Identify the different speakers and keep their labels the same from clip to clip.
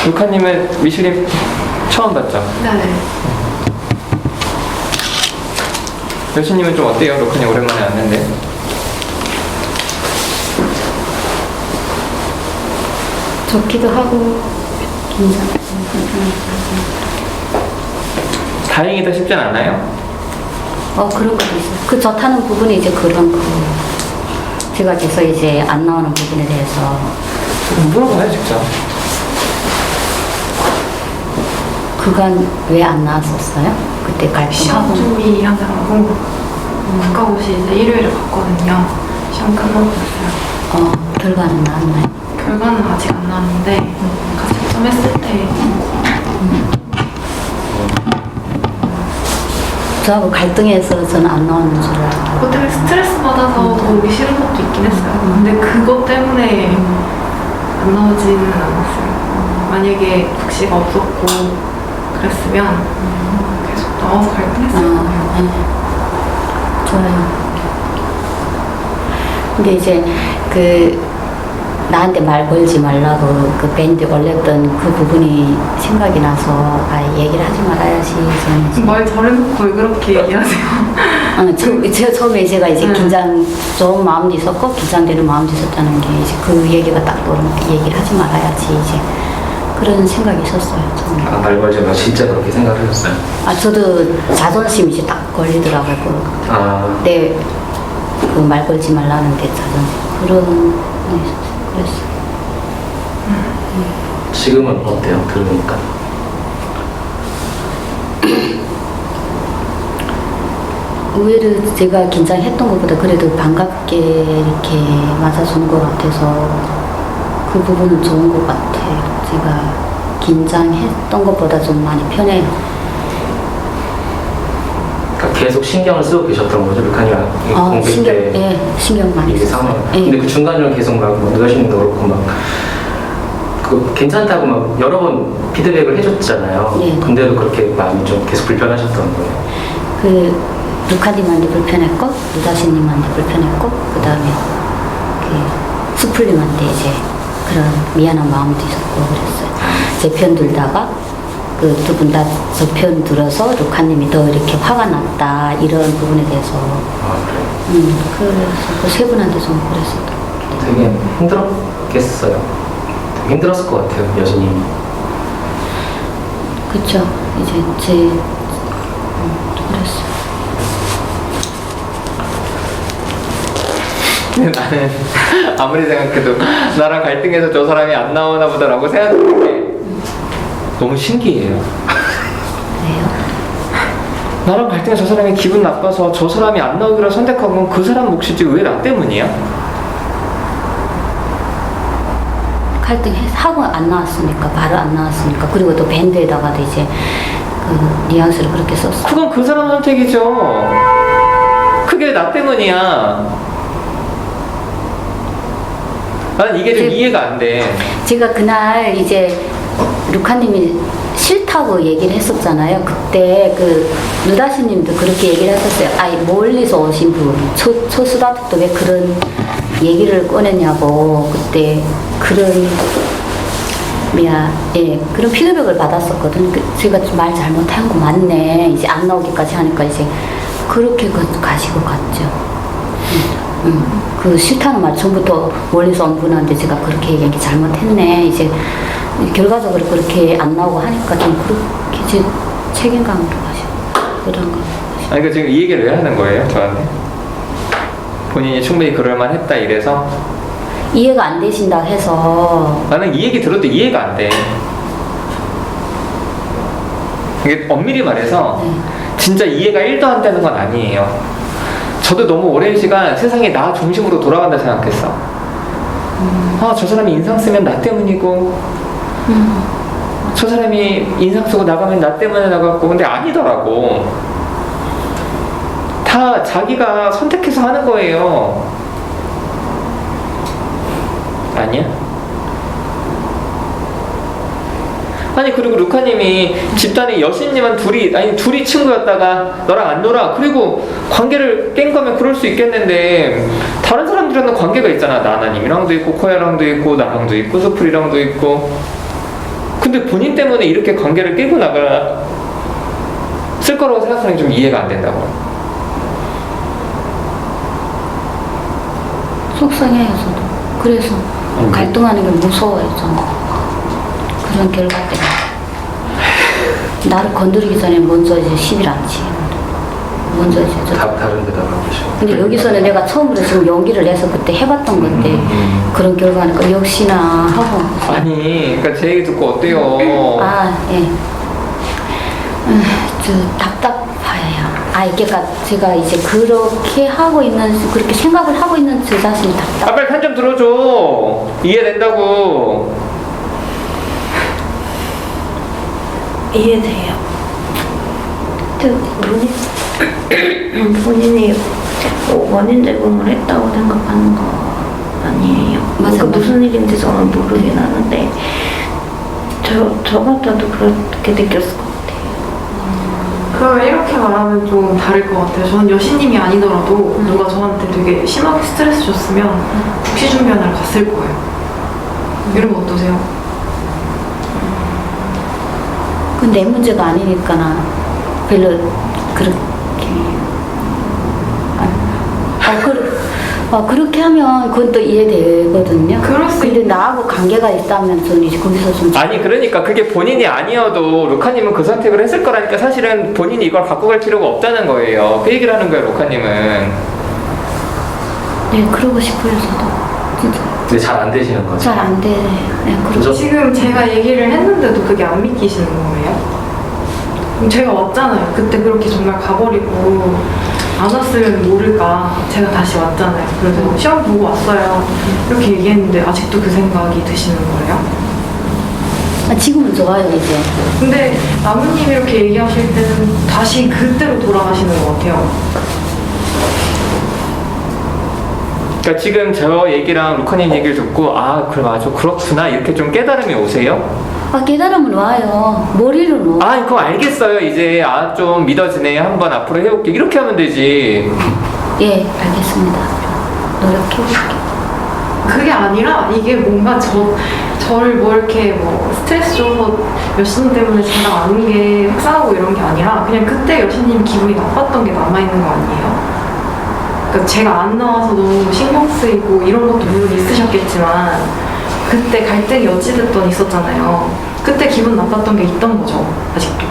Speaker 1: 루카님은 미슐린 처음 봤죠?
Speaker 2: 네.
Speaker 1: 여신님은 좀 어때요? 루카님 오랜만에 왔는데.
Speaker 3: 좋기도 하고 긴장.
Speaker 1: 다행이다 싶진 않아요?
Speaker 3: 그런 것도 있어요. 그 좋다는 부분이 이제 그런 거. 제가 계속 이제 안 나오는 부분에 대해서
Speaker 1: 물어봐요 직접.
Speaker 3: 그간 왜 안 나왔었어요? 그때
Speaker 2: 시험
Speaker 3: 갈등하고.
Speaker 2: 준비하느라고 가까우시 이제 일요일에 갔거든요. 시험 끝나고 갔어요.
Speaker 3: 결과는 나왔나요?
Speaker 2: 결과는 아직 안 나왔는데 같이 점했을 때
Speaker 3: 저하고 갈등해서 저는 안 나오는 줄 알고.
Speaker 2: 그것 때문에 스트레스 받아서 더 오기 싫은 것도 있긴 했어요. 근데 그것 때문에 안 나오지는 않았어요. 만약에 국시가 없었고 그랬으면 계속 나와서 갈등했을 거예요.
Speaker 3: 네. 좋아요. 근데 이제 나한테 말 걸지 말라고 그 밴드 올렸던 그 부분이 생각이 나서 얘기를 하지 말아야지. 저는 이제.
Speaker 2: 말 잘해놓고 왜 그렇게 얘기하세요?
Speaker 3: 처음에 제가 이제 좋은 마음도 있었고 긴장되는 마음도 있었다는 게 이제 그 얘기가 딱 떠오르니까 얘기를 하지 말아야지 이제 그런 생각이 있었어요. 처음에.
Speaker 4: 말 걸자면 진짜 그렇게 생각하셨어요?
Speaker 3: 저도 자존심이 이제 딱 걸리더라고요. 내 그 말 걸지 말라는데 자존심 그런 게 있었어요. 그랬어요.
Speaker 4: 지금은 어때요? 들으니까?
Speaker 3: 의외로 제가 긴장했던 것보다 그래도 반갑게 이렇게 맞아주는 것 같아서 그 부분은 좋은 것 같아요. 제가 긴장했던 것보다 좀 많이 편해요.
Speaker 4: 그러니까 계속 신경을 쓰고 계셨던 거죠? 루카니가 공부
Speaker 3: 신경,
Speaker 4: 때
Speaker 3: 예, 신경 많이
Speaker 4: 이게
Speaker 3: 썼어요.
Speaker 4: 상황.
Speaker 3: 예.
Speaker 4: 근데 그 중간중간 계속 막 누가신님도 그렇고 막 괜찮다고 막 여러 번 피드백을 해줬잖아요.
Speaker 3: 예.
Speaker 4: 근데도 그렇게 마음이 좀 계속 불편하셨던 거예요.
Speaker 3: 루카님한테 불편했고 유다신님한테 불편했고 그 다음에 수풀님한테 이제 그런 미안한 마음도 있었고 그랬어요. 제 편 들다가 그 두 분 다 저 편 들어서 루카님이 더 이렇게 화가 났다 이런 부분에 대해서
Speaker 4: 그래요?
Speaker 3: 그래서 그 세 분한테 좀 그랬었던
Speaker 4: 되게 힘들었겠어요. 되게 힘들었을 것 같아요, 여신님이.
Speaker 3: 그쵸. 이제 그랬어요.
Speaker 1: 나는 아무리 생각해도 나랑 갈등해서 저 사람이 안 나오나 보다라고 생각하는 게 너무 신기해요.
Speaker 3: 왜요?
Speaker 1: 나랑 갈등해서 저 사람이 기분 나빠서 저 사람이 안 나오기로 선택한 건 그 사람 몫이지 왜 나 때문이야?
Speaker 3: 하고 안 나왔으니까 바로 안 나왔으니까 그리고 또 밴드에다가도 이제 그 뉘앙스를 그렇게 썼어.
Speaker 1: 그건 그 사람 선택이죠. 그게 나 때문이야. 난 이게 좀 이해가 안 돼.
Speaker 3: 제가 그날 이제 루카님이 싫다고 얘기를 했었잖아요. 그때 누다시님도 그렇게 얘기를 하셨어요. 멀리서 오신 분, 초수다도 왜 그런 얘기를 꺼냈냐고 그때 그런 그런 피드백을 받았었거든. 제가 좀 말 잘못한 거 맞네. 이제 안 나오기까지 하니까 이제 그렇게 가시고 갔죠. 그 싫다는 말 처음부터 멀리서 온 분한테 제가 그렇게 얘기 잘못했네. 이제 결과적으로 그렇게 안 나오고 하니까 좀 그렇게 이제 책임감으로 가시고 그런 거.
Speaker 1: 그러니까 지금 이 얘기를 왜 하는 거예요, 저한테? 본인이 충분히 그럴만 했다 이래서?
Speaker 3: 이해가 안 되신다 해서.
Speaker 1: 나는 이 얘기 들어도 이해가 안 돼. 이게 엄밀히 말해서 진짜 이해가 1도 안 되는 건 아니에요. 저도 너무 오랜 시간 세상에 나 중심으로 돌아간다 생각했어. 저 사람이 인상 쓰면 나 때문이고 저 사람이 인상 쓰고 나가면 나 때문에 나갔고 근데 아니더라고. 다 자기가 선택해서 하는 거예요. 아니야? 아니 그리고 루카님이 집단에 여신님은 둘이 친구였다가 너랑 안 놀아 그리고 관계를 깬 거면 그럴 수 있겠는데 다른 사람들이랑은 관계가 있잖아. 나나님이랑도 있고 코야랑도 있고 나랑도 있고 수풀이랑도 있고 근데 근데 본인 때문에 이렇게 관계를 끌고 쓸 거라고 생각하는 게 좀 이해가 안 된다고요.
Speaker 3: 속상해요, 저도. 그래서 갈등하는 게 무서워요, 저는. 그런 결과 때문에. 나를 건드리기 전에 먼저 이제 시비를 안 치요. 먼저 이제
Speaker 4: 다른 데다가 계시고.
Speaker 3: 근데 여기서는 내가 처음으로 지금 용기를 내서 그때 해봤던 건데 그런 결과니까 역시나 하고.
Speaker 1: 아니, 그러니까 제 얘기 듣고 어때요?
Speaker 3: 아, 예. 저 답답해요. 그러니까 제가 이제 그렇게 그렇게 생각을 하고 있는 제 자신이 답답.
Speaker 1: 아, 빨리 편 좀 들어줘. 이해된다고.
Speaker 5: 이해돼요. 본인이 원인 제공을 했다고 생각하는 거 아니에요.
Speaker 3: 맞아,
Speaker 5: 그
Speaker 3: 맞아.
Speaker 5: 무슨 일인지 저는 모르긴 하는데 저 같아도 그렇게 느꼈을 것 같아요.
Speaker 2: 그러면 이렇게 말하면 좀 다를 것 같아요. 저는 여신님이 아니더라도 누가 저한테 되게 심하게 스트레스 줬으면 국시준비하느라 갔을 거예요. 이러면 어떠세요?
Speaker 3: 그건 내 문제가 아니니까 나 별로 그렇게. 그렇게 하면 그건 또 이해되거든요.
Speaker 2: 그럴 수
Speaker 3: 근데 나하고 관계가 있다면 저는 이제 거기서 좀.
Speaker 1: 아니, 그러니까 그게 본인이 아니어도 루카님은 그 선택을 했을 거라니까 사실은 본인이 이걸 갖고 갈 필요가 없다는 거예요. 그 얘기를 하는 거예요, 루카님은.
Speaker 3: 네, 그러고 싶어요, 저도. 진짜.
Speaker 4: 근데 잘 안 되시는 거죠?
Speaker 3: 잘 안 돼. 네, 그러고.
Speaker 2: 지금 제가 얘기를 했는데도 그게 안 믿기시는 거예요? 제가 왔잖아요. 그때 그렇게 정말 가버리고 안 왔으면 모를까. 제가 다시 왔잖아요. 그래서 시험 보고 왔어요. 이렇게 얘기했는데 아직도 그 생각이 드시는 거예요?
Speaker 3: 지금은 좋아요, 이제.
Speaker 2: 근데 나무님 이렇게 얘기하실 때는 다시 그때로 돌아가시는 것 같아요.
Speaker 1: 그러니까 지금 저 얘기랑 루카님 얘기를 듣고 그래 맞아 그렇구나 이렇게 좀 깨달음이 오세요?
Speaker 3: 깨달음은 와요. 머리로는.
Speaker 1: 그거 알겠어요. 이제 좀 믿어지네. 한번 앞으로 해볼게. 이렇게 하면 되지.
Speaker 3: 예, 알겠습니다. 노력해볼게요.
Speaker 2: 그게 아니라 이게 뭔가 저를 뭐 이렇게 스트레스 줘서 여신 때문에 제가 아는 게 속상하고 이런 게 아니라 그냥 그때 여신님 기분이 나빴던 게 남아있는 거 아니에요? 그러니까 제가 안 나와서 너무 신경 쓰이고 이런 것도 물론 있으셨겠지만 그때 갈등이 어찌됐든 있었잖아요. 그때 기분 나빴던 게 있던 거죠, 아직도.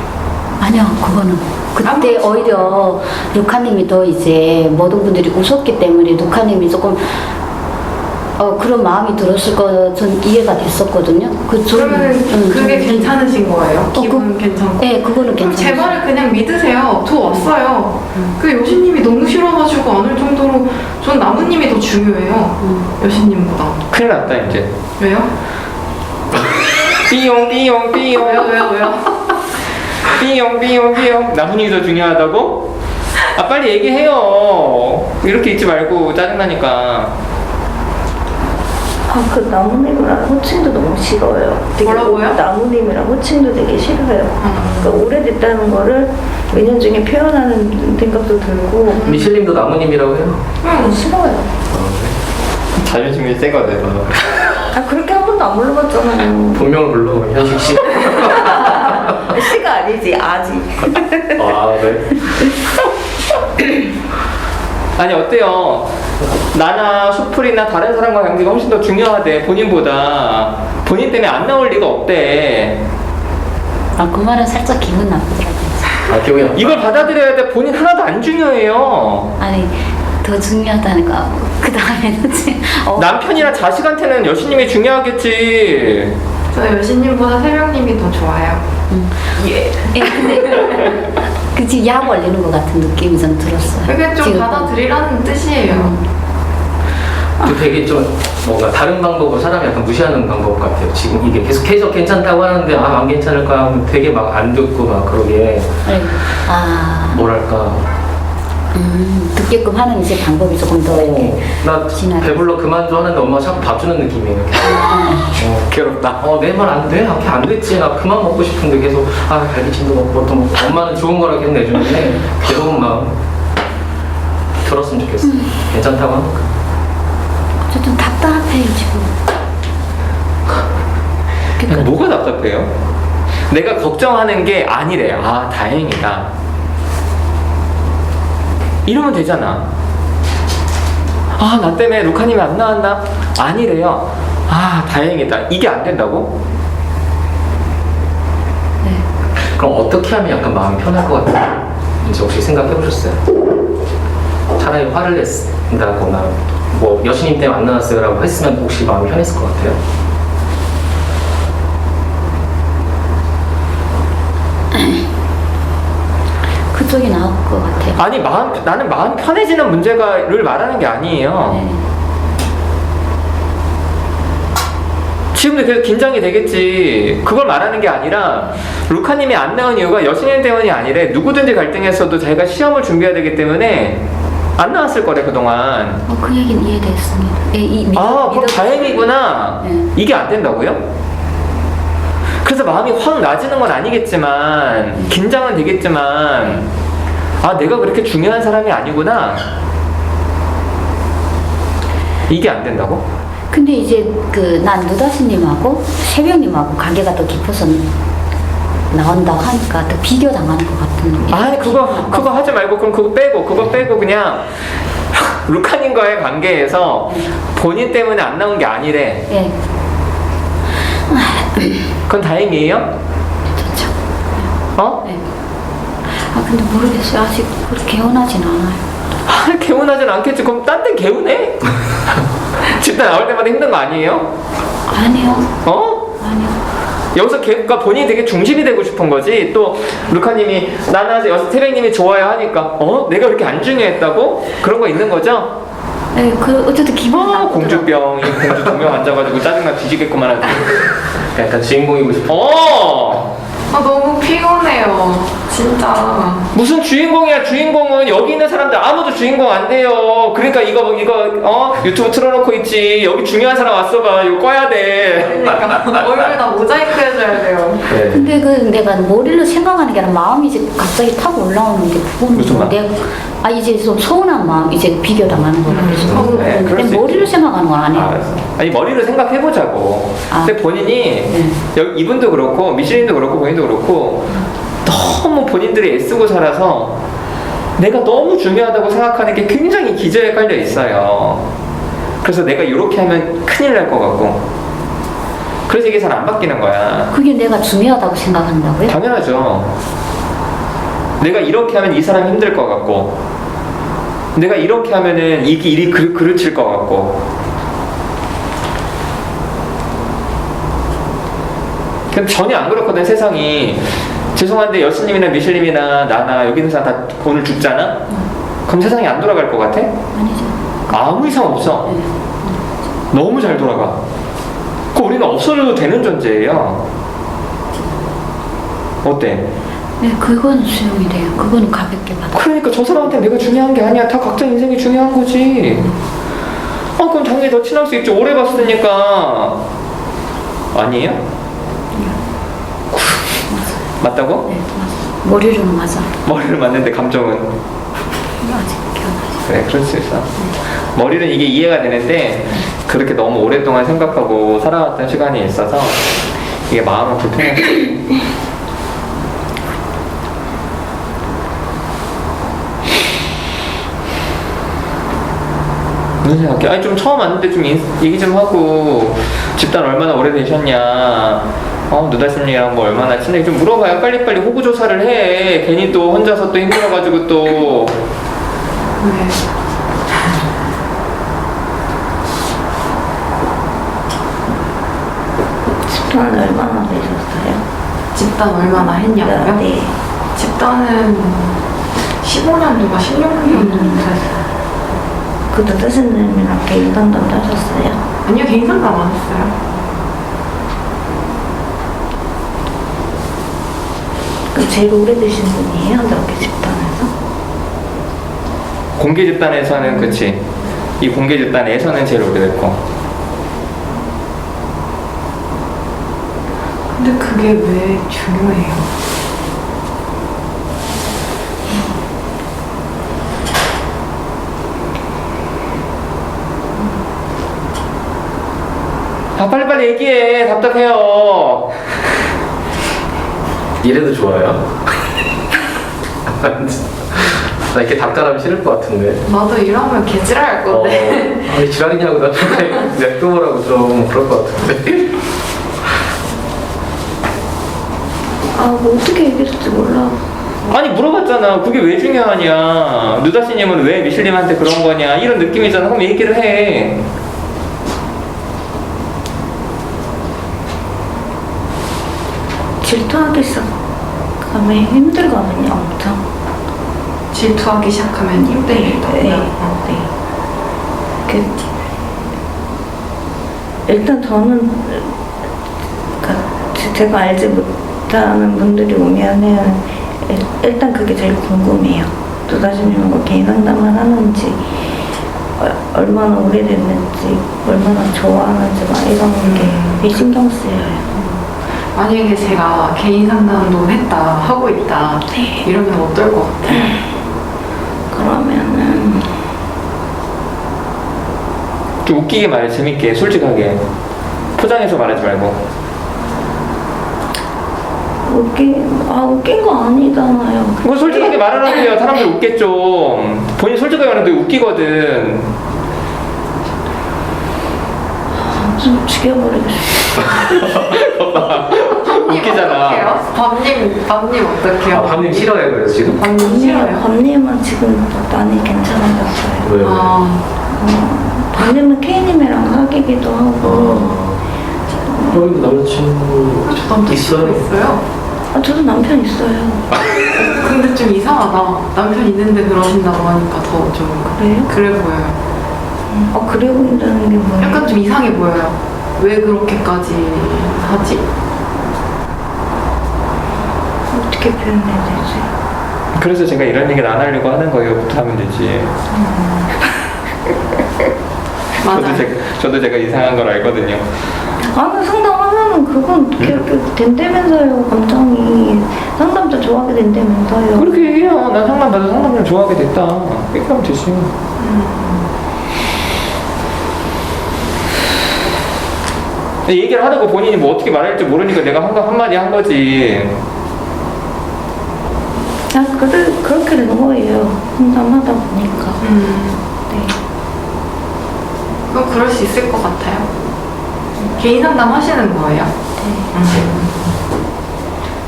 Speaker 3: 아니요, 그거는. 그때
Speaker 2: 아무렇지도
Speaker 3: 오히려 루카님이 더 이제 모든 분들이 웃었기 때문에 루카님이 조금 그런 마음이 들었을 거 전 이해가 됐었거든요.
Speaker 2: 그러면은 그게 괜찮으신 거예요? 기분 괜찮고?
Speaker 3: 네, 그거는
Speaker 2: 그럼
Speaker 3: 괜찮아요.
Speaker 2: 제 말을 그냥 믿으세요. 저 왔어요. 그 여신님이 너무 싫어가지고 안 올 정도로 전 나무님이 더 중요해요. 여신님보다.
Speaker 1: 큰일 났다 이제.
Speaker 2: 왜요?
Speaker 1: 삐용 삐용 삐용
Speaker 2: 왜요?
Speaker 1: 삐용 삐용 삐용 나무님이 더 중요하다고? 빨리 얘기해요. 이렇게 있지 말고 짜증나니까.
Speaker 5: 그 나무님이랑 호칭도 너무 싫어요.
Speaker 2: 뭐라고요?
Speaker 5: 나무님이랑 호칭도 되게 싫어요. 그러니까 오래됐다는 거를 은연중에 표현하는 생각도 들고
Speaker 4: 미실님도 나무님이라고 해요?
Speaker 5: 싫어요.
Speaker 1: 자존심이 세거든.
Speaker 5: 그렇게 한 번도 안 불러봤잖아요.
Speaker 4: 본명을 불러 현식 씨.
Speaker 5: 씨가 아니지, 아지.
Speaker 4: 네.
Speaker 1: 아니 어때요? 나나 수풀이나 다른 사람과 관계가 훨씬 더 중요하대. 본인보다. 본인 때문에 안 나올 리가 없대.
Speaker 3: 그 말은 살짝 기분 나쁘더라고요.
Speaker 4: 기억이 나.
Speaker 1: 이걸 받아들여야 돼. 본인 하나도 안 중요해요.
Speaker 3: 아니, 더 중요하다니까. 그 다음에는
Speaker 1: 남편이나 자식한테는 여신님이 중요하겠지.
Speaker 2: 저 여신님보다 세명님이 더 좋아요.
Speaker 3: 예, 근데 그치 약 올리는 것 같은 느낌이 좀 들었어요.
Speaker 2: 그게 좀
Speaker 3: 지금.
Speaker 2: 받아들이라는 뜻이에요.
Speaker 4: 되게 좀 뭔가 다른 방법으로 사람이 약간 무시하는 방법 같아요. 지금 이게 계속해서 괜찮다고 하는데 안 괜찮을까 하면 되게 막 안 듣고 막 그러게 뭐랄까
Speaker 3: 듣게끔 하는 이제 방법이 조금 더 이렇게.
Speaker 4: 나
Speaker 3: 지나가.
Speaker 4: 배불러 그만둬 하는데 엄마가 자꾸 밥 주는 느낌이에요.
Speaker 1: 괴롭다.
Speaker 4: 내 말 안 돼? 안 됐지. 나 그만 먹고 싶은데 계속 갈비찜도 먹고 또 먹고 엄마는 좋은 거라 계속 내주는데 계속 막 들었으면 좋겠어. 괜찮다고 하니까.
Speaker 3: 어쨌든 답답해요 지금. 그러니까
Speaker 1: 뭐가 답답해요? 내가 걱정하는 게 아니래. 아, 다행이다. 이러면 되잖아. 아, 나 때문에 루카님이 안 나왔나? 아니래요. 아, 다행이다. 이게 안 된다고?
Speaker 3: 네.
Speaker 4: 그럼 어떻게 하면 약간 마음이 편할 것 같아요? 이제 혹시 생각해 보셨어요? 차라리 화를 낸다거나 뭐 여신님 때문에 안 나왔어요 라고 했으면 혹시 마음이 편했을 것 같아요?
Speaker 3: 그쪽이 나을 것 같아요.
Speaker 1: 아니, 나는 마음 편해지는 문제가를 말하는 게 아니에요.
Speaker 3: 네.
Speaker 1: 지금도 계속 긴장이 되겠지. 그걸 말하는 게 아니라 루카님이 안 나온 이유가 여신님 때문이 아니래. 누구든지 갈등했어도 자기가 시험을 준비해야 되기 때문에 안 나왔을 거래 그동안.
Speaker 3: 그 얘기는 이해됐습니다. 예,
Speaker 1: 그럼 다행이구나.
Speaker 3: 네.
Speaker 1: 이게 안 된다고요? 그래서 마음이 확 나지는 건 아니겠지만 긴장은 되겠지만 아, 내가 그렇게 중요한 사람이 아니구나. 이게 안 된다고?
Speaker 3: 근데 이제 난 누다스님하고 새벽님하고 관계가 더 깊어서 나온다고 하니까 더 비교당하는 것 같은.
Speaker 1: 아니, 그거 하지 말고 그럼 그거 빼고 그냥 루카님과의 관계에서 본인 때문에 안 나온 게 아니래.
Speaker 3: 예.
Speaker 1: 그건 다행이에요?
Speaker 3: 좋죠.
Speaker 1: 어?
Speaker 3: 네. 근데 모르겠어요. 아직 그렇게 개운하진 않아요.
Speaker 1: 아, 개운하진 않겠지. 그럼 딴 데 개운해? 집단 나올 때마다 힘든 거 아니에요?
Speaker 3: 아니요.
Speaker 1: 어?
Speaker 3: 아니요.
Speaker 1: 여기서 그러니까 본인이 되게 중심이 되고 싶은 거지. 또 루카님이 나는 여기서 태백님이 좋아요 하니까 내가 그렇게 안 중요했다고? 그런 거 있는 거죠?
Speaker 3: 네, 어쨌든 기분 나쁘더라고요.
Speaker 1: 공주병, 이 공주 두 명 앉아가지고 짜증나 뒤지겠구만 하지.
Speaker 4: 약간 주인공이고 싶어.
Speaker 2: 너무 피곤해요. 진짜.
Speaker 1: 무슨 주인공이야? 주인공은 여기 있는 사람들 아무도 주인공 안 돼요. 그러니까 이거 유튜브 틀어놓고 있지. 여기 중요한 사람 왔어봐. 이거 꺼야 돼.
Speaker 2: 그러니까 얼굴 다 모자이크 해줘야 돼요.
Speaker 4: 네.
Speaker 3: 근데 내가 머리로 생각하는 게 아니라 마음이 이제 갑자기 타고 올라오는 게 그거는
Speaker 1: 무슨 말?
Speaker 3: 이제 좀 서운한 마음, 이제 비교당하는 것 같아서.
Speaker 1: 네, 그럴 수
Speaker 3: 근데 머리로
Speaker 1: 있지.
Speaker 3: 생각하는 건 아니에요.
Speaker 1: 알았어. 아니, 머리로 생각해보자고. 근데 본인이 이분도 그렇고 미실린도 그렇고 본인도 그렇고 너무 본인들이 애쓰고 살아서 내가 너무 중요하다고 생각하는 게 굉장히 기저에 깔려 있어요. 그래서 내가 이렇게 하면 큰일 날 것 같고 그래서 이게 잘 안 바뀌는 거야.
Speaker 3: 그게 내가 중요하다고 생각한다고요?
Speaker 1: 당연하죠. 내가 이렇게 하면 이 사람 힘들 것 같고 내가 이렇게 하면은 이게 일이 그르칠 것 같고 근데 전혀 안 그렇거든 세상이. 죄송한데 여수님이나 미실님이나 나나 여기 있는 사람 다 오늘 죽잖아? 그럼 세상이 안 돌아갈 것 같아?
Speaker 3: 아니죠.
Speaker 1: 아무 이상 없어.
Speaker 3: 네.
Speaker 1: 너무 잘 돌아가. 우리는 없어져도 되는 존재예요. 어때?
Speaker 3: 네, 그거는 수용이 돼요. 그거는 가볍게 받아.
Speaker 1: 그러니까 저 사람한테 내가 중요한 게 아니야. 다 각자 인생이 중요한 거지. 그럼 당연히 더 친할 수 있지. 오래 봤으니까. 아니에요? 맞다고?
Speaker 3: 네, 맞아. 머리로는 맞아.
Speaker 1: 머리를 맞는데 감정은?
Speaker 3: 아직 기억나지.
Speaker 1: 그래, 그럴 수 있어. 머리는 이게 이해가 되는데 그렇게 너무 오랫동안 생각하고 살아왔던 시간이 있어서 이게 마음은 불편했지. 무슨 생각해? 아니 좀 처음 왔는데 좀 얘기 좀 하고 집단 얼마나 오래되셨냐 누다심이랑 뭐 얼마나 친해 좀 물어봐요. 빨리빨리 호구 조사를 해. 괜히 또 혼자서 또 힘들어가지고 또
Speaker 2: 네.
Speaker 5: 집단은 얼마나 되셨어요?
Speaker 2: 집단 얼마나 했냐고요?
Speaker 5: 네.
Speaker 2: 집단은 15년도가 16년도 됐어요.
Speaker 5: 그 누다스님이랑 개인 상담도 하셨어요?
Speaker 2: 아니요, 개인 상담 안 했어요.
Speaker 5: 그럼 제일 오래되신 분이에요? 여기 집단에서?
Speaker 1: 공개 집단에서는 그치. 이 공개 집단에서는 제일 오래됐고.
Speaker 2: 근데 그게 왜 중요해요?
Speaker 1: 아, 빨리빨리 얘기해. 답답해요.
Speaker 4: 이래도 좋아요? 나 이렇게 답답하면 싫을 것 같은데.
Speaker 2: 나도 이러면 개지랄할 건데.
Speaker 4: 아니 지랄이냐고 나 좀 냅둬보라고 좀 그럴 것 같은데.
Speaker 5: 아, 뭐 어떻게 얘기했을지 몰라.
Speaker 1: 아니 물어봤잖아. 그게 왜 중요하냐. 누다씨님은 왜 미슐님한테 그런 거냐. 이런 느낌이잖아. 그럼 얘기를 해.
Speaker 5: 질투하기 시작하면 힘들거든요, 엄청.
Speaker 2: 질투하기 시작하면 힘들다고요?
Speaker 5: 네. 그, 일단 저는 그러니까 제가 알지 못하는 분들이 오면은 일단 그게 제일 궁금해요. 누다씨님하고 개인 상담을 하는지 얼마나 오래됐는지 얼마나 좋아하는지 막 이런 게 되게 신경 쓰여요.
Speaker 2: 만약에 제가 개인 상담도 했다, 하고 있다, 이러면 어떨 것 같아요?
Speaker 5: 그러면은
Speaker 1: 좀 웃기게 말해. 재밌게. 솔직하게. 포장해서 말하지 말고.
Speaker 5: 웃긴 거 아니잖아요.
Speaker 1: 그거 솔직하게 말하라고요. 사람들 웃겠죠. 본인 솔직하게 말하면 되게 웃기거든.
Speaker 5: 좀 죽여버리겠어.
Speaker 1: 웃기잖아.
Speaker 2: 어떡해요? 밤님 어떡해요?
Speaker 4: 아, 밤님 싫어해 그래서 지금?
Speaker 2: 밤님 싫어요?
Speaker 5: 밤님은 지금 많이 괜찮아졌어요.
Speaker 4: 왜요?
Speaker 2: 아,
Speaker 5: 밤님은 K님이랑 사귀기도 하고.
Speaker 4: 여기 남자친구
Speaker 2: 있어요?
Speaker 5: 저도 남편 있어요.
Speaker 2: 근데 좀 이상하다. 남편 있는데 그러신다고 하니까 더 좀
Speaker 5: 그래요?
Speaker 2: 그래 보여요.
Speaker 5: 그래 보인다는 게 뭐예요?
Speaker 2: 약간 좀 이상해 보여요. 왜 그렇게까지 하지?
Speaker 5: 어떻게 표현해야 되지?
Speaker 1: 그래서 제가 이런 얘기를 안 하려고 하는 거예요. 못하면 되지.
Speaker 2: 맞아요.
Speaker 1: 저도 제가 이상한 걸 알거든요.
Speaker 5: 상담하면은 그건 그렇게 된다면서요. 감정이 상담도 좋아하게 된다면서요.
Speaker 1: 그렇게 얘기해요. 난 상담 받아 상담 좀 좋아하게 됐다. 이렇게 하면 되지. 얘기를 하다가 본인이 뭐 어떻게 말할지 모르니까 내가 한마디 한 거지.
Speaker 5: 그렇게 된 거예요. 상담하다 보니까. 네.
Speaker 2: 그럼 그럴 수 있을 것 같아요. 개인 상담 하시는 거예요?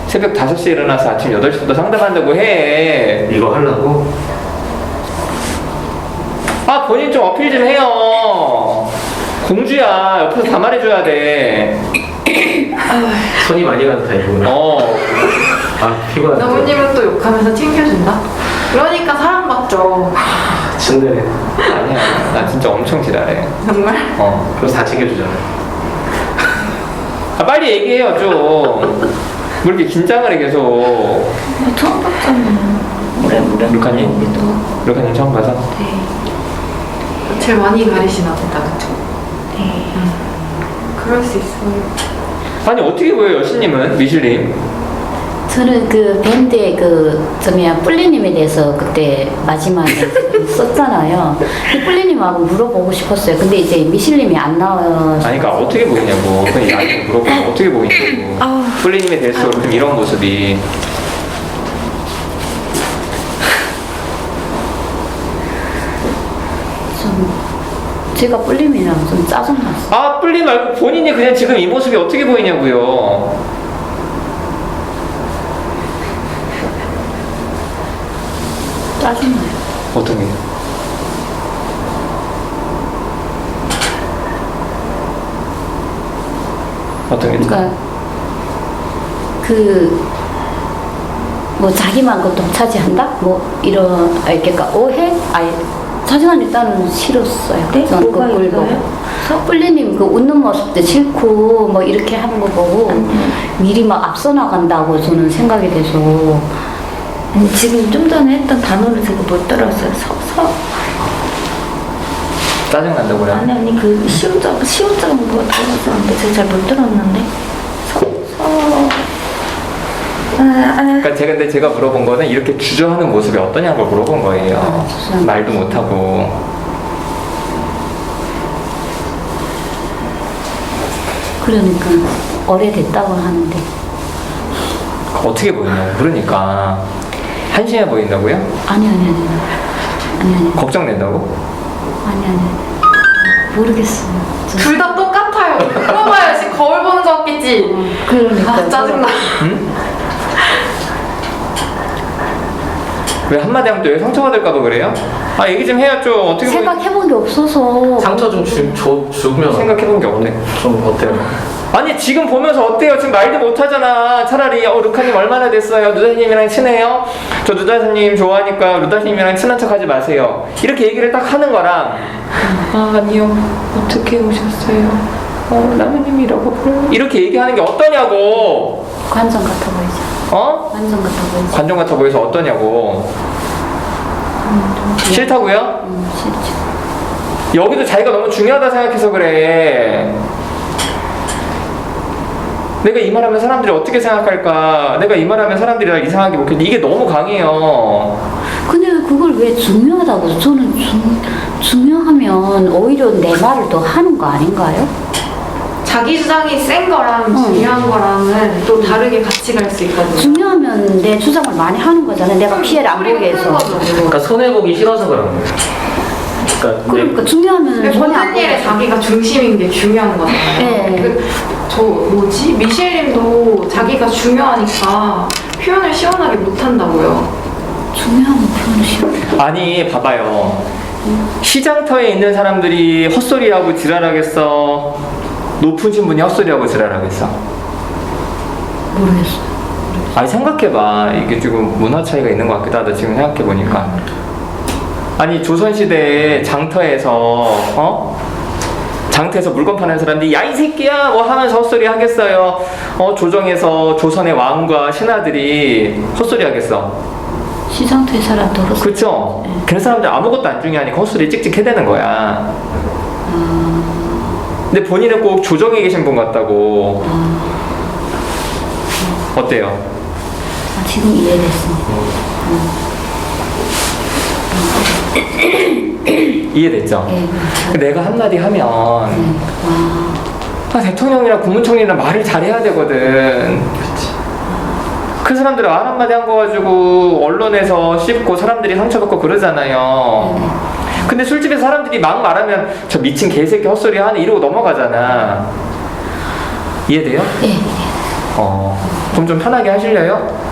Speaker 1: 새벽 5시에 일어나서 아침 8시부터 상담한다고 해.
Speaker 4: 이거 하려고?
Speaker 1: 아, 본인 좀 어필 좀 해요. 공주야. 옆에서 다 말해줘야 돼.
Speaker 4: 손이 많이 가는 타입이구나. 아 피곤하다.
Speaker 2: 너무님은 또 욕하면서 챙겨준다? 그러니까 사랑받죠.
Speaker 4: 친절해.
Speaker 1: 아니야. 나 진짜 엄청 지랄해.
Speaker 2: 정말?
Speaker 4: 그래서 다 챙겨주잖아.
Speaker 1: 아, 빨리 얘기해요, 좀. 왜 이렇게 긴장을 해, 계속.
Speaker 5: 처음 봤잖아요. 오래
Speaker 1: 루카님?
Speaker 5: 보기도 하고.
Speaker 1: 루카님 처음 봐서?
Speaker 5: 네.
Speaker 2: 제일 많이 가리시나 보다, 그쵸?
Speaker 5: 네.
Speaker 2: 그럴 수 있어요.
Speaker 1: 아니, 어떻게 보여요, 여신님은? 미슐님?
Speaker 3: 저는 그 밴드의 뿔리님에 대해서 그때 마지막에 썼잖아요. 그 뿔리님하고 물어보고 싶었어요. 근데 이제 미실님이 안 나와요.
Speaker 1: 아니, 그러니까 어떻게 보이냐고. 그냥 나한테 물어보고 어떻게 보이냐고. 뿔리님에 대해서 좀 이런 모습이.
Speaker 3: 제가 뿔림이랑 좀 짜증났어.
Speaker 1: 아, 뿔리 말고 본인이 그냥 지금 이 모습이 어떻게 보이냐고요.
Speaker 3: 짜증나요.
Speaker 1: 어떤 게? 어떤 게?
Speaker 3: 그러니까 뭐 자기만 그 독차지한다? 뭐 이런 그러니까 오해? 아니 자신은 일단은 싫었어요.
Speaker 5: 네?
Speaker 3: 저는
Speaker 5: 뭐가
Speaker 3: 그걸
Speaker 5: 있어요?
Speaker 3: 보고. 뿔리님 그 웃는 모습도 싫고 뭐 이렇게 하는 거 보고 미리 막 앞서 나간다고 저는 생각이 돼서
Speaker 5: 아니, 지금 좀 전에 했던 단어를 제가 못 들었어요.
Speaker 1: 짜증난다고요?
Speaker 5: 아니 그 시우자가 뭐가 들었었는데 제가 잘 못 들었는데
Speaker 1: 그러니까 근데 제가 물어본 거는 이렇게 주저하는 모습이 어떠냐고 물어본 거예요.
Speaker 3: 죄송합니다.
Speaker 1: 말도 못하고.
Speaker 3: 그러니까 오래됐다고 하는데
Speaker 1: 어떻게 보이냐고. 그러니까 한심해 보인다고요?
Speaker 3: 아니
Speaker 1: 걱정된다고?
Speaker 3: 아니 모르겠어요.
Speaker 2: 둘 다 똑같아요. 물어봐야지. 거울 보는 거 같겠지.
Speaker 3: 그러니까
Speaker 2: 아, 짜증나.
Speaker 1: 응? 왜 한마디 하면 또 왜 상처받을까봐 그래요? 아 얘기 좀 해요. 좀 어떻게 보면
Speaker 3: 생각해본 게 없어서
Speaker 4: 상처 좀 주면
Speaker 1: 생각해본 게 없네.
Speaker 4: 좀 어때요?
Speaker 1: 아니 지금 보면서 어때요? 지금 말도 못하잖아. 차라리 루카님 얼마나 됐어요? 누다님이랑 친해요? 저 누다님 좋아하니까 루다님이랑 친한 척하지 마세요. 이렇게 얘기를 딱 하는 거랑 아니요 어떻게 오셨어요? 라면님이라고 불러요. 이렇게 얘기하는 게 어떠냐고.
Speaker 3: 관전 같아 보이죠.
Speaker 1: 어?
Speaker 3: 관전 같아 보이죠.
Speaker 1: 관종 같아 보여서 어떠냐고. 싫다고요?
Speaker 3: 싫죠.
Speaker 1: 여기도 자기가 너무 중요하다 생각해서 그래. 내가 이 말하면 사람들이 어떻게 생각할까? 내가 이 말하면 사람들이 나 이상하게 못 이게 너무 강해요.
Speaker 3: 근데 그걸 왜 중요하다고? 저는 중요하면 오히려 내 말을 더 하는 거 아닌가요?
Speaker 2: 자기 주장이 센 거랑 중요한 거랑은 또 다르게 같이 갈 수 있거든요.
Speaker 3: 중요하면 내 주장을 많이 하는 거잖아요. 내가 피해를 안 보게 해서.
Speaker 4: 그러니까 손해보기 싫어서 그런 거예요.
Speaker 3: 그러니까 중요하면
Speaker 2: 근데
Speaker 3: 손해 안
Speaker 2: 모든 일에
Speaker 3: 보게.
Speaker 2: 자기가 중심인 게 중요한 거잖아요.
Speaker 3: 네.
Speaker 2: 저 뭐지? 미셸님도 자기가 중요하니까 표현을 시원하게 못 한다고요.
Speaker 3: 중요하면 표현을 싫어.
Speaker 1: 아니 봐봐요. 시장터에 있는 사람들이 헛소리하고 지랄하겠어? 높은 신분이 헛소리하고 지랄하겠어?
Speaker 3: 모르겠어요.
Speaker 1: 아니 생각해봐. 이게 지금 문화 차이가 있는 것 같기도 하다. 지금 생각해보니까. 아니 조선시대에 장터에서 장터에서 물건 파는 사람들이 야 이 새끼야 뭐 하면서 헛소리 하겠어요? 조정에서 조선의 왕과 신하들이 헛소리 하겠어?
Speaker 3: 시장터에 사람도 그렇고.
Speaker 1: 그쵸? 그런 사람들 아무것도 안 중요하니까 헛소리 찍찍 해대는 거야. 근데 본인은 꼭 조정에 계신 분 같다고. 어때요?
Speaker 3: 지금 이해됐습니다.
Speaker 1: 이해됐죠?
Speaker 3: 네.
Speaker 1: 내가 한마디 하면
Speaker 3: 와.
Speaker 1: 대통령이랑 국무총리랑 말을 잘해야 되거든. 그 사람들은 말 한마디 한 거 가지고 언론에서 씹고 사람들이 상처받고 그러잖아요. 근데 술집에서 사람들이 막 말하면 저 미친 개새끼 헛소리 하네 이러고 넘어가잖아. 이해돼요?
Speaker 3: 예.
Speaker 1: 그럼 좀 편하게 하실래요?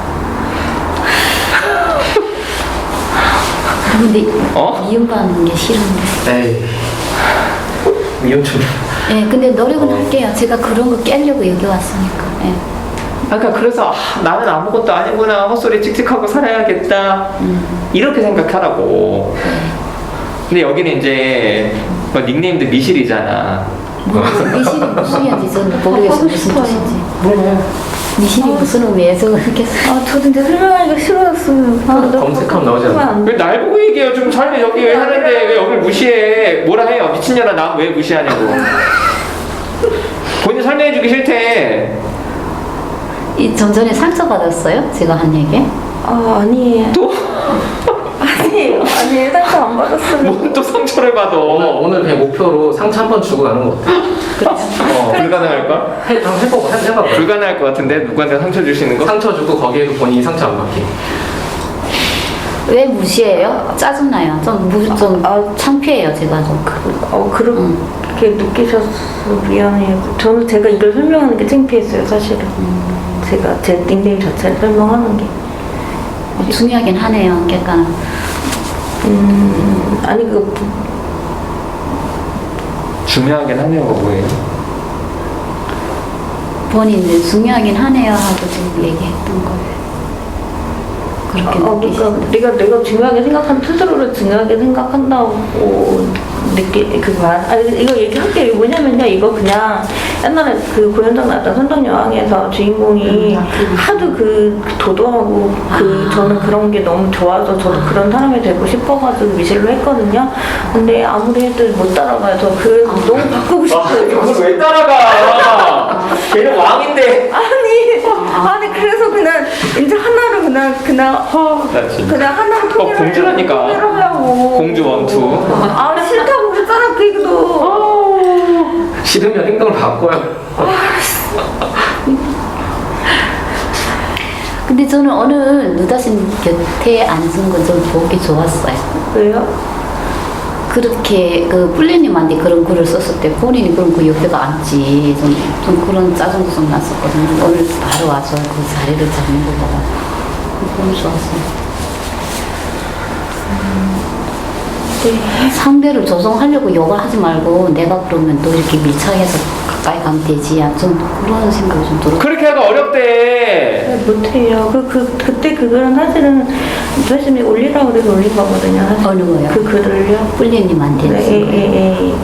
Speaker 3: 근데
Speaker 1: 어?
Speaker 3: 미움받는 게 싫은데.
Speaker 4: 에이 미움 좀.
Speaker 3: 예, 근데 노력은 할게요. 제가 그런 거 깨려고 여기 왔으니까. 예.
Speaker 1: 그러니까 그래서 나는 아무것도 아니구나 헛소리 찍찍하고 살아야겠다 이렇게 생각하라고. 근데 여기는 이제 닉네임도 미실이잖아.
Speaker 3: 미실이 무슨 얘기인지 저는 모르겠어요. 무슨 뜻인지. 미실이 무슨 의미에서 그렇게
Speaker 5: 저 진짜 설명하기가 싫어졌어요.
Speaker 4: 검색하면 나오지 않나요?
Speaker 1: 왜 날 보고 얘기해요? 좀 삶에 여기 왜 하는데 왜 여길 무시해? 뭐라 해요? 미친년아 나 왜 무시하냐고. 본인 설명해주기 싫대.
Speaker 3: 좀 전에 상처받았어요? 제가 한 얘기?
Speaker 5: 아니에요.
Speaker 1: 또?
Speaker 5: 아니에요. 상처 안 받았어요.
Speaker 1: 뭔 또 상처를 받아.
Speaker 4: 오늘 그냥 목표로 상처 한 번 주고 가는 거 어때?
Speaker 1: 불가능할까?
Speaker 4: 한번 해보고 해봐.
Speaker 1: 불가능할 것 같은데 누구한테 상처 주시는 거?
Speaker 4: 상처 주고 거기에도 본인이 상처 안 받게.
Speaker 3: 왜 무시해요? 짜증나요. 좀 창피해요. 제가 좀.
Speaker 5: 그렇게 느끼셔서 미안해요. 제가 이걸 설명하는 게 창피했어요, 사실은. 제가 제 닉네임 자체를 설명하는 게.
Speaker 3: 중요하긴 하네요. 그러니까
Speaker 5: 아니
Speaker 1: 중요하긴 하네요가 뭐예요?
Speaker 3: 본인들 중요하긴 하네요 하고 지금 얘기했던 거예요. 그렇게
Speaker 5: 그러니까 내가 중요하게 스스로를 중요하게 생각한다고 이거 얘기할게요. 뭐냐면요, 이거 그냥 옛날에 그 고현정 나왔던 선덕여왕에서 주인공이 하도 도도하고 저는 그런 게 너무 좋아서 저도 그런 사람이 되고 싶어가지고 미실로 했거든요. 근데 아무리 해도 못 따라가요. 저 그래서 너무 바꾸고 싶어요.
Speaker 1: 그걸 왜 따라가? 걔는 왕인데.
Speaker 5: 아니 그래서 그냥 이제 하나로 그냥 하나로
Speaker 1: 공주라니까.
Speaker 5: 통일하려고.
Speaker 1: 공주 원투.
Speaker 5: 싫다고 그랬잖아 그 얘기도.
Speaker 4: 싫으면 행동을 바꿔요.
Speaker 3: 근데 저는 오늘 느다신 곁에 앉은 건 좀 보기 좋았어요.
Speaker 5: 왜요?
Speaker 3: 그렇게 그 뿔리님한테 그런 글을 썼을 때 본인이 그럼 그 옆에가 앉지 좀 그런 짜증도 좀 났었거든요. 오늘 바로 와서 그 자리를 잡는 거 보고 너무 좋았어요. 상대를 조성하려고 욕을 하지 말고 내가 그러면 또 이렇게 밀착해서 가까이 가면 되지. 좀 그런 생각이 좀 들어요.
Speaker 1: 그렇게 하가 어렵대.
Speaker 5: 못해요. 그때 그거는 사실은 교수님이 올리라고 그래서 올린 거거든요. 사실.
Speaker 3: 어느 거요?
Speaker 5: 그 글을요?
Speaker 3: 뿔리님한테
Speaker 5: 네,
Speaker 3: 쓴 거예요.
Speaker 5: 예.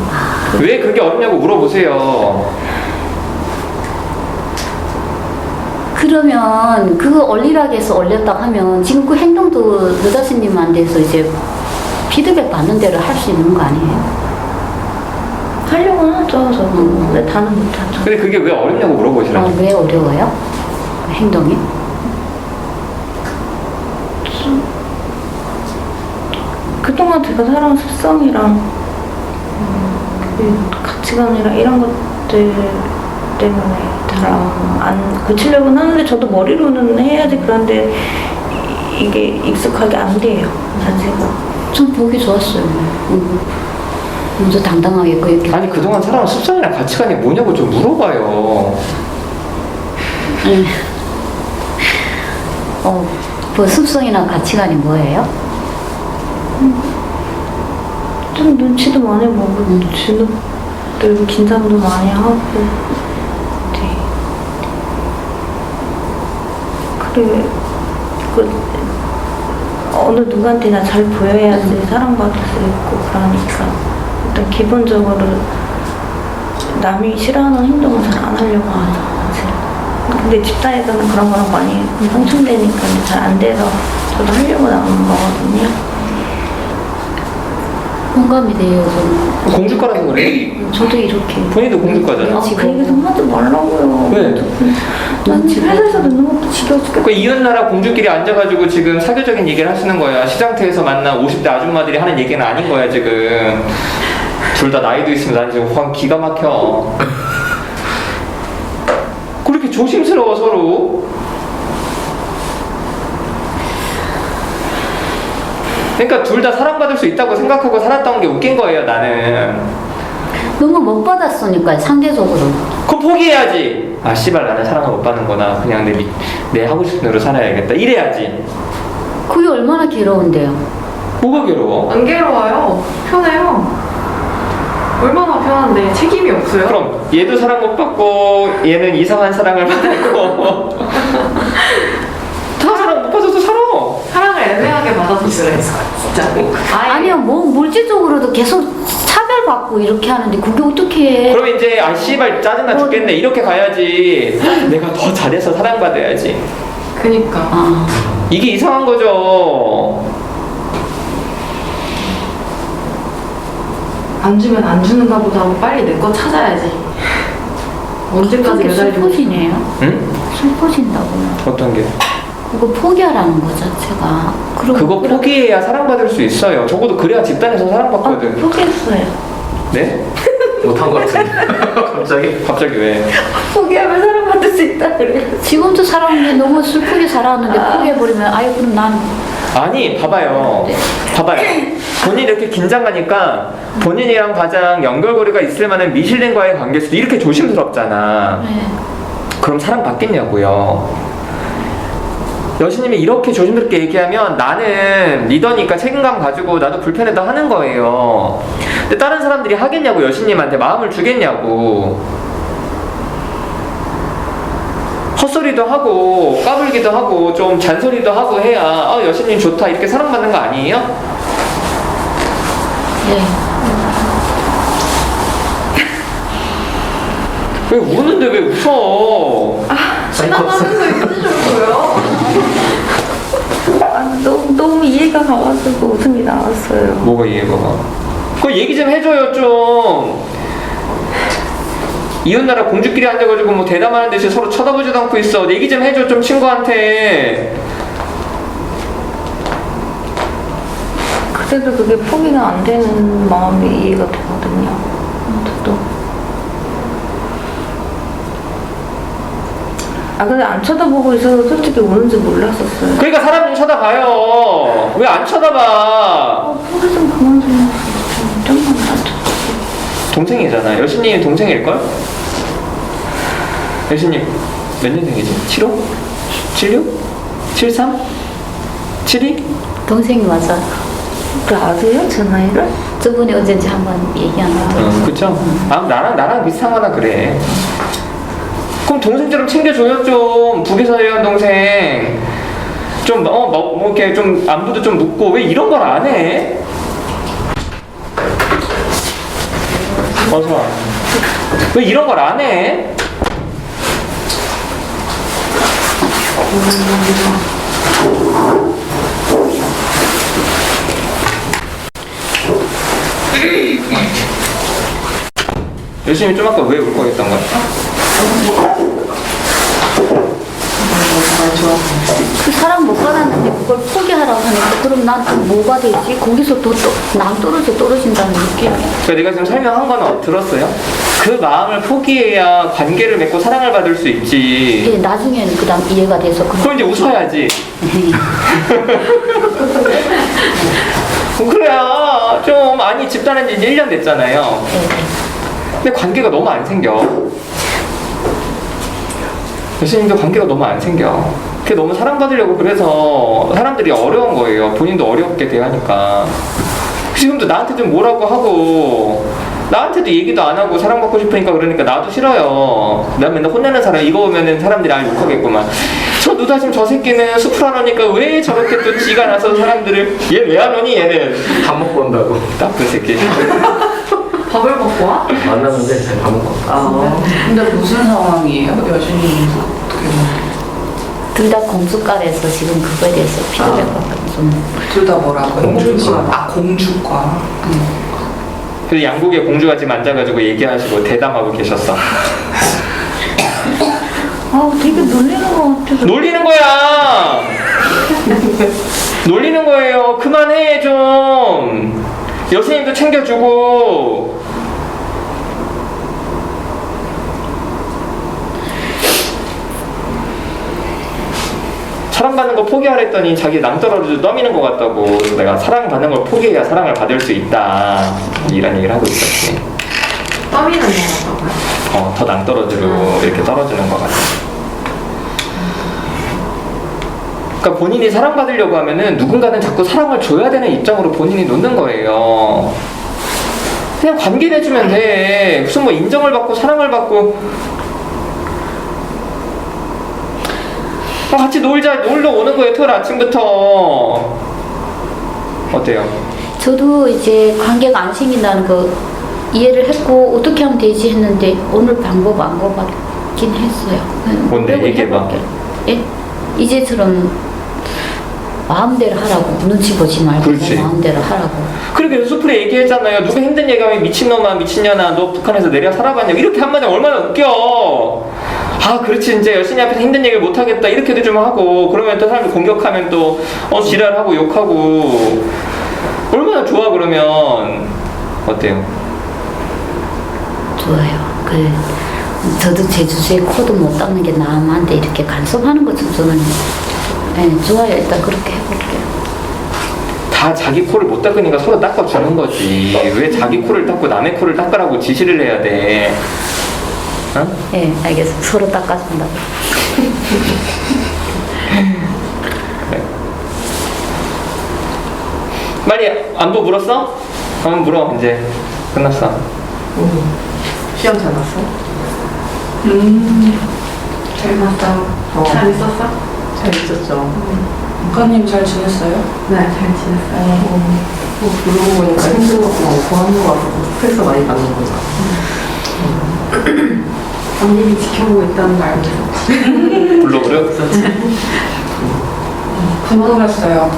Speaker 1: 왜 그게 어렵냐고 물어보세요.
Speaker 3: 그러면 그거 올리라고 해서 올렸다고 하면 지금 그 행동도 느다시님한테서 이제 피드백 받는 대로 할 수 있는 거 아니에요?
Speaker 5: 하려고는 하죠, 저도. 근데 다는 못하죠.
Speaker 1: 근데 그게 왜 어렵냐고 물어보시라고.
Speaker 3: 왜 어려워요? 그 행동이?
Speaker 5: 그동안 제가 살아온 습성이랑 그 가치관이랑 이런 것들 때문에 잘 안 고치려고는 하는데 저도 머리로는 해야지. 그런데 이게 익숙하게 안 돼요, 자체가.
Speaker 3: 좀 보기 좋았어요. 먼저 당당하게 그 이렇게.
Speaker 1: 아니 그동안 살아온 습성이나 가치관이 뭐냐고 좀 물어봐요.
Speaker 3: 그 습성이나 가치관이 뭐예요?
Speaker 5: 좀 눈치도 많이 보고, 진흙들 긴장도 많이 하고, 네. 그래, 어느 누구한테나 잘 보여야지 사랑받을 수 있고, 그러니까 일단 기본적으로 남이 싫어하는 행동은 잘 안 하려고 하죠, 사실. 근데 집단에서는 그런 거랑 많이 상충되니까 잘 안 돼서 저도 하려고 나오는 거거든요.
Speaker 3: 공감이 돼요, 저는.
Speaker 1: 공주과라서 그래.
Speaker 3: 저도 이렇게.
Speaker 1: 본인도 공주과잖아.
Speaker 5: 그 얘기 좀 하지 말라고요.
Speaker 1: 왜?
Speaker 5: 난 회사에서 듣는 것도 지겨워 죽겠다.
Speaker 1: 그 이웃나라 공주끼리 앉아가지고 지금 사교적인 얘기를 하시는 거야. 시장터에서 만난 50대 아줌마들이 하는 얘기는 아닌 거야 지금. 둘 다 나이도 있으면 난 지금 확 기가 막혀. 그렇게 조심스러워 서로. 그러니까 둘 다 사랑받을 수 있다고 생각하고 살았던 게 웃긴 거예요 나는.
Speaker 3: 너무 못 받았으니까 상대적으로.
Speaker 1: 그럼 포기해야지. 아 씨발 나는 사랑을 못 받는구나. 그냥 내 하고 싶은 대로 살아야겠다. 이래야지.
Speaker 3: 그게 얼마나 괴로운데요.
Speaker 1: 뭐가 괴로워?
Speaker 2: 안 괴로워요. 편해요. 얼마나 편한데 책임이 없어요.
Speaker 1: 그럼 얘도 사랑 못 받고 얘는 이상한 사랑을 받고 다 사랑 못 받아서 살아.
Speaker 2: 사랑을 애매하게 받아서 그랬어. 진짜.
Speaker 3: 아니요, 뭐 물질적으로도 계속 차별받고 이렇게 하는데 그게 어떻게 해?
Speaker 1: 그럼 이제 아 씨발 짜증나 죽겠네 이렇게 가야지. 내가 더 잘해서 사랑받아야지.
Speaker 2: 그니까.
Speaker 3: 아,
Speaker 1: 이게 이상한 거죠.
Speaker 2: 안 주면 안 주는가 보다 하고 빨리 내 거 찾아야지. 언제까지
Speaker 3: 그게
Speaker 2: 매달리고.
Speaker 3: 슬퍼지네요.
Speaker 1: 응?
Speaker 3: 슬퍼진다고요.
Speaker 1: 어떤 게?
Speaker 3: 그거 포기하라는 거 자체가.
Speaker 1: 그거 포기해야 사랑받을 수 있어요. 적어도 그래야 집단에서 사랑받거든.
Speaker 5: 포기했어요.
Speaker 1: 네?
Speaker 4: 못한 것 같은데. 갑자기?
Speaker 1: 갑자기 왜?
Speaker 5: 포기하면 사랑받을 수 있다 그래요.
Speaker 3: 지금도 살았는데 너무 슬프게 살았는데 포기해버리면 아유 그럼 난
Speaker 1: 아니 봐봐요. 봐봐요. 본인이 이렇게 긴장하니까 본인이랑 가장 연결고리가 있을 만한 미실린과의 관계에서도 이렇게 조심스럽잖아.
Speaker 3: 네.
Speaker 1: 그럼 사랑받겠냐고요. 여신님이 이렇게 조심스럽게 얘기하면 나는 리더니까 책임감 가지고 나도 불편해도 하는 거예요. 근데 다른 사람들이 하겠냐고. 여신님한테 마음을 주겠냐고. 헛소리도 하고 까불기도 하고 좀 잔소리도 하고 해야 여신님 좋다 이렇게 사랑받는 거 아니에요?
Speaker 3: 네.
Speaker 1: 왜 우는데 왜 웃어?
Speaker 2: 지나가면서 있는 정도요.
Speaker 5: 너무 이해가 가가지고 웃음이 나왔어요.
Speaker 1: 뭐가 이해가 가? 그거 얘기 좀 해줘요 좀. 이웃나라 공주끼리 앉아가지고 뭐 대담하는 듯이 서로 쳐다보지도 않고 있어. 얘기 좀 해줘 좀 친구한테.
Speaker 5: 그래도 그게 포기가 안 되는 마음이 이해가 되거든요. 저도. 아 근데 안 쳐다보고 있어서 솔직히 우는지 몰랐었어요.
Speaker 1: 그러니까 사람 좀 쳐다봐요. 왜 안 쳐다봐?
Speaker 5: 포기 좀 그만 좀 해주세요. 좀만 놔줘.
Speaker 1: 동생이잖아. 여신님 동생일걸? 여신님 몇 년생이지? 75? 76? 73? 72?
Speaker 3: 동생이 맞아.
Speaker 5: 그 아세요? 제 나이를?
Speaker 3: 저번에 언제인지 한번 얘기 안 하더라고요.
Speaker 1: 그쵸? 아, 나랑 비슷한 거나 그래. 그럼 동생처럼 챙겨줘요, 좀. 북에서 내려온 동생. 좀, 뭐, 이렇게 좀, 안부도 좀 묻고, 왜 이런 걸 안 해? 어서와. 왜 이런 걸 안 해? 열심히 좀 아까 왜 울컥했던 거야?
Speaker 3: 그 사람 못 받았는데 그걸 포기하라고 하니까 그럼 난 또 뭐가 되지? 거기서 또 떨어진다는 느낌이야.
Speaker 1: 그러니까 내가 지금 설명한 건 들었어요? 그 마음을 포기해야 관계를 맺고 사랑을 받을 수 있지.
Speaker 3: 예, 나중에는 그다음 이해가 돼서
Speaker 1: 그럼 이제 웃어야지. 그래야 좀 아니 집단한 지 이제 1년 됐잖아요. 근데 관계가 너무 안 생겨. 교수님도 관계가 너무 안 생겨. 그게 너무 사랑받으려고 그래서 사람들이 어려운 거예요. 본인도 어렵게 대하니까. 지금도 나한테 좀 뭐라고 하고 나한테도 얘기도 안 하고 사랑받고 싶으니까 그러니까 나도 싫어요. 난 맨날 혼내는 사람 이거 보면은 사람들이 욕하겠구만. 저 누다심 저 새끼는 숲을 안 오니까 왜 저렇게 또 지가 나서 사람들을 얘 왜 안 오니 얘는
Speaker 4: 밥 먹고 온다고.
Speaker 1: 나쁜 새끼.
Speaker 2: 밥을 먹고 와?
Speaker 4: 만났는데 밥 먹고 온다.
Speaker 6: 아, 근데 무슨 상황이에요? 여신이 어떻게
Speaker 3: 둘 다 공주과라서 지금 그거에 대해서 피드백받고 좀
Speaker 6: 둘 다 뭐라고요?
Speaker 4: 공주과.
Speaker 6: 아, 공주과.
Speaker 1: 그래서 양국의 공주가 지금 앉아가지고 얘기하시고 대담하고 계셨어.
Speaker 5: 아 되게 놀리는 것 같아서.
Speaker 1: 놀리는 거야. 놀리는 거예요. 그만해 좀. 여수님도 챙겨주고. 사랑받는 거 포기하랬더니 자기 낭떠러지도 떠미는 것 같다고. 그래서 내가 사랑받는 걸 포기해야 사랑을 받을 수 있다 이런 얘기를 하고 있었지.
Speaker 2: 떠미는 거 같다고요?
Speaker 1: 더 낭떠러지로 이렇게 떨어지는 것 같아. 그러니까 본인이 사랑받으려고 하면은 누군가는 자꾸 사랑을 줘야 되는 입장으로 본인이 놓는 거예요. 그냥 관계 내주면 돼. 무슨 뭐 인정을 받고 사랑을 받고. 같이 놀러 오는 거예요. 토요일 아침부터. 어때요?
Speaker 3: 저도 이제 관계가 안 생긴다는 거 이해를 했고 어떻게 하면 되지 했는데 오늘 방법 안 거봤긴 했어요.
Speaker 1: 뭔데?
Speaker 3: 노력을
Speaker 1: 얘기해봐.
Speaker 3: 해볼게요. 예? 이제처럼 마음대로 하라고 눈치 보지 말고
Speaker 1: 그렇지.
Speaker 3: 마음대로 하라고.
Speaker 1: 그렇게 수프리 얘기했잖아요. 누가 힘든 얘기하면 미친놈아 미친년아 너 북한에서 내려 살아봤냐 이렇게 한마디 얼마나 웃겨. 아 그렇지 이제 여신이 앞에서 힘든 얘기를 못하겠다 이렇게도 좀 하고 그러면 또 사람이 공격하면 또 지랄하고 욕하고 얼마나 좋아. 그러면 어때요?
Speaker 3: 좋아요. 저도 제 주제에 코도 못 닦는 게 남한테 이렇게 간섭하는 것좀 저는 좋아요. 일단 그렇게 해볼게요.
Speaker 1: 다 자기 코를 못 닦으니까 서로 닦아주는 거지. 왜 자기 코를 닦고 남의 코를 닦으라고 지시를 해야 돼? 어?
Speaker 3: 예, 알겠어. 서로 닦아준다고.
Speaker 1: 그래. 말이 안부 물었어? 한번 물어. 이제 끝났어.
Speaker 6: 시험 잘 봤어?
Speaker 2: 잘 봤어. 잘 있었어?
Speaker 6: 잘 있었죠. 국가님 잘 지냈어요?
Speaker 2: 네, 잘 지냈어요.
Speaker 6: 뭐 그러고 보니까 힘든 것도 많고 하는 거 같고 스트레스 많이 받는 거죠.
Speaker 2: 언니를 지켜보고 있다는 걸 알고 있었지.
Speaker 1: 블로그를?
Speaker 6: 궁금했어요.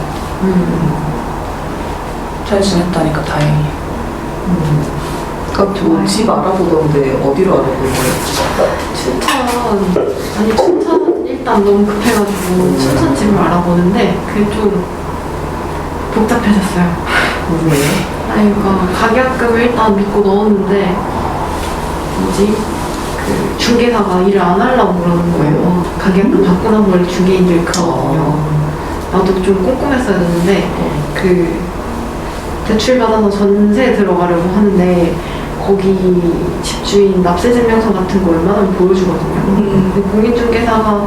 Speaker 6: 잘 지냈다니까 다행히.
Speaker 7: 아까 집 알아보던데 어디로 알아본 거예요?
Speaker 2: 춘천 일단 너무 급해가지고 춘천집을 알아보는데 그게 좀 복잡해졌어요.
Speaker 7: 왜요?
Speaker 2: 아니 그러니까 가격금을 일단 믿고 넣었는데 뭐지 그 중개사가 일을 안 하려고 그러는 거예요. 가게금 받고 난 걸 중개인들이 그러거든요. 나도 좀 꼼꼼했어야 되는데 그 대출 받아서 전세 들어가려고 하는데 거기 집주인 납세 증명서 같은 거 웬만하면 보여주거든요. 근데 공인중개사가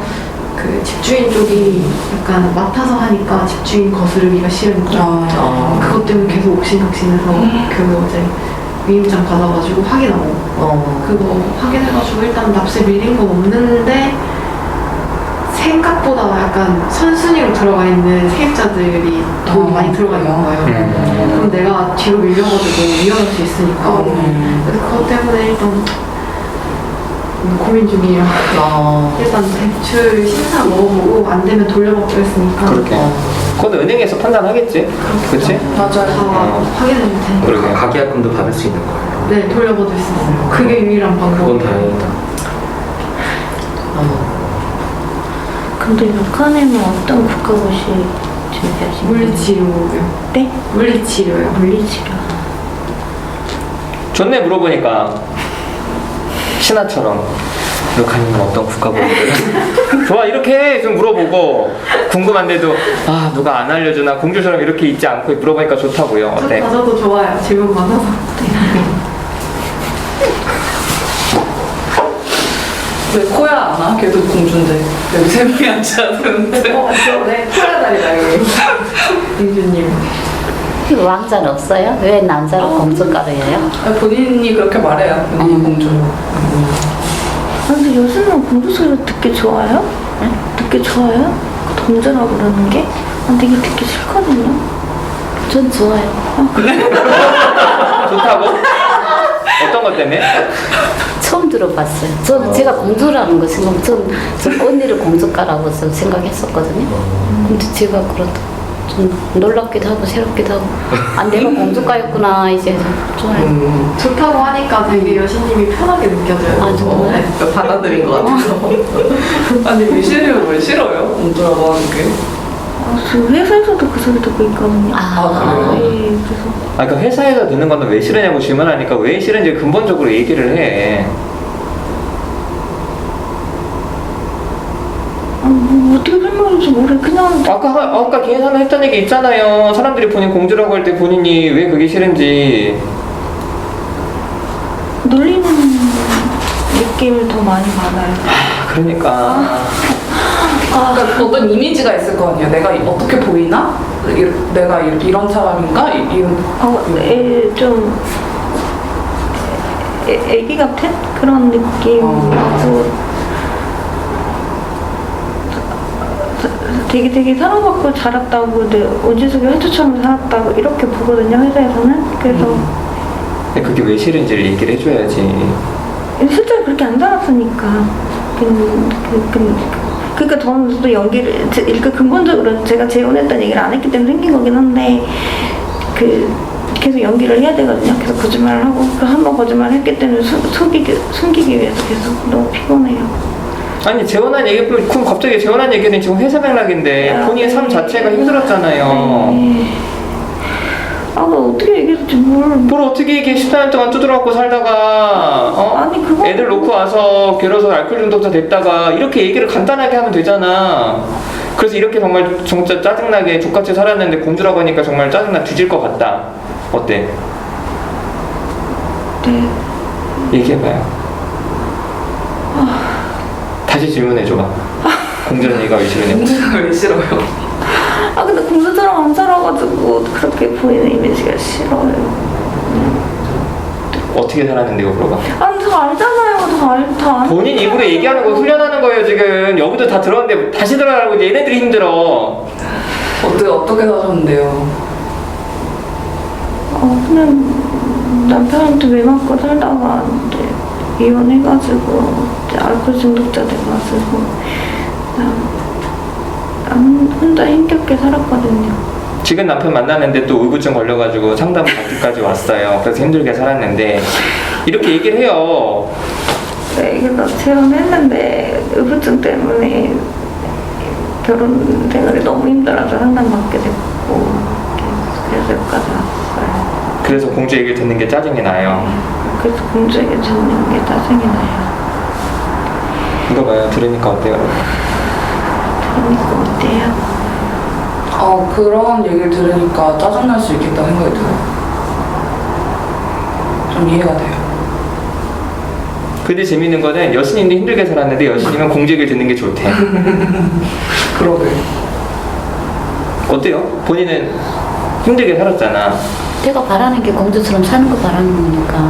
Speaker 2: 그 집주인 쪽이 약간 맡아서 하니까 집주인 거스르기가 싫은 거예요. 그것 때문에 계속 옥신각신해서 결국 어제 위임장 받아가지고 확인하고 그거 확인해가지고 일단 납세 밀린 건 없는데 생각보다 약간 선순위로 들어가 있는 세입자들이 돈이 많이 들어가 있는 거예요. 그럼 내가 뒤로 밀려가지고 위험할 수 있으니까. 그래서 그것 때문에 일단 고민 중이에요. 일단 대출 심사 먹어보고 안 되면 돌려받기로 했으니까.
Speaker 1: 그렇게. 그건 은행에서 판단하겠지. 그렇지?
Speaker 2: 다 확인해 줄 테니까.
Speaker 1: 그러게.
Speaker 4: 가계약금도 받을 수 있는 거예요.
Speaker 2: 네, 돌려받을 수 있어요. 그게 유일한
Speaker 4: 그건
Speaker 2: 방법이에요.
Speaker 4: 다행이다.
Speaker 5: 근데 북한에는 어떤 국가고시 준비하신 거예요?
Speaker 2: 물리치료요.
Speaker 5: 네?
Speaker 2: 물리치료요.
Speaker 5: 물리치료.
Speaker 1: 좋네 물어보니까 신하처럼 루카님은 어떤 국가고시를 좋아 이렇게 좀 물어보고 궁금한데도 아 누가 안 알려주나 공주처럼 이렇게 있지 않고 물어보니까 좋다고요. 어때?
Speaker 2: 저도 좋아요. 질문 많아서.
Speaker 7: 왜 코야 안 와? 걔도 공주인데 여기 3명이 앉아야 되는데.
Speaker 2: 맞죠? 네, 파라다리다 여기. 민주님.
Speaker 3: 그 왕자는 없어요? 왜 남자로 공주가루예요?
Speaker 7: 본인이 그렇게 말해요. 본인이 공주로.
Speaker 5: 아, 근데 요즘은 공부 소리 듣기 좋아요? 네? 듣기 좋아요? 그 동자라고 그러는 게? 아, 되게 듣기 싫거든요.
Speaker 3: 전 좋아요.
Speaker 1: 좋다고? 어떤 것 때문에?
Speaker 3: 처음 들어봤어요. 저는 제가 공주라는 거 생각, 전 언니를 공주가라고 생각했었거든요. 근데 제가 그렇다. 좀 놀랍기도 하고 새롭기도 하고 아 내가 공주가였구나 이제 좋아요.
Speaker 2: 좋다고 하니까 되게 여신님이 편하게 느껴져요.
Speaker 3: 아, 정말?
Speaker 7: 받아들인 것 같아서. 아니 왜 싫어요? 공주라고 하는 게?
Speaker 5: 아, 지금 회사에서도 그 소리 듣고 있거든요.
Speaker 7: 그래요?
Speaker 5: 네, 그래서.
Speaker 1: 아, 그 회사에서 듣는 건 왜 싫으냐고 질문하니까 왜 싫은지 근본적으로 얘기를 해.
Speaker 5: 아, 뭐 어떻게 설명할지 모르겠어. 그냥
Speaker 1: 아까 계산을 했던 얘기 있잖아요. 사람들이 본인 공주라고 할 때 본인이 왜 그게 싫은지.
Speaker 5: 놀리는 느낌을 더 많이 받아요.
Speaker 1: 그러니까.
Speaker 7: 그러니까 어떤 이미지가 있을 거 아니에요. 내가 어떻게 보이나? 내가 이런 사람인가? 이런.
Speaker 5: 좀 애기 같은 그런 느낌도 되게 사랑받고 자랐다고 온지숙이 회초처럼 살았다고 이렇게 보거든요 회사에서는. 그래서
Speaker 1: 근데 그게 왜 싫은지를 얘기를 해줘야지.
Speaker 5: 실제로 그렇게 안 살았으니까. 그러니까 저는 또 연기를 이렇게 근본적으로 제가 재혼했다는 얘기를 안 했기 때문에 생긴 거긴 한데 계속 연기를 해야 되거든요. 계속 거짓말을 하고 한 번 거짓말을 했기 때문에 숨기기 위해서 계속 너무 피곤해요.
Speaker 1: 아니 재혼한 얘기 그럼 갑자기 재혼한 얘기는 지금 회사 맥락인데 본인의 삶 자체가 힘들었잖아요.
Speaker 5: 나 어떻게 얘기했지
Speaker 1: 뭘 어떻게 이게 14년 동안 두드러갖고 살다가
Speaker 5: 아니, 그거
Speaker 1: 애들 놓고 와서 결혼해서 알코올 중독자 됐다가 이렇게 얘기를 간단하게 하면 되잖아. 그래서 이렇게 정말 진짜 짜증나게 족같이 살았는데 공주라고 하니까 정말 짜증나 뒤질 것 같다. 어때?
Speaker 5: 네.
Speaker 1: 얘기해봐요. 다시 질문해줘봐. 공주는 얘가 왜 싫으냐고.
Speaker 7: 공주가 왜 싫어요?
Speaker 5: 근데 공주처럼 안 살아가지고 그렇게 보이는 이미지가 싫어요.
Speaker 1: 어떻게 살았는데 이거 물어봐.
Speaker 5: 아니 다 알잖아요. 다 아는
Speaker 1: 본인 입으로 얘기하는 거 훈련하는 거예요 지금. 여기도 다 들었는데 다시 들어가라고 이제 얘네들이 힘들어.
Speaker 7: 어떻게 사셨는데요?
Speaker 5: 그냥 남편한테 매 맞고 살다가 이제 이혼해가지고 이제 알코올 중독자 돼가지고 그냥 혼자 힘겹게 살았거든요.
Speaker 1: 지금 남편 만나는데 또 우울증 걸려가지고 상담 받기까지 왔어요. 그래서 힘들게 살았는데 이렇게 얘기를 해요.
Speaker 5: 네, 그래서 재혼했는데 우울증 때문에 결혼 생활이 너무 힘들어서 상담받게 됐고 그래서 여기까지 왔어요.
Speaker 1: 그래서 공주 얘기를 듣는 게 짜증이 나요.
Speaker 5: 그래서 공주 얘기 듣는 게 짜증이 나요.
Speaker 1: 물어봐요. 들으니까 어때요?
Speaker 5: 그러니까 어때요?
Speaker 7: 그런 얘기를 들으니까 짜증날 수 있겠다 생각이 들어요. 좀 이해가 돼요.
Speaker 1: 근데 재밌는 거는 여신님도 힘들게 살았는데 여신님은 공주 얘기를 듣는 게 좋대.
Speaker 7: 그러게.
Speaker 1: 어때요? 본인은 힘들게 살았잖아.
Speaker 3: 내가 바라는 게 공주처럼 사는 거 바라는 거니까.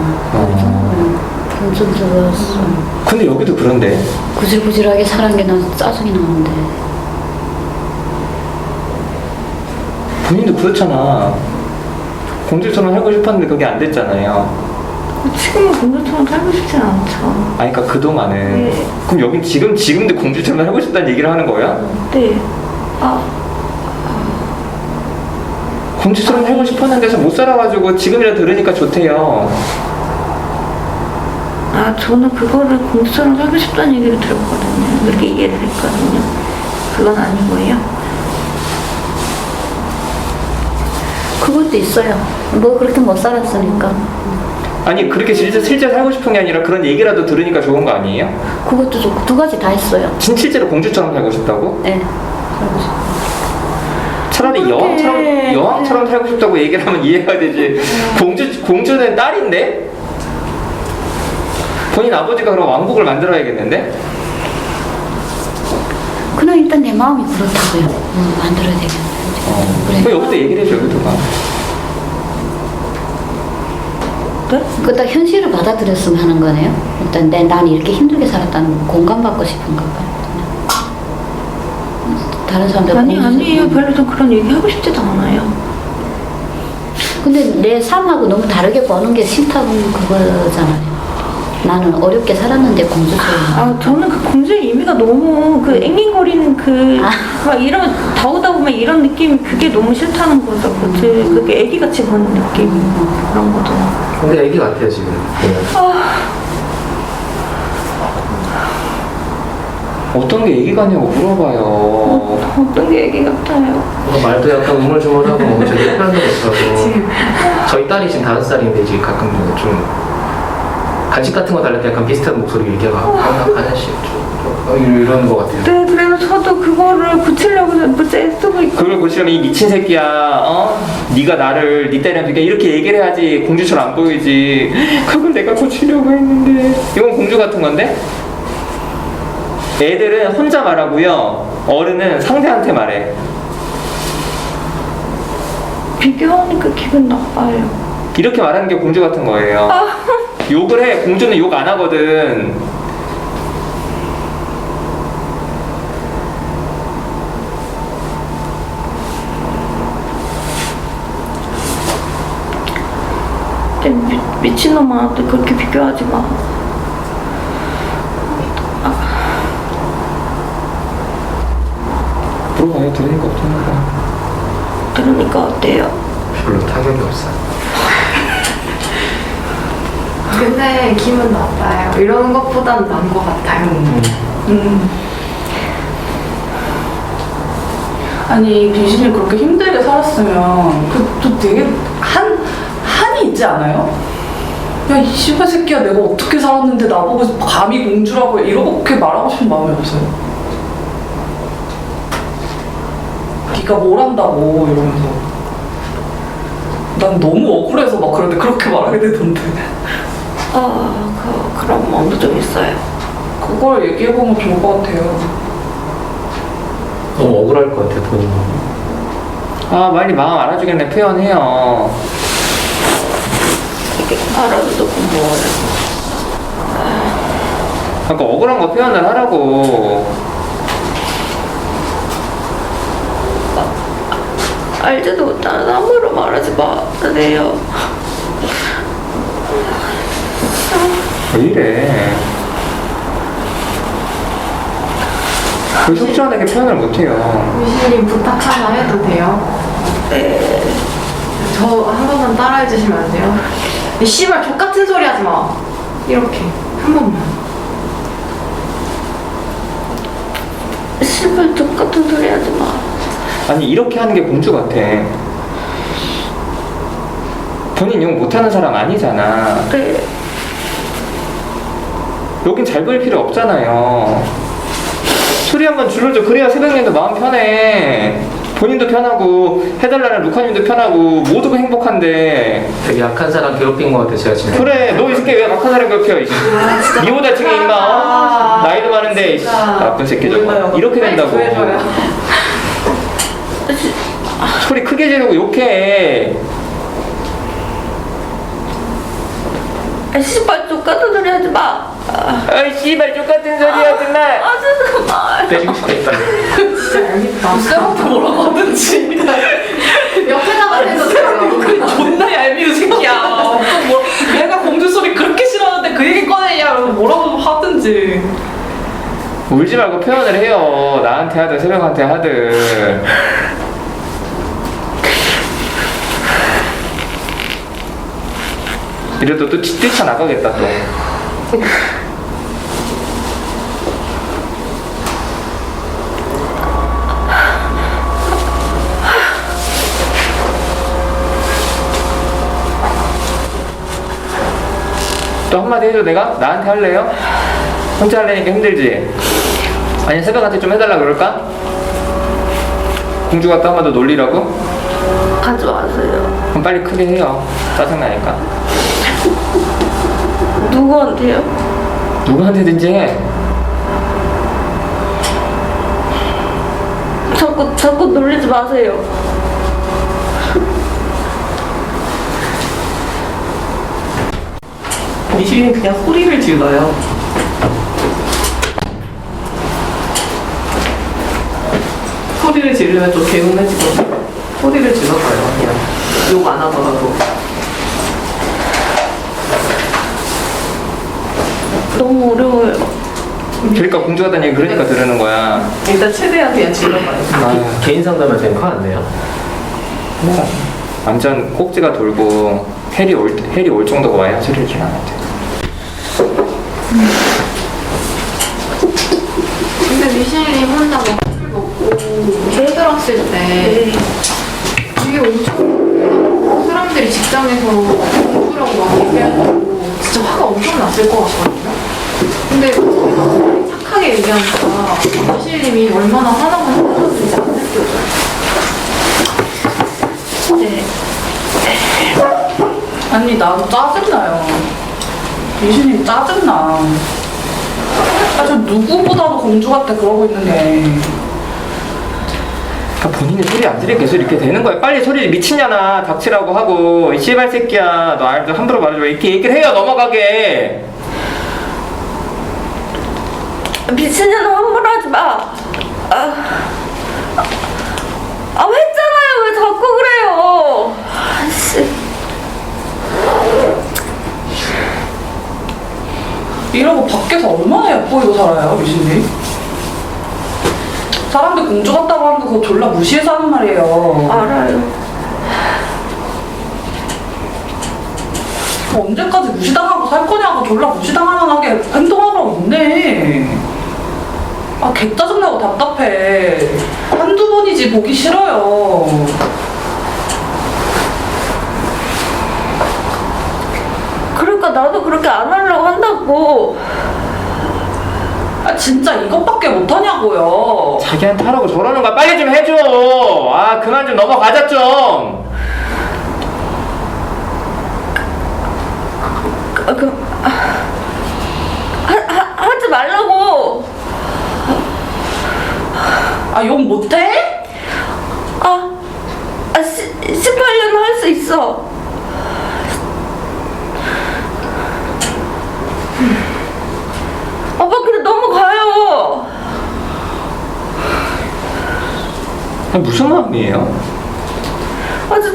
Speaker 3: 공주스러웠어.
Speaker 1: 근데 여기도 그런데.
Speaker 3: 구질구질하게 사는 게 난 짜증이 나는데.
Speaker 1: 본인도 그렇잖아. 공주처럼 살고 싶었는데 그게 안 됐잖아요.
Speaker 5: 지금은 공주처럼 살고 싶진 않죠.
Speaker 1: 아니, 그러니까 그동안은.
Speaker 5: 네.
Speaker 1: 그럼 여긴 지금도 공주처럼 살고 싶다는 얘기를 하는 거야?
Speaker 5: 네.
Speaker 1: 공주처럼 살고 싶었는데 잘 못 살아가지고 지금이라 들으니까 좋대요.
Speaker 5: 저는 그거를 공주처럼 살고 싶다는 얘기를 들었거든요. 그렇게 이해를 했거든요. 그건 아니고요.
Speaker 3: 그것도 있어요. 뭐 그렇게 못 살았으니까.
Speaker 1: 아니, 그렇게 실제 살고 싶은 게 아니라 그런 얘기라도 들으니까 좋은 거 아니에요?
Speaker 3: 그것도 좋고 두 가지 다 했어요.
Speaker 1: 실제로 공주처럼 살고 싶다고?
Speaker 3: 네. 살고 싶어.
Speaker 1: 차라리 여왕처럼 살고 싶다고 얘기를 하면 이해가 되지. 공주는 딸인데? 본인 아버지가 그럼 왕국을 만들어야겠는데?
Speaker 3: 그냥 일단 내 마음이 그렇다고요. 만들어야 되겠네.
Speaker 1: 그럼 여기도 얘기를 해줘, 여기도 봐.
Speaker 3: 그 딱 현실을 받아들였으면 하는 거네요. 일단 난 이렇게 힘들게 살았다는 거 공감받고 싶은가 봐요. 다른 사람들
Speaker 5: 아니에요. 별로 좀 그런 얘기 하고 싶지도 않아요.
Speaker 3: 근데 내 삶하고 너무 다르게 보는 게 싫다는 그거잖아요. 나는 어렵게 살았는데 공주처럼.
Speaker 5: 저는 그 공주의 의미가 너무 그 앵앵거리는 막 이런 다오다 보면 이런 느낌 그게 너무 싫다는 거죠. 그게 애기같이 보는 느낌 그런 거죠.
Speaker 4: 근데 애기 같아요 지금.
Speaker 1: 어떤 게 얘기 같냐고 물어봐요.
Speaker 5: 어떤 게 애기 같아요.
Speaker 4: 말도 약간 우물쭈물하고 제대로 표현도 못하고. 저희 딸이 지금 5살인데 이제 가끔 좀 간식 같은 거 달랄 때 약간 비슷한 목소리 얘기하고 하나씩 이러는 것 같아요.
Speaker 5: 네, 그래서 저도 그거를 고치려고 문자 쓰고 있고.
Speaker 1: 그걸 고치려면 이 미친 새끼야, 네가 나를 네 딸이랑 비교 이렇게 얘기를 해야지 공주처럼 안 보이지. 그걸 내가 고치려고 했는데. 이건 공주 같은 건데? 애들은 혼자 말하고요. 어른은 상대한테 말해.
Speaker 5: 비교하니까 기분 나빠요.
Speaker 1: 이렇게 말하는 게 공주 같은 거예요. 욕을 해. 공주는 욕 안 하거든.
Speaker 5: 미친놈아, 그렇게 비교하지 마.
Speaker 1: 물어봐요. 들으니까 어쩌나.
Speaker 5: 그러니까 어때요?
Speaker 4: 별로 타격이 없어요.
Speaker 2: 근데 기분 나빠요. 이러는 것보단 나은 것 같아요.
Speaker 7: 아니 귀신이 그렇게 힘들게 살았으면 또 되게 한이 있지 않아요? 야 이 씨발 새끼야 내가 어떻게 살았는데 나보고 감히 공주라고 이렇게 말하고 싶은 마음이 없어요. 네가 뭘 안다고 이러면서 난 너무 억울해서 막 그런데 그렇게 말하게 되던데
Speaker 5: 그런 마음도 좀 있어요.
Speaker 7: 그걸 얘기해보면 좋을 것 같아요.
Speaker 4: 너무 억울할 것 같아요 본인은.
Speaker 1: 빨리 마음 알아주겠네. 표현해요.
Speaker 5: 알아도 고마워요.
Speaker 1: 그러니까 억울한 거 표현을 하라고.
Speaker 5: 알지도 못하는 함부로 말하지 마세요.
Speaker 1: 왜 이래? 왜 속시원하게 표현을 못해요?
Speaker 2: 유신님 부탁 하나 해도 돼요?
Speaker 5: 네.
Speaker 2: 저 한 번만 따라해 주시면 안 돼요? 이 씨발 족같은 소리 하지 마. 이렇게 한 번만.
Speaker 5: 씨발 똑같은 소리 하지 마.
Speaker 1: 아니, 이렇게 하는 게 공주 같아. 본인 욕 못하는 사람 아니잖아.
Speaker 5: 네.
Speaker 1: 여긴 잘 보일 필요 없잖아요. 소리 한번 줄여줘. 그래야 새벽님도 마음 편해. 본인도 편하고 해달라는 루카님도 편하고 모두가 행복한데.
Speaker 4: 되게 약한 사람 괴롭힌 것 같아 제가 지금.
Speaker 1: 그래 너 이 새끼 왜 악한 사람 괴롭혀. 니보다 지금 임마 나이도 많은데 이씨, 나쁜 새끼 저거. 이렇게 된다고. 소리 크게 지르고 욕해.
Speaker 5: 아, 씨발 똑같은 소리 하지 마.
Speaker 1: 아이 씨발 똑같은 소리 하지 마.
Speaker 5: 정말.
Speaker 4: 때리고 싶겠다.
Speaker 2: 진짜 얄밉다.
Speaker 7: 쌤한테 뭐라고 하든지.
Speaker 2: 옆에 나가면서
Speaker 7: 그 존나 얄미운 새끼야. 뭐 내가 공주 소리 그렇게 싫어하는데 그 얘기 꺼내냐 뭐라고 하든지.
Speaker 1: 울지 말고 표현을 해요. 나한테 하든 새벽한테 하든. 이래도 또 뛰쳐나가겠다 또. 또 한마디 해줘. 내가? 나한테 할래요? 혼자 하려니까 힘들지? 아니 새벽한테 좀 해달라 그럴까? 공주가 또 한마디 놀리라고?
Speaker 5: 하지 마세요.
Speaker 1: 그럼 빨리 크게 해요. 짜증나니까.
Speaker 5: 누구한테요?
Speaker 1: 누구한테든지 해.
Speaker 5: 자꾸 놀리지 마세요.
Speaker 6: 미실은 그냥 소리를 질러요. 소리를 지르면 좀 개운해지거든요. 소리를 질러봐요. 그냥 욕 안 하더라도.
Speaker 5: 너무 어려워요.
Speaker 1: 그러니까 공주 같다는 얘기 그러니까 들으는 거야.
Speaker 6: 일단 최대한 그냥 질러봐요.
Speaker 1: 아유,
Speaker 4: 개인 상담할 때는 화 안 내요?
Speaker 1: 완전 꼭지가 돌고 헬이 올 정도가 와야 소리를 좀 안 돼.
Speaker 2: 근데 미셸님 혼자 먹을 먹고 힘들었을 때 이게 엄청 사람들이 직장에서 공부라고 막 얘기하고 진짜 화가 엄청 났을 것 같거든요. 근데 착하게 얘기하니까 미셸님이 얼마나 화나고 힘들었는지 안 느껴져요.
Speaker 5: 네.
Speaker 7: 아니 나도 짜증나요. 미신님 짜증나. 아, 저 누구보다도 공주 같아 그러고 있는 게.
Speaker 1: 그러니까 본인이 소리 안 들으니까 계속 이렇게 되는 거야. 빨리 소리 미치냐나 닥치라고 하고 이 씨발 새끼야 너 알도 함부로 말해줘 이렇게 얘기를 해요. 넘어가게.
Speaker 5: 미친년아 함부로 하지 마. 했잖아요. 왜 자꾸 그래요? 아씨.
Speaker 7: 이러고 밖에서 얼마나 얕보이고 살아요, 미신님? 사람들 공주 같다고 하는 거 그거 졸라 무시해서 하는 말이에요.
Speaker 5: 알아요.
Speaker 7: 언제까지 무시당하고 살 거냐고 졸라 무시당하면 하게 행동하라고 있네. 아, 개 짜증나고 답답해. 한두 번이지 보기 싫어요.
Speaker 5: 그러니까 나도 그렇게 안 하려고 한다고.
Speaker 7: 아, 진짜 이것밖에 못하냐고요.
Speaker 1: 자기한테 하라고 저러는 거야. 빨리 좀 해줘. 아 그만 좀 넘어가자 좀.
Speaker 5: 하지 말라고.
Speaker 7: 아, 욕 못해?
Speaker 5: 18년 할 수 있어. 아빠 근데 넘어가요.
Speaker 1: 아니, 무슨 마음이에요?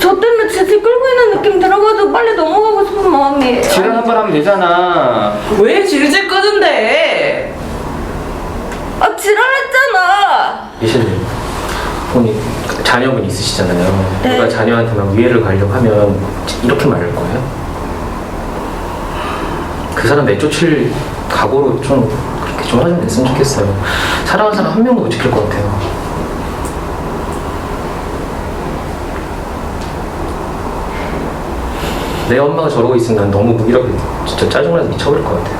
Speaker 5: 저 때문에 질질 끌고 있는 느낌 들어가지고 빨리 넘어가고 싶은 마음이에요.
Speaker 1: 지랄 한 번 하면 되잖아.
Speaker 7: 왜 질질 끄는데?
Speaker 5: 지랄했잖아.
Speaker 4: 미신님, 본인 자녀분 있으시잖아요.
Speaker 5: 네.
Speaker 4: 누가 자녀한테 막 위해를 가려고 하면 이렇게 말할 거예요? 그 사람 내쫓을 각오로 좀 그렇게 좀 하시면 됐으면 좋겠어요. 사랑하는 사람 한 명도 못 지킬 것 같아요. 내 엄마가 저러고 있으면 난 너무 무기력해 진짜 짜증나서 미쳐버릴 것 같아요.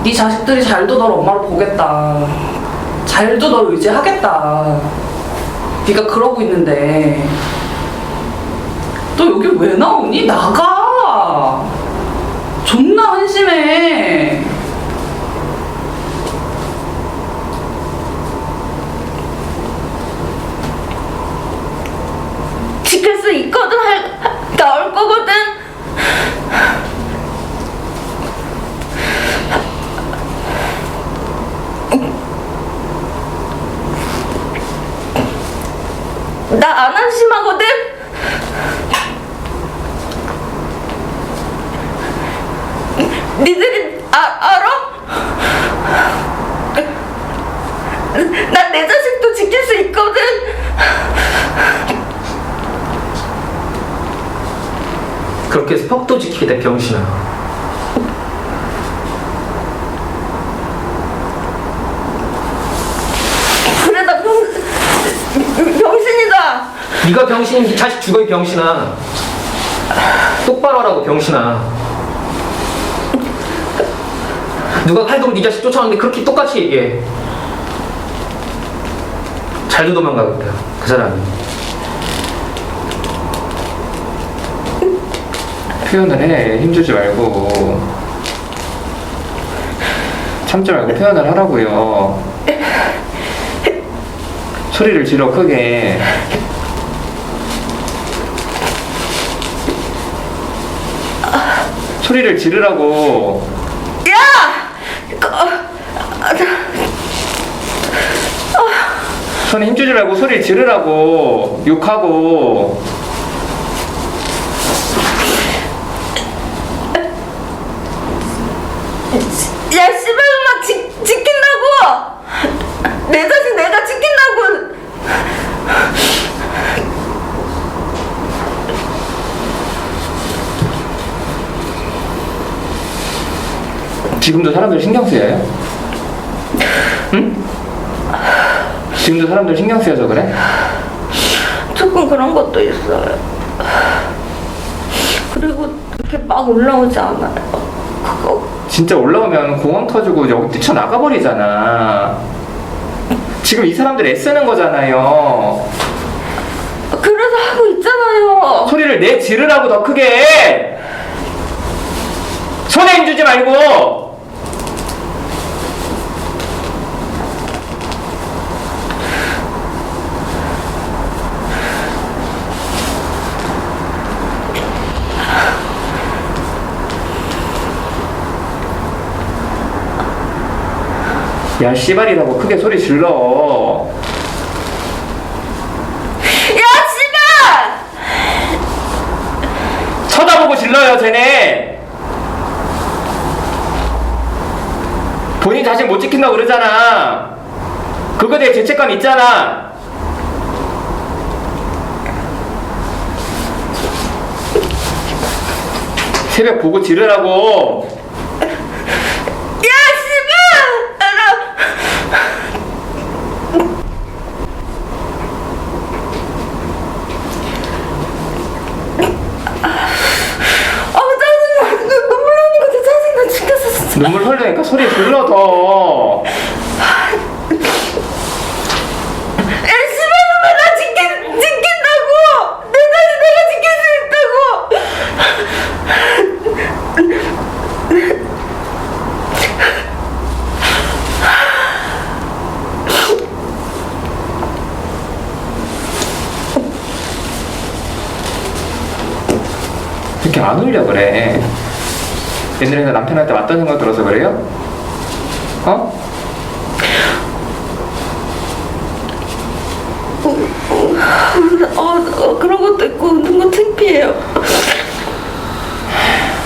Speaker 7: 네 자식들이 잘도 널 엄마로 보겠다. 잘도 널 의지하겠다. 네가 그러고 있는데 너 여기 왜 나오니? 나가. 존나 한심해.
Speaker 5: 지킬 수 있거든. 나올 거거든. 나 안 한심하거든. 니들이 알아? 난 내 자식도 지킬 수 있거든.
Speaker 4: 그렇게 해서 퍽도 지키게 돼, 병신아.
Speaker 5: 그래 나 병신이다.
Speaker 4: 네가 병신이면 네 자식 죽어, 이 병신아. 똑바로 하라고, 병신아. 누가 칼도로 네 자식 쫓아왔는데 그렇게 똑같이 얘기해. 잘도 도망가겠다, 그 사람이.
Speaker 1: 표현을 해. 힘주지 말고. 참지 말고 표현을 하라고요. 소리를 질러 크게. 소리를 지르라고. 손에 힘주지 말고 소리를 지르라고. 욕하고.
Speaker 5: 야 씨발 엄마 지킨다고. 내 자식 내가 지킨다고.
Speaker 1: 지금도 사람들 신경 쓰여요? 응? 지금도 사람들 신경 쓰여서 그래?
Speaker 5: 조금 그런 것도 있어요. 그리고 이렇게 막 올라오지 않아요. 그거
Speaker 1: 진짜 올라오면 공항 터지고 여기 뛰쳐나가 버리잖아. 지금 이 사람들 애쓰는 거잖아요.
Speaker 5: 그래서 하고 있잖아요.
Speaker 1: 소리를 내 지르라고 더 크게. 손에 힘주지 말고. 야 씨발이라고 크게 소리 질러.
Speaker 5: 야 씨발!
Speaker 1: 쳐다보고 질러요 쟤네. 본인 자식 못 지킨다고 그러잖아. 그거에 대해 죄책감 있잖아. 새벽 보고 지르라고. 눈물 흘리니까 소리 질러 더.
Speaker 5: 지킨다고! 내 자식 내가 지킬 수 있다고!
Speaker 1: 이렇게 안 울려 그래? 옛날에 남편한테 맞던 생각 들어서 그래요? 어?
Speaker 5: 그런 것도 있고 웃는 건 창피해요.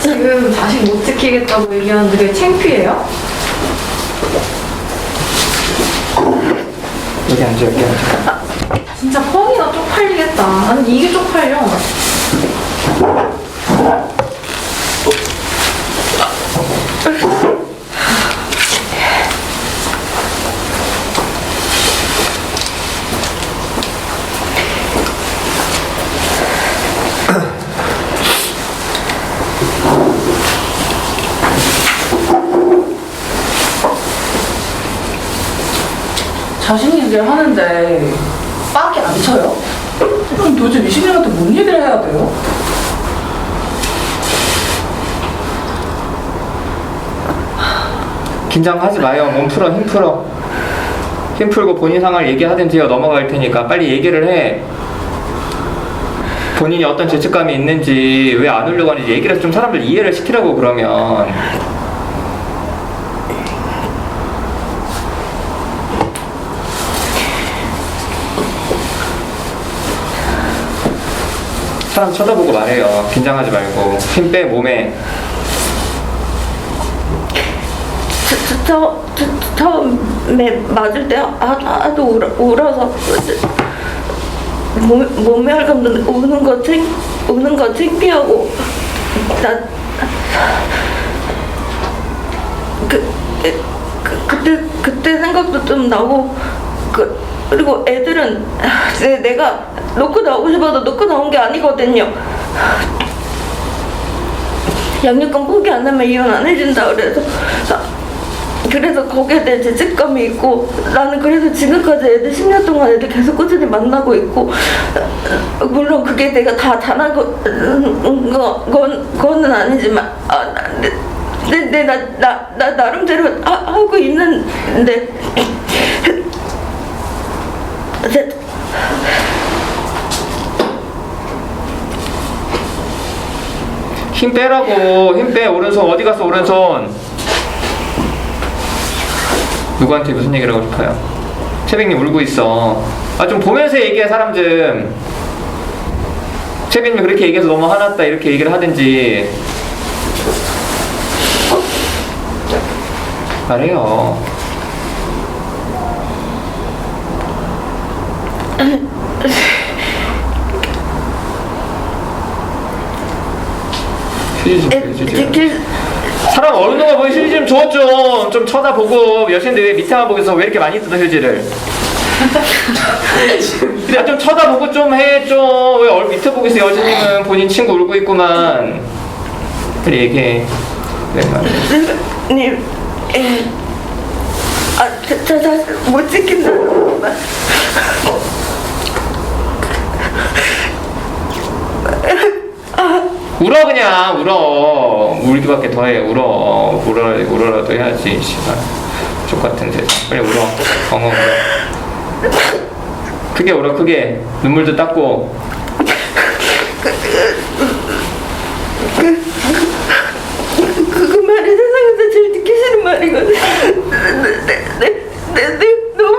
Speaker 2: 지금 자식 못 지키겠다고 얘기하는데 그게 창피해요?
Speaker 1: 여기 앉아 여기 앉아.
Speaker 2: 진짜 뻥이나 쪽팔리겠다. 아니 이게 쪽팔려.
Speaker 7: 자신 얘기를 하는데 빡이 안 쳐요? 그럼 도대체 미식님한테 뭔 얘기를 해야 돼요?
Speaker 1: 긴장하지 마요. 몸 풀어, 힘 풀어. 힘 풀고 본인 상황을 얘기하든지요. 넘어갈 테니까 빨리 얘기를 해. 본인이 어떤 죄책감이 있는지, 왜 안 오려고 하는지 얘기를 해서 좀 사람들 이해를 시키라고. 그러면 사람 쳐다보고 말해요. 긴장하지 말고 힘 빼 몸에.
Speaker 5: 처음에 맞을 때 아주 울어서 몸이 헐감는데 우는 거 창피하고 그때 생각도 좀 나고 그리고 애들은 내가 놓고 나오고 싶어도 놓고 나온 게 아니거든요. 양육권 포기 안 하면 이혼 안 해준다 그래서 거기에 대한 죄책감이 있고 나는 그래서 지금까지 애들 10년 동안 애들 계속 꾸준히 만나고 있고 물론 그게 내가 다 잘한 거는 아니지만 나 나름대로 하고 있는데
Speaker 1: 힘 빼라고. 힘 빼. 오른손 어디 갔어? 오른손. 누구한테 무슨 얘기를 하고 싶어요? 채백님 울고 있어. 아 좀 보면서 얘기해. 사람 좀. 채백님이 그렇게 얘기해서 너무 화났다 이렇게 얘기를 하든지 말해요. 휴지 좀 해주지. 사람 어른도가 뭐 휴지 좀 줘. 좀 쳐다보고. 여신데 왜 밑에만 보고서 왜 이렇게 많이 뜯어 휴지를. 그냥 좀 쳐다보고 좀 해. 좀 왜 밑에 보고 있어. 여신님은 본인 친구 울고 있구만. 그래 얘기해.
Speaker 5: 님, 못 지킨다.
Speaker 1: 울어 그냥 울어. 울기밖에 더해. 울어라도 해야지. 씨발 족같은 세상. 빨리 울어. 엉엉 울어. 크게 울어. 크게. 눈물도 닦고.
Speaker 5: 그 말이 세상에서 제일 듣기 싫은 말이거든. 너무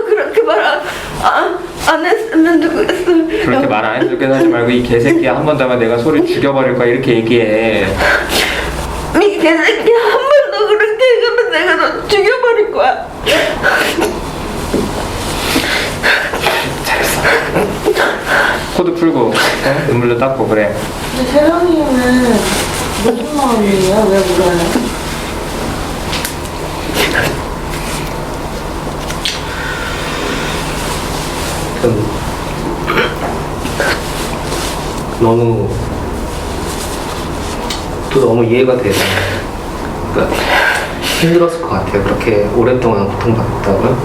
Speaker 5: 그렇게 말 안 했으면 좋겠어.
Speaker 1: 그렇게 말 안 해줄게 하지 말고 이 개새끼야 한 번 더 하면 내가 소리 죽여버릴 거야 이렇게 얘기해.
Speaker 5: 이 개새끼 한 번 더 그렇게 해주면 내가 너 죽여버릴 거야.
Speaker 1: 잘했어. 코도 풀고 눈물도 닦고 그래.
Speaker 3: 근데 세령이는 무슨 마음이에요? 왜 울어요?
Speaker 4: 너무 이해가 돼서 그러니까 힘들었을 것 같아요. 그렇게 오랫동안 고통받다가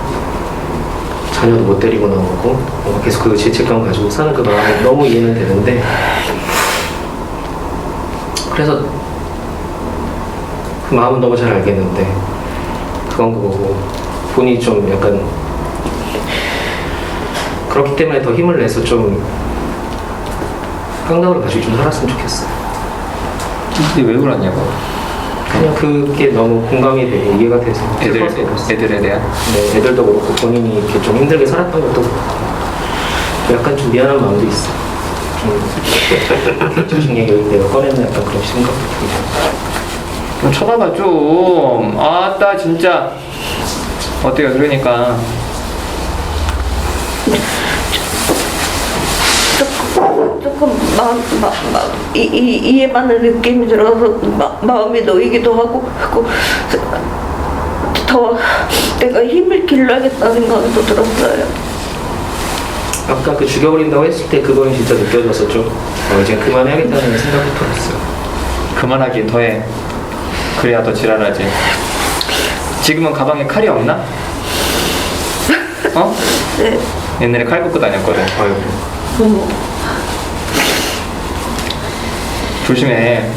Speaker 4: 자녀도 못 데리고 나오고 뭔가 계속 그 죄책감 가지고 사는 그 마음이 너무 이해는 되는데 그래서 그 마음은 너무 잘 알겠는데 그건 그거고 본인이 좀 약간 그렇기 때문에 더 힘을 내서 좀 깡다구를 가지고 좀 살았으면 좋겠어요.
Speaker 1: 근데 왜 울었냐고.
Speaker 4: 그냥 그게 너무 공감이 되고 이해가 돼서
Speaker 1: 애들에 대한.
Speaker 4: 네, 애들도 그렇고 본인이 이렇게 좀 힘들게 살았던 것도 그렇고 약간 좀 미안한 마음도 있어. 좀 객관식 얘기를 내가 꺼내는 약간 그런 생각도 들고.
Speaker 1: 좀 쳐다봐 좀. 아따 진짜. 어때요? 그러니까.
Speaker 5: 조금 이해받는 느낌이 들어서 마음이 놓이기도 하고 더 내가 힘을 길러야겠다는 생각이 또 들었어요.
Speaker 4: 아까 그 죽여버린다고 했을 때 그거는 진짜 느껴져서 좀 이제 그만해야겠다는 생각이 들었어요.
Speaker 1: 그만하기 더해. 그래야 더 지랄하지. 지금은 가방에 칼이 없나? 어?
Speaker 5: 네.
Speaker 1: 옛날에 칼 꽂고 다녔거든.
Speaker 4: 아이고.
Speaker 1: 조심해.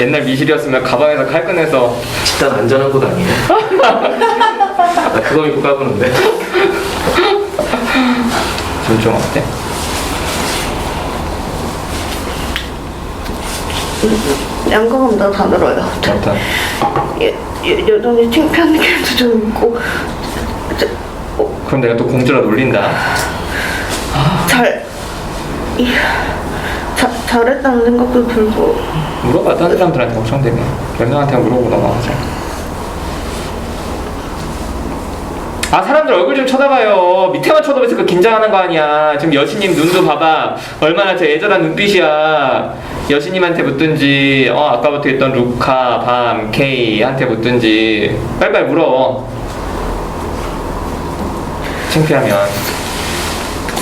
Speaker 1: 옛날 미실이었으면 가방에서 칼 꺼내서
Speaker 4: 집단 안전한 곳 아니에요? 나 그거 입고 까부는데.
Speaker 1: 좀 어때?
Speaker 5: 양가감도 다 들어요.
Speaker 1: 어떤?
Speaker 5: 여전히 창피한 느낌도 좀 있고
Speaker 1: 그럼 내가 또 공주라 놀린다.
Speaker 5: 잘했다는 생각도 들고
Speaker 1: 물어봐. 다른 사람들한테 걱정되네. 몇 명한테 물어보고 넘어가자. 아, 사람들 얼굴 좀 쳐다봐요. 밑에만 쳐다보면서 그 긴장하는 거 아니야. 지금 여신님 눈도 봐봐. 얼마나 저 애절한 눈빛이야. 여신님한테 묻든지, 아까부터 있던 루카, 밤, 케이한테 묻든지. 빨리빨리 물어. 창피하면.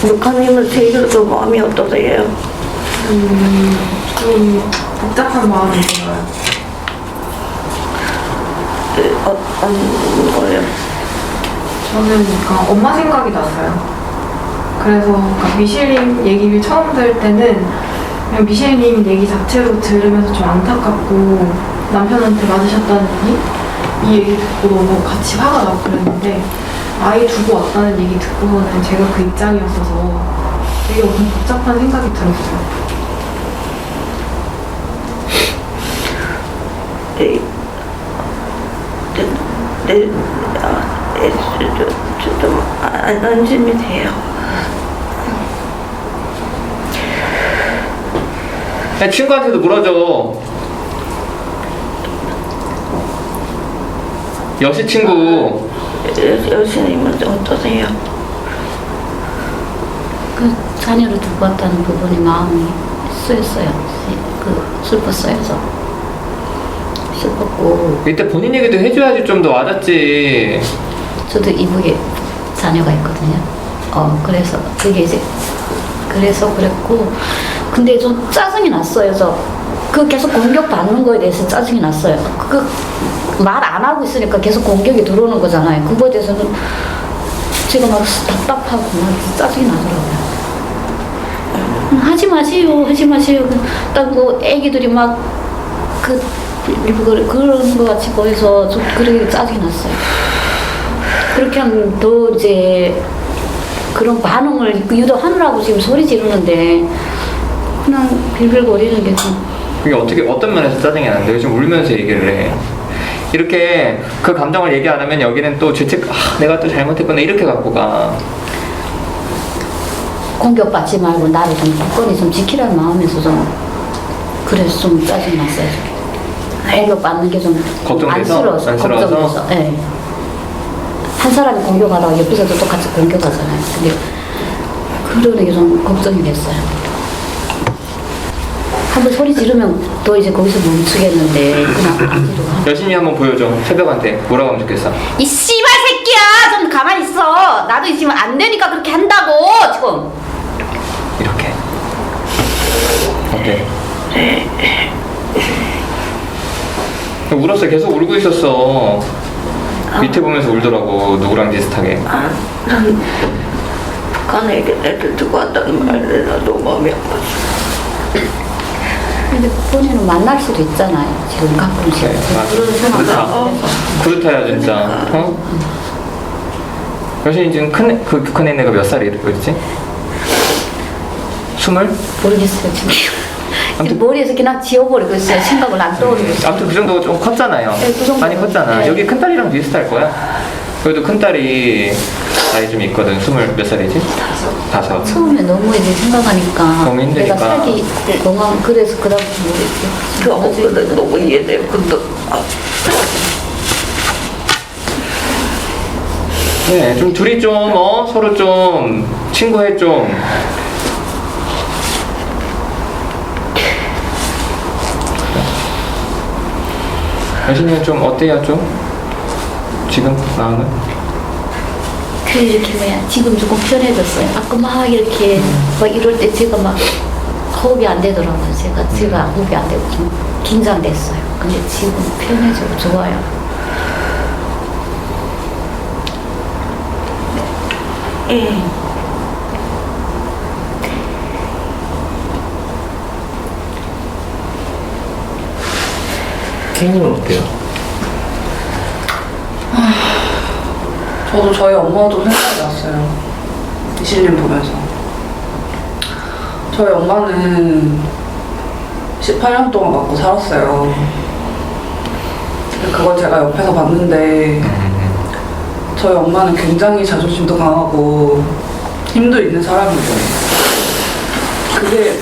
Speaker 5: 루카님은 제 얘기도 마음이 어떠세요?
Speaker 2: 좀 복잡한 마음이 들어요.
Speaker 5: 어떤 거예요?
Speaker 2: 저는 그러니까 엄마 생각이 났어요. 그래서 그러니까 미셸님 얘기를 처음 들을 때는 그냥 미셸님 얘기 자체로 들으면서 좀 안타깝고 남편한테 맞으셨다는 이 얘기 듣고 너무 같이 화가 나고 그랬는데 아이 두고 왔다는 얘기 듣고서는 제가 그 입장이었어서 되게 엄청 복잡한 생각이 들었어요.
Speaker 5: 좀 안심이 돼요.
Speaker 1: 야, 친구한테도 물어줘. 여시 친구.
Speaker 5: 여신님은 어떠세요?
Speaker 3: 그 자녀를 두고 왔다는 부분이 마음이 쏘였어요. 슬펐어요. 슬펐고
Speaker 1: 이때 본인 얘기도 해줘야지 좀 더 와닿지.
Speaker 3: 저도 이북에 자녀가 있거든요. 그래서 그게 이제 그래서 그랬고 근데 좀 짜증이 났어요. 그 계속 공격받는 거에 대해서 짜증이 났어요. 말 안 하고 있으니까 계속 공격이 들어오는 거잖아요. 그거에 대해서는 제가 막 답답하고 막 짜증이 나더라고요. 하지 마세요. 딱 뭐 애기들이 막 그런 거 같이 보여서 좀 그렇게 짜증이 났어요. 그렇게 하면 더 이제 그런 반응을 유도하느라고 지금 소리 지르는데 그냥 빌빌거리는 게 좀.
Speaker 1: 그게 어떤 면에서 짜증이 나는데 요즘 울면서 얘기를 해. 이렇게 그 감정을 얘기 안 하면 여기는 또 죄책, 내가 또 잘못했구나 이렇게 갖고 가.
Speaker 3: 공격받지 말고 나를 좀 굳건히 좀 지키라는 마음에서 좀 그래서 좀 짜증이 났어요. 공격받는 게 좀
Speaker 1: 걱정돼서?
Speaker 3: 안쓰러워서. 걱정돼서. 네. 한 사람이 공격하다가 옆에서도 똑같이 공격하잖아요. 근데 그러는 게 좀 걱정이 됐어요. 한번 소리 지르면 또 이제 거기서 멈추겠는데 그냥 안 지르고.
Speaker 1: 여신이 한번 보여줘. 새벽한테 뭐라고 하면 좋겠어.
Speaker 3: 이 씨발 새끼야! 좀 가만히 있어. 나도 지금 안 되니까 그렇게 한다고 지금.
Speaker 1: 이렇게. 어때? 울었어. 계속 울고 있었어. 밑에 보면서 울더라고. 누구랑 비슷하게.
Speaker 5: 난 북한에 애들 두고 왔다는 말에 나 너무 마음이 아팠어.
Speaker 3: 근데 본인은 만날 수도 있잖아요. 지금 가끔씩.
Speaker 1: 그래, 맞아.
Speaker 3: 그런 생각.
Speaker 1: 그렇다야 진짜. 여신이 지금 큰 애가 몇 살이랬지? 20?
Speaker 3: 모르겠어요 지금. 지금 머리에서 그냥 지워버리고 있어요. 생각을 안 떠오르고 있어요.
Speaker 1: 아무튼 그 정도가 좀 컸잖아요.
Speaker 3: 네, 그 정도.
Speaker 1: 많이 컸잖아.
Speaker 3: 네.
Speaker 1: 여기 큰딸이랑 비슷할 거야. 그래도 큰딸이 나이 좀 있거든. 20몇 살이지? 5.
Speaker 3: 처음에 너무 이제 생각하니까
Speaker 1: 너무 힘드니까.
Speaker 3: 내가 살기 너무 그래서 그다음부터 모르겠어요.
Speaker 5: 근데 너무 이해돼요. 근데
Speaker 1: 네, 좀 둘이 좀 서로 좀 친구해 좀. 여신이는 좀 어때요 좀? 지금 마음은?
Speaker 3: 그 이렇게 뭐야 지금 조금 편해졌어요. 아까 막 이렇게 막 이럴 때 제가 막 호흡이 안 되더라고요. 제가 호흡이 안 되고 좀 긴장됐어요. 근데 지금 편해지고 좋아요.
Speaker 4: 케이님은 어때요?
Speaker 7: 저도 저희 엄마도 생각이 났어요. 이실님 보면서. 저희 엄마는 18년 동안 맞고 살았어요. 그걸 제가 옆에서 봤는데 저희 엄마는 굉장히 자존심도 강하고 힘도 있는 사람이죠. 그게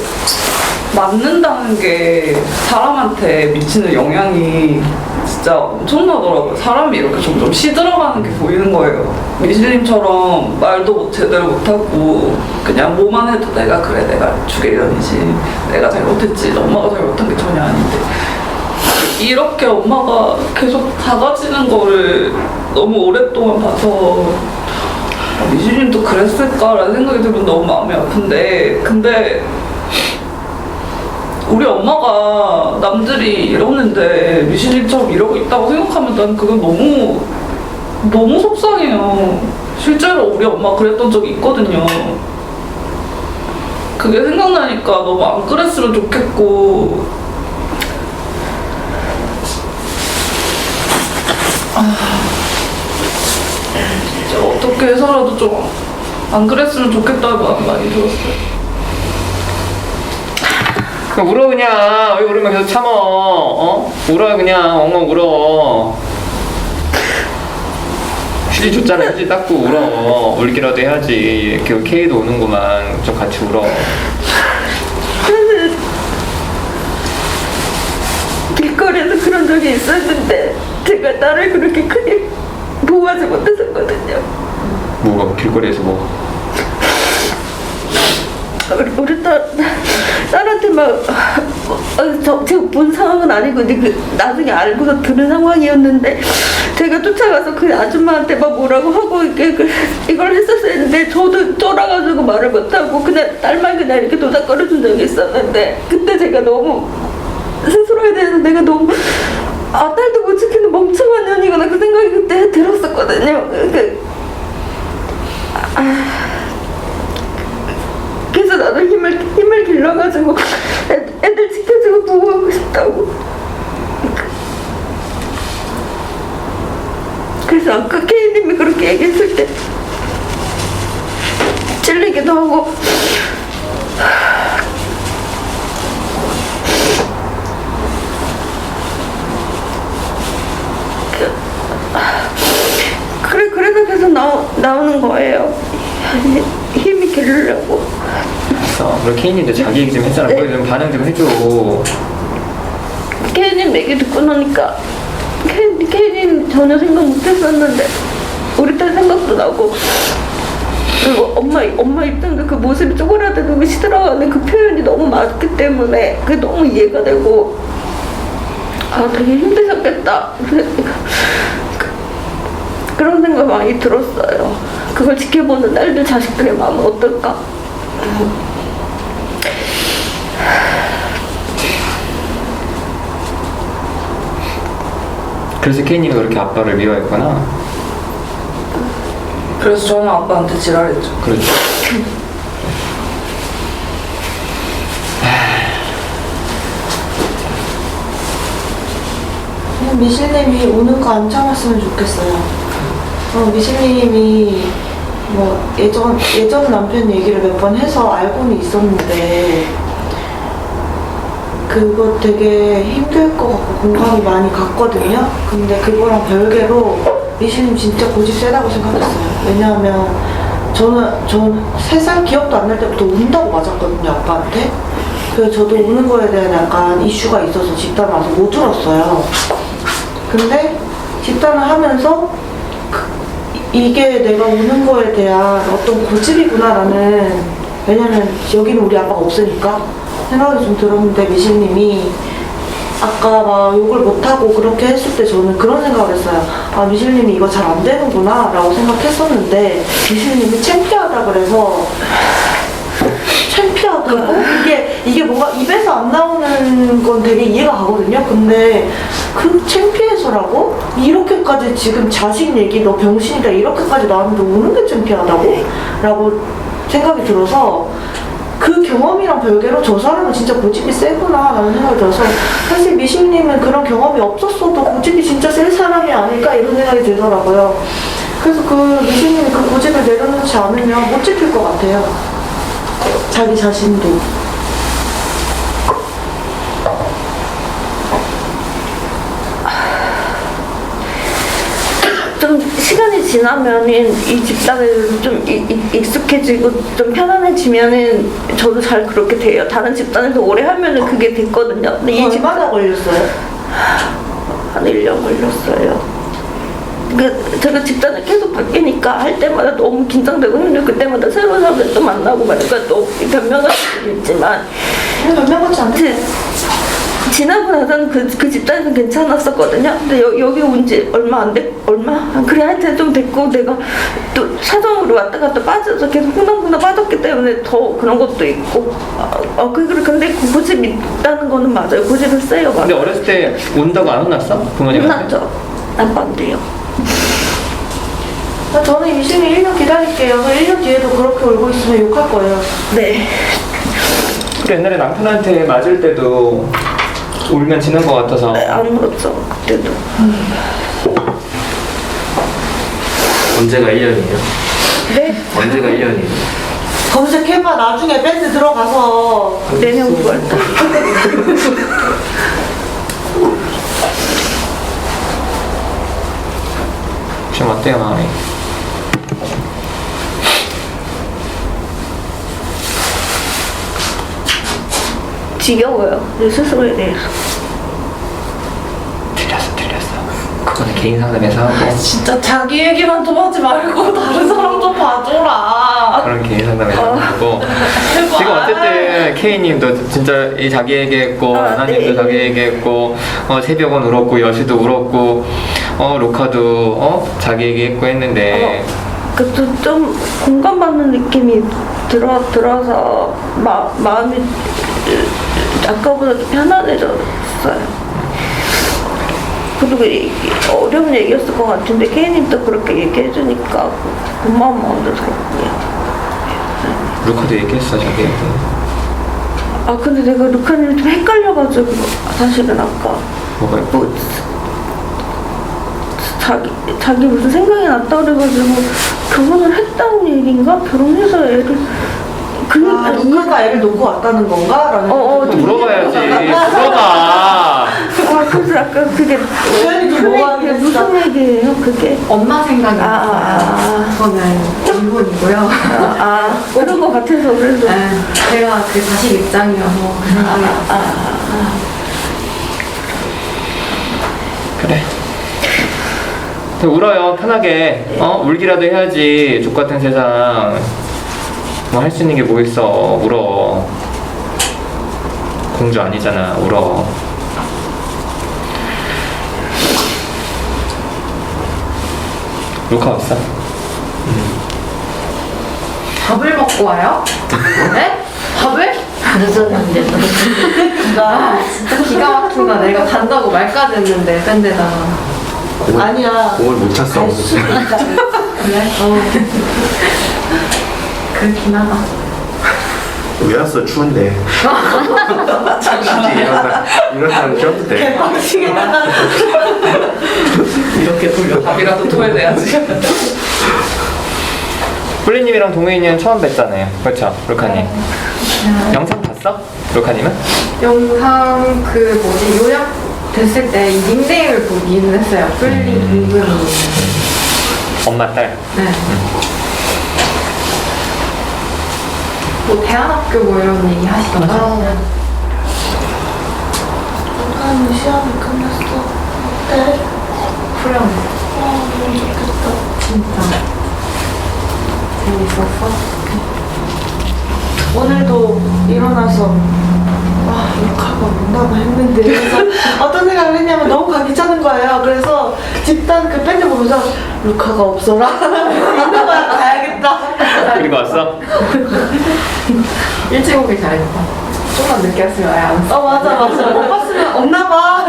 Speaker 7: 맞는다는 게 사람한테 미치는 영향이 진짜 엄청나더라고요. 사람이 이렇게 점점 시들어가는 게 보이는 거예요. 미실님처럼 말도 제대로 못하고 그냥 뭐만 해도 내가 주계련이지, 내가 잘못했지, 엄마가 잘못한 게 전혀 아닌데 이렇게 엄마가 계속 작아지는 거를 너무 오랫동안 봐서 미실님도 그랬을까라는 생각이 들면 너무 마음이 아픈데, 근데 우리 엄마가 남들이 이러는데 미실님처럼 이러고 있다고 생각하면 난 그건 너무 속상해요. 실제로 우리 엄마 그랬던 적이 있거든요. 그게 생각나니까 너무 안 그랬으면 좋겠고, 진짜 어떻게 해서라도 좀 안 그랬으면 좋겠다는 마음이 많이 들었어요.
Speaker 1: 그냥 울어 그냥. 왜 울으면 계속 참어? 어? 울어요 그냥. 엉엉 울어. 휴지 줬잖아. 휴지 닦고 울어. 울기라도 해야지. 이렇게 K도 우는구만. 좀 같이 울어.
Speaker 5: 길거리에서 그런 적이 있었는데 제가 딸을 그렇게 크게 보호하지 못했었거든요.
Speaker 1: 뭐가 길거리에서 뭐?
Speaker 5: 우리 딸한테 막 제가 본 상황은 아니고 근데 나중에 알고서 들은 상황이었는데 제가 쫓아가서 그 아줌마한테 막 뭐라고 하고 이걸 했었는데 저도 쫄아가지고 말을 못하고 그냥 딸만 그냥 이렇게 도닥거려준 적이 있었는데 그때 제가 너무 스스로에 대해서 내가 너무 딸도 못 지키는 멍청한 년이구나 그 생각이 그때 들었었거든요. 그래서 나도 힘을 길러가지고 애들 지켜주고 보호하고 싶다고. 그래서 아까 K님이 그렇게 얘기했을 때 찔리기도 하고 그래서 계속 나오는 거예요. 힘이 기르려고.
Speaker 1: 알았어. 그리고 K님도 자기 얘기 좀 했잖아. 거기 좀 반응 좀 해줘.
Speaker 5: K님 얘기 듣고 나니까 K님 전혀 생각 못했었는데 우리 딸 생각도 나고 그리고 엄마 입장도 그 모습이 쪼그라들고 시들어가는 그 표현이 너무 맞기 때문에 그게 너무 이해가 되고 되게 힘드셨겠다. 그런 생각 많이 들었어요. 그걸 지켜보는 딸들 자식들의 마음은 어떨까?
Speaker 1: 그래서 K님이 그렇게 아빠를 미워했구나.
Speaker 7: 그래서 저는 아빠한테 지랄했죠.
Speaker 1: 그렇죠.
Speaker 8: 그냥 미실님이 우는 거 안 참았으면 좋겠어요. 미실님이 뭐 예전 남편 얘기를 몇 번 해서 알고는 있었는데 그거 되게 힘들 것 같고 공감이 많이 갔거든요. 근데 그거랑 별개로 미실님 진짜 고집 세다고 생각했어요. 왜냐하면 저는 3살 기억도 안 날 때부터 운다고 맞았거든요, 아빠한테. 그래서 저도 우는 거에 대한 약간 이슈가 있어서 집단 와서 못 울었어요. 근데 집단을 하면서 이게 내가 우는 거에 대한 어떤 고집이구나라는, 왜냐면 여기는 우리 아빠가 없으니까 생각이 좀 들었는데, 미실님이 아까 막 욕을 못하고 그렇게 했을 때 저는 그런 생각을 했어요. 아, 미실님이 이거 잘 안 되는구나 라고 생각했었는데 미실님이 창피하다 그래서 창피하다고? 이게 뭐가 입에서 안 나오는 건 되게 이해가 가거든요. 근데 그 창피해서라고? 이렇게까지 지금 자식 얘기 너 병신이다 이렇게까지 나왔는데 우는 게 창피하다고? 라고 생각이 들어서 그 경험이랑 별개로 저 사람은 진짜 고집이 세구나 라는 생각이 들어서 사실 미실님은 그런 경험이 없었어도 고집이 진짜 센 사람이 아닐까 이런 생각이 들더라고요. 그래서 그 미실님이 그 고집을 내려놓지 않으면 못 지킬 것 같아요. 자기 자신도.
Speaker 5: 좀 시간이 지나면은 이 집단에 좀 익숙해지고 좀 편안해지면은 저도 잘 그렇게 돼요. 다른 집단에서 오래 하면은 그게 됐거든요. 근데 이 집
Speaker 8: 얼마나 걸렸어요?
Speaker 5: 한 1년 걸렸어요. 제가 집단을 계속 바뀌니까 할 때마다 너무 긴장되고 힘들고 그때마다 새로운 사람들 또 만나고 말니까 또 변명할 수도 있지만
Speaker 8: 몇 명 같지 않대?
Speaker 5: 지나고 나서는 그 집단에서 괜찮았었거든요. 근데 여기 온 지 얼마 안 됐, 그래 하여튼 좀 됐고 내가 또 사정으로 왔다 갔다 빠져서 계속 훈훈훈훈 빠졌기 때문에 더 그런 것도 있고 근데 그 고집이 있다는 거는 맞아요. 고집은 세요.
Speaker 1: 근데
Speaker 5: 맞아요.
Speaker 1: 어렸을 때 운다고 안 혼났어? 부모님한테?
Speaker 5: 혼났죠. 아빠한테요.
Speaker 8: 저는 임신이 1년 기다릴게요. 1년 뒤에도 그렇게 울고 있으면 욕할 거예요.
Speaker 5: 네.
Speaker 1: 그 옛날에 남편한테 맞을 때도 울면 지는 것 같아서
Speaker 5: 안 울었죠. 그때도.
Speaker 4: 언제가 1년이에요?
Speaker 5: 네.
Speaker 4: 언제가 1년이에요?
Speaker 8: 검색해봐. 나중에 밴드 들어가서.
Speaker 5: 내년 9월 달.
Speaker 1: 지금 어때요 마음이?
Speaker 5: 지겨워요. 내 스스로에 대해서.
Speaker 1: 틀렸어. 그거는 개인 상담에서 하고
Speaker 7: 진짜 자기 얘기만 좀 하지 말고 다른 사람 좀 봐줘라.
Speaker 1: 그런 개인 상담에서 하고
Speaker 7: 제발.
Speaker 1: 지금 어쨌든 K님도 진짜 이 자기 얘기했고 하나님도
Speaker 5: 네.
Speaker 1: 자기 얘기했고 새벽은 울었고 여시도 울었고 로카도 자기 얘기했고 했는데
Speaker 5: 그것도 좀 공감받는 느낌이 들어서 마음이 아까보다 좀 편안해졌어요. 그리고 어려운 얘기였을 것 같은데 케이님도 그렇게 얘기해주니까 고마운 마음도 들었고요.
Speaker 1: 로카도 얘기했어 자기 얘기.
Speaker 5: 근데 내가 루카님 좀 헷갈려가지고 사실은 아까
Speaker 1: 뭐가요?
Speaker 5: 뭐 자기 무슨 생각이 났다 그래가지고 결혼을 했다는 얘기인가? 결혼해서 애를
Speaker 8: 누군가 애를 놓고 왔다는 건가? 라는
Speaker 1: 물어봐야지. 물어봐.
Speaker 5: 그래서 아까 그게
Speaker 8: 그게
Speaker 5: 무슨 얘기예요? 그게
Speaker 2: 엄마 생각이 났어요. 저는 일본이고요.
Speaker 5: 그런 거 같아서 그래서
Speaker 2: 네, 제가 그 자식 입장이어서 그 생각이 났어요.
Speaker 1: 그래. 울어요 편하게. 울기라도 해야지. 족같은 세상. 뭐 할 수 있는 게 뭐 있어. 울어. 공주 아니잖아. 울어. 루카 왔어?
Speaker 2: 밥을 먹고 와요? 네? 밥을?
Speaker 3: 늦었는데
Speaker 2: 나 진짜 기가 막힌다. 내가 간다고 말까지 했는데 밴드에다가.
Speaker 8: 아니야.
Speaker 4: 공을 못 찼어.
Speaker 8: 갈 수도 있다.
Speaker 2: 그래? 그렇긴 하다.
Speaker 4: 왜 왔어? 추운데. 굳이 이런 사람 쉬어도 돼.
Speaker 8: 개빡치겠다.
Speaker 6: 이렇게 돌려 밥이라도 토해내야지.
Speaker 1: 플리님이랑 동혜인이는 처음 뵀잖아요. 그렇죠? 루카님. 영상 봤어? 루카님은?
Speaker 2: 영상 요약 됐을 때 이 닉네임을 보긴 했어요. 플리 임금이.
Speaker 1: 엄마 딸.
Speaker 2: 네. 뭐 대안학교 뭐 이런 얘기 하시던가요?
Speaker 8: 북한은 시험이 끝났어. 어때?
Speaker 2: 후렴.
Speaker 8: 너무 좋겠다.
Speaker 2: 진짜. 재밌었어?
Speaker 8: 오늘도 일어나서 와 루카가 없나 봐 했는데 그래서 어떤 생각을 했냐면 너무 가기 차는 거예요. 그래서 집단 그 밴드 보면서 루카가 없어라 있는 거야 가야겠다.
Speaker 1: 그리고 왔어?
Speaker 2: 일찍 오길 잘했다. 좀만 늦게 왔으면 아예 안 왔어.
Speaker 8: 맞아 못 봤으면 없나 봐.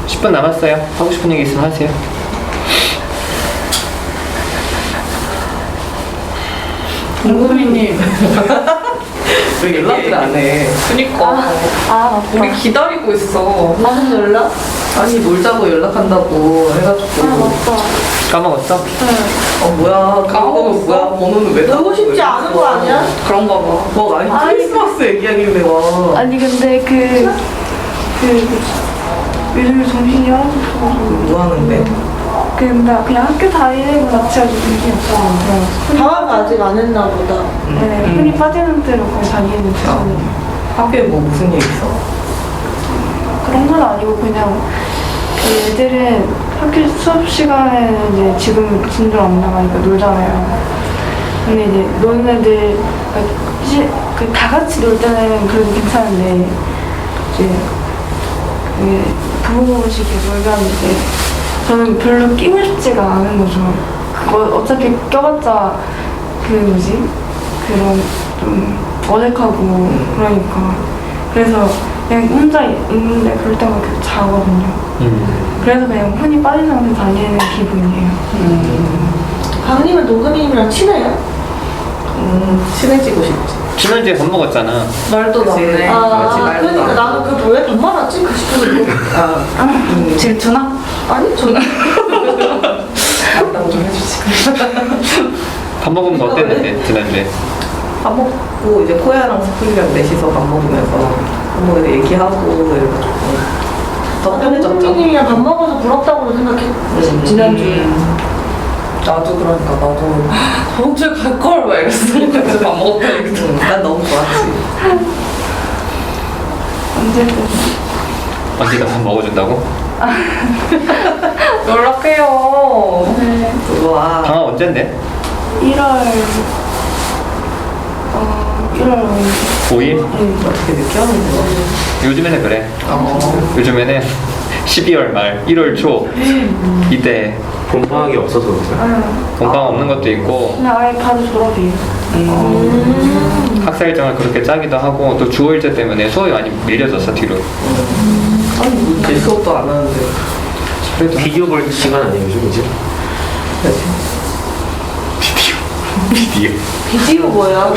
Speaker 1: 10분 남았어요. 하고 싶은 얘기 있으면 하세요.
Speaker 6: 동금이님 왜 연락을 안 해? 그니까 우리 기다리고 있어.
Speaker 3: 무슨 연락?
Speaker 6: 아니 놀자고 연락한다고 해가지고
Speaker 1: 까먹었어?
Speaker 6: 뭐야 까먹으면 뭐야 번호는 왜
Speaker 8: 너무 쉽지 않은 거 아니야?
Speaker 6: 그런가 봐. 뭐 아니 크리스마스 얘기하길래 와.
Speaker 2: 아니 근데 요즘에 정신이 하나도 없어서
Speaker 6: 뭐 하는데?
Speaker 2: 그냥 학교 다니는 거 자체가 정신이 없어서
Speaker 8: 방학 아직 안 했나 보다.
Speaker 2: 네, 흔히 빠지는 대로 거의 다니는 중이에요.
Speaker 6: 학교에 뭐 무슨 일 있어?
Speaker 2: 그런 건 아니고 그냥 그 애들은 학교 수업 시간에는 이제 지금 진도 안 나가니까 놀잖아요. 근데 이제 노는 애들 다 같이 놀 때는 그래도 괜찮은데 이제 부모식 놀면 이제 저는 별로 끼고 싶지가 않은 거죠. 그거 어차피 껴봤자 그런 좀 어색하고 그러니까 그래서 그냥 혼자 있는데 그럴 때마다 계속 자거든요. 그래서 그냥 흔히 빠진 상태에 다니는 기분이에요.
Speaker 8: 강님은 동금이님이랑 친해요?
Speaker 6: 친해지고 싶지.
Speaker 1: 지난주에 밥 먹었잖아.
Speaker 6: 말도 나네.
Speaker 8: 그러니까 나는 그 왜 반말하지? 그 싶어서
Speaker 2: 질투나?
Speaker 8: 아니 저는
Speaker 6: 안다고 좀 해주지.
Speaker 1: 밥 먹으면서 어땠는데, 지난주에?
Speaker 6: 밥 먹고 이제 코야랑 스쿨이랑 넷이서 밥 먹으면서 뭐 얘기하고 이래가지고 더 편해졌죠.
Speaker 8: 동금이님이랑 밥 먹어서 부럽다고 생각해. 지난주에.
Speaker 6: 나도 그러니까 나도 다음 주에 갈걸 막 이랬어. 그래서 밥 먹었다 이랬어. 난 너무 좋았지.
Speaker 2: 언제든
Speaker 1: 언제가 밥 먹어준다고?
Speaker 6: 연락해요.
Speaker 2: 네.
Speaker 6: 와.
Speaker 1: 방학 언젠데?
Speaker 2: 1월
Speaker 1: 5일?
Speaker 6: 어떻게 늦게 하는 거야?
Speaker 1: 요즘에는 그래. 요즘에는 12월 말, 1월 초 이때
Speaker 4: 봄방학이 없어서 그래요.
Speaker 1: 공방 없는 것도 있고
Speaker 2: 그냥 아예 바로 졸업이에요.
Speaker 1: 학사 일정을 그렇게 짜기도 하고 또 주어일제 때문에 수업이 많이 밀려졌어 뒤로.
Speaker 6: 아니 뭐 수업도 안 하는데.
Speaker 1: 그래도
Speaker 4: 비디오 볼 시간 아니에요, 요즘 이제? 비디오.
Speaker 8: 비디오 뭐야?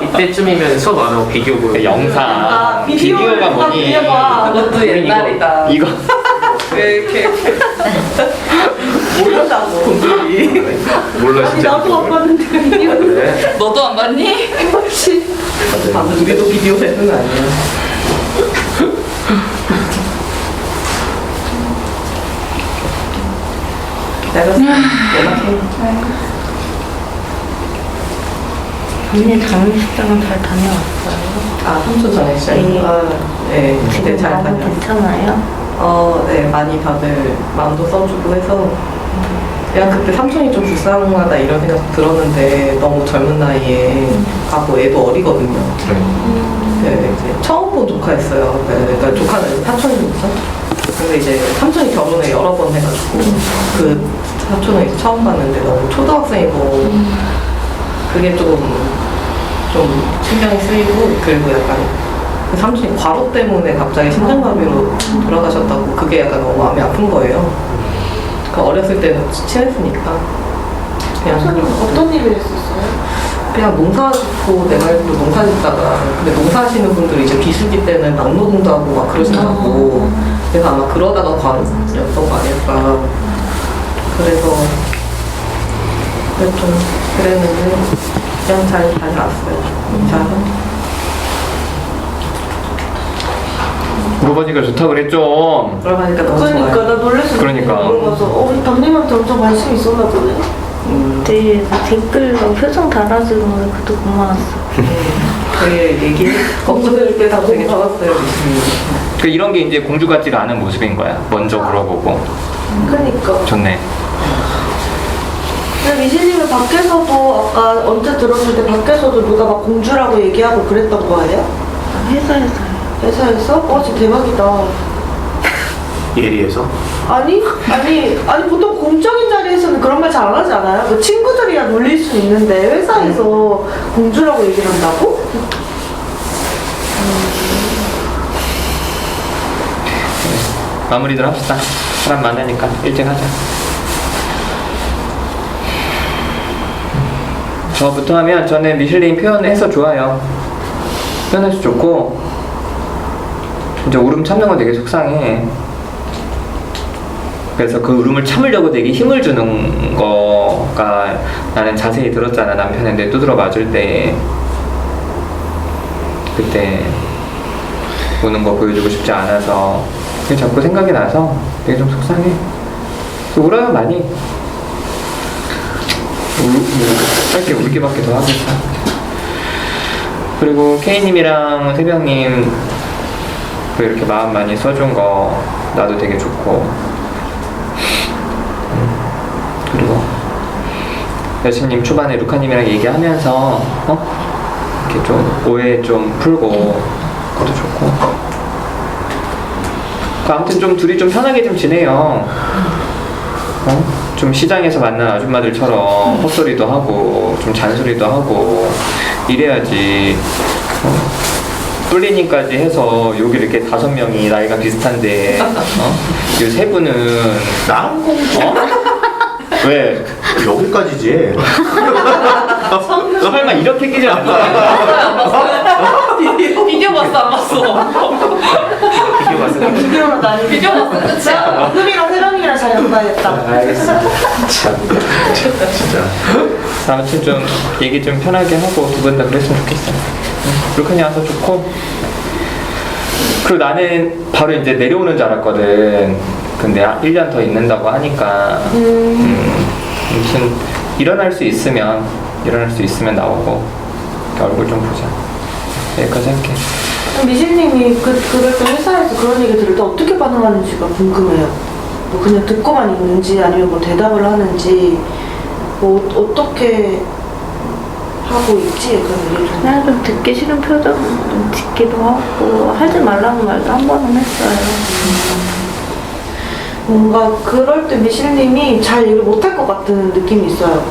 Speaker 4: 이때쯤이면 수업 안 하고 비디오 보고.
Speaker 1: 영상
Speaker 8: 비디오를
Speaker 1: 비디오가 뭐니?
Speaker 8: 빌려봐.
Speaker 6: 그것도 옛날이다.
Speaker 1: 이거
Speaker 6: 왜 이렇게 모른다고 분들이.
Speaker 4: 몰라
Speaker 8: 아니
Speaker 4: 진짜.
Speaker 8: 나도 안 봤는데 비디오.
Speaker 4: 그래?
Speaker 6: 너도 안 봤니? 아, 우리도 비디오 되는 거 아니야? 내가 연락해.
Speaker 5: 언니 장례식장은 잘 다녀왔어요.
Speaker 6: 아, 3초 전에 시작했구나. 네,
Speaker 5: 지금
Speaker 6: 잘
Speaker 5: 마음
Speaker 6: 다녀왔어요.
Speaker 5: 괜찮아요?
Speaker 6: 네, 많이 다들 마음도 써주고 해서 그냥 그때 삼촌이 좀 불쌍하다 이런 생각 들었는데 너무 젊은 나이에 가고 애도 어리거든요. 네, 이제 처음 본 조카였어요. 그러니까 조카는 사촌이죠. 근데 이제 삼촌이 결혼을 여러 번 해가지고 그 사촌을 이제 처음 봤는데 너무 초등학생이고 그게 좀 신경이 쓰이고 그리고 약간 그 삼촌이 과로 때문에 갑자기 심장마비로 돌아가셨다고 그게 약간 너무 마음이 아픈 거예요. 그 어렸을 때는 친했으니까 그냥
Speaker 8: 어떤 일을 했었어요?
Speaker 6: 그냥 농사 짓고 내가 알기로 농사 짓다가 근데 농사하시는 분들이 이제 비수기 때는 막노동도 하고 막 그러시더라고. 그래서 아마 그러다가 과로였던 거 아닐까. 그래서 좀 그랬는데 그냥 잘 다녀왔어요. 잘은.
Speaker 1: 물어보니까 좋다 그랬죠.
Speaker 6: 그러니까 너무
Speaker 8: 그러니까
Speaker 6: 좋아요.
Speaker 8: 나 놀랬어.
Speaker 1: 그러니까.
Speaker 8: 물어봐서 우리 담님한테 엄청 관심이 있었나 보네.
Speaker 5: 네, 댓글로 표정 달아주는 거 그것도 고마웠어.
Speaker 6: 되게 걱정될 때 다 되게 좋았어요.
Speaker 1: 그 이런 게 이제 공주 같지가 않은 모습인 거야. 먼저 물어보고.
Speaker 8: 그러니까.
Speaker 1: 좋네.
Speaker 8: 근데 미신님은 밖에서도 아까 언제 들었을 때 밖에서도 누가 막 공주라고 얘기하고 그랬던 거예요?
Speaker 5: 회사에서요.
Speaker 8: 회사에서? 진짜 대박이다.
Speaker 9: 예리해서?
Speaker 8: 아니 보통 공적인 자리에서는 그런 말 잘 안 하지 않아요? 뭐 친구들이야 놀릴 수 있는데 회사에서 공주라고 얘기를 한다고?
Speaker 1: 마무리들 합시다. 사람 많으니까 일찍 하자. 저부터 하면 저는 미슐린 표현해서 좋아요. 표현해서 좋고 진짜 울음 참는 건 되게 속상해. 그래서 그 울음을 참으려고 되게 힘을 주는 거가 나는 자세히 들었잖아. 남편한테 두드러 맞을 때 그때 우는 거 보여주고 싶지 않아서 그게 자꾸 생각이 나서 되게 좀 속상해. 그래서 울어요 많이. 짧게 울기밖에 더 하겠어. 그리고 K님이랑 새벽님 이렇게 마음 많이 써준 거 나도 되게 좋고, 그리고 여신님 초반에 루카님이랑 얘기하면서 이렇게 좀 오해 좀 풀고 그것도 좋고. 아무튼 좀 둘이 좀 편하게 좀 지내요. 좀 시장에서 만난 아줌마들처럼 헛소리도 하고 좀 잔소리도 하고 이래야지. 뿔리님까지 해서 여기 이렇게 5명이 나이가 비슷한데 이 세 분은
Speaker 9: 나?
Speaker 1: 왜?
Speaker 9: 여기까지지.
Speaker 1: 설마 이렇게 끼지 않나?
Speaker 7: 비디오 봤어 안 봤어?
Speaker 1: 비디오 봤어?
Speaker 8: 비디오로 나뉘
Speaker 7: 비디오 봤어 끝이야.
Speaker 8: 흠이랑 세령이랑 잘 연구하겠다.
Speaker 1: 알겠어.
Speaker 9: 진짜.
Speaker 1: 아무튼 좀 얘기 좀 편하게 하고 두 분 다 그랬으면 좋겠어. 루카님 와서 좋고. 그리고 나는 바로 이제 내려오는 줄 알았거든. 근데 1년 더 있는다고 하니까 무슨 일어날 수 있으면 나오고 얼굴 좀 보자. 여기까지 할게.
Speaker 8: 미실님이 그럴 때 회사에서 그런 얘기 들을 때 어떻게 반응하는지가 궁금해요. 뭐 그냥 듣고만 있는지 아니면 뭐 대답을 하는지 뭐 어떻게 하고 있지? 그런 얘기 좀.
Speaker 5: 그냥 좀 듣기 싫은 표정 좀 짓기도 하고 하지 말라는 말도 한 번은 했어요.
Speaker 8: 뭔가 그럴 때 미실님이 잘 얘기를 못할 것 같은 느낌이 있어요.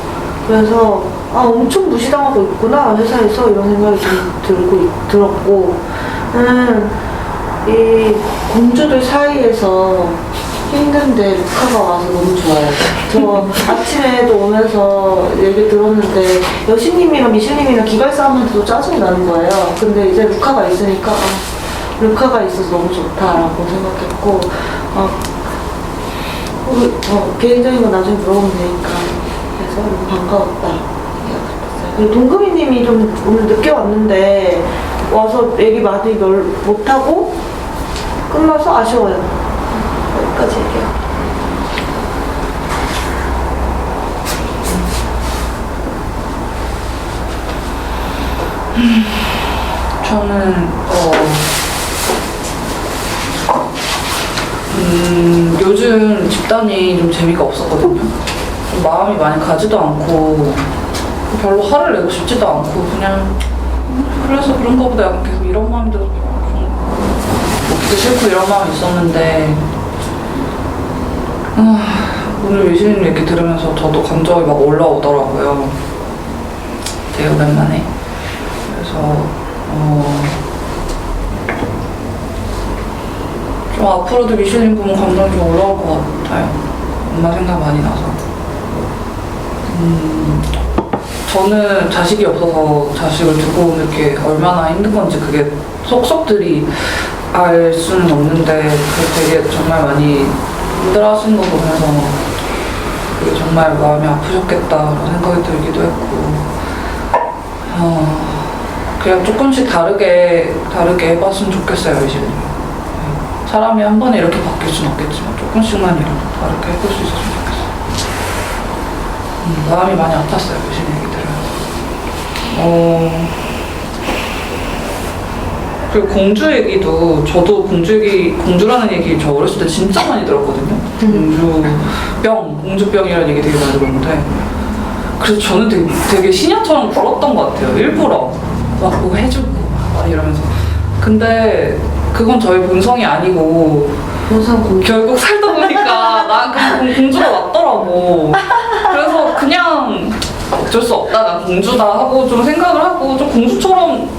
Speaker 8: 그래서 엄청 무시당하고 있구나 회사에서 이런 생각이 좀 들었고 이 공주들 사이에서 힘든데 루카가 와서 너무 좋아요. 저 아침에도 오면서 얘기 들었는데 여신님이랑 미실님이랑 기갈 싸움한테도 짜증이 나는 거예요. 근데 이제 루카가 있으니까 루카가 있어서 너무 좋다라고 생각했고 개인적인 건 나중에 물어보면 되니까 그래서 너무 반가웠다 생각했어요. 그리고 동금이님이 좀 오늘 늦게 왔는데 와서 얘기 많이 못하고 끝나서 아쉬워요. 여기까지 얘기해요.
Speaker 7: 저는 요즘 집단이 좀 재미가 없었거든요. 좀 마음이 많이 가지도 않고 별로 화를 내고 싶지도 않고 그냥 그래서 그런가 보다 약간 계속 이런 마음이 들어서 좀 먹기도 싫고 이런 마음이 있었는데 오늘 유신님 얘기 들으면서 저도 감정이 막 올라오더라고요. 되게 오랜만에. 그래서 좀 앞으로도 미슐린 보면 감정이 좀 올라올 것 같아요. 엄마 생각 많이 나서. 저는 자식이 없어서 자식을 두고 오는 게 얼마나 힘든 건지 그게 속속들이 알 수는 없는데 그게 되게 정말 많이 힘들어 하시는 거 보면서 그게 정말 마음이 아프셨겠다라는 생각이 들기도 했고 그냥 조금씩 다르게 해봤으면 좋겠어요, 미슐린. 사람이 한 번에 이렇게 바뀔 수는 없겠지만 조금씩만이라도 다르게 해볼 수 있었으면 좋겠어요. 마음이 많이 아팠어요, 요즘 얘기 들으면서. 그리고 공주 얘기도 저도 공주라는 얘기 저 어렸을 때 진짜 많이 들었거든요. 공주병이라는 얘기 되게 많이 들었는데 그래서 저는 되게 시녀처럼 굴었던 것 같아요. 일부러 막 뭐 해주고 막 이러면서. 근데 그건 저의 본성이 아니고 결국 살다 보니까 난 그냥 공주가 맞더라고. 그래서 그냥 어쩔 수 없다, 난 공주다 하고 좀 생각을 하고 좀 공주처럼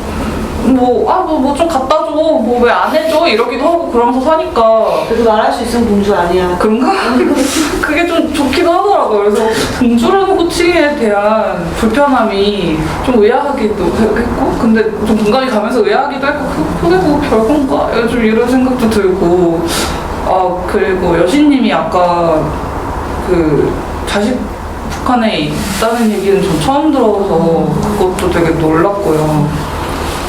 Speaker 7: 뭐 좀 갖다 줘, 뭐 왜 안 해줘 이러기도 하고 그러면서 사니까.
Speaker 8: 그래도 말할 수 있으면 공주 아니야.
Speaker 7: 그런가? 그게 좀 좋기도 하더라고요. 그래서 공주라는 호칭에 대한 불편함이 좀 의아하기도 했고, 근데 좀 공감이 가면서 의아하기도 했고, 그게 뭐 별건가? 좀 이런 생각도 들고. 그리고 여신님이 아까 그 자식 북한에 있다는 얘기는 전 처음 들어서 그것도 되게 놀랐고요.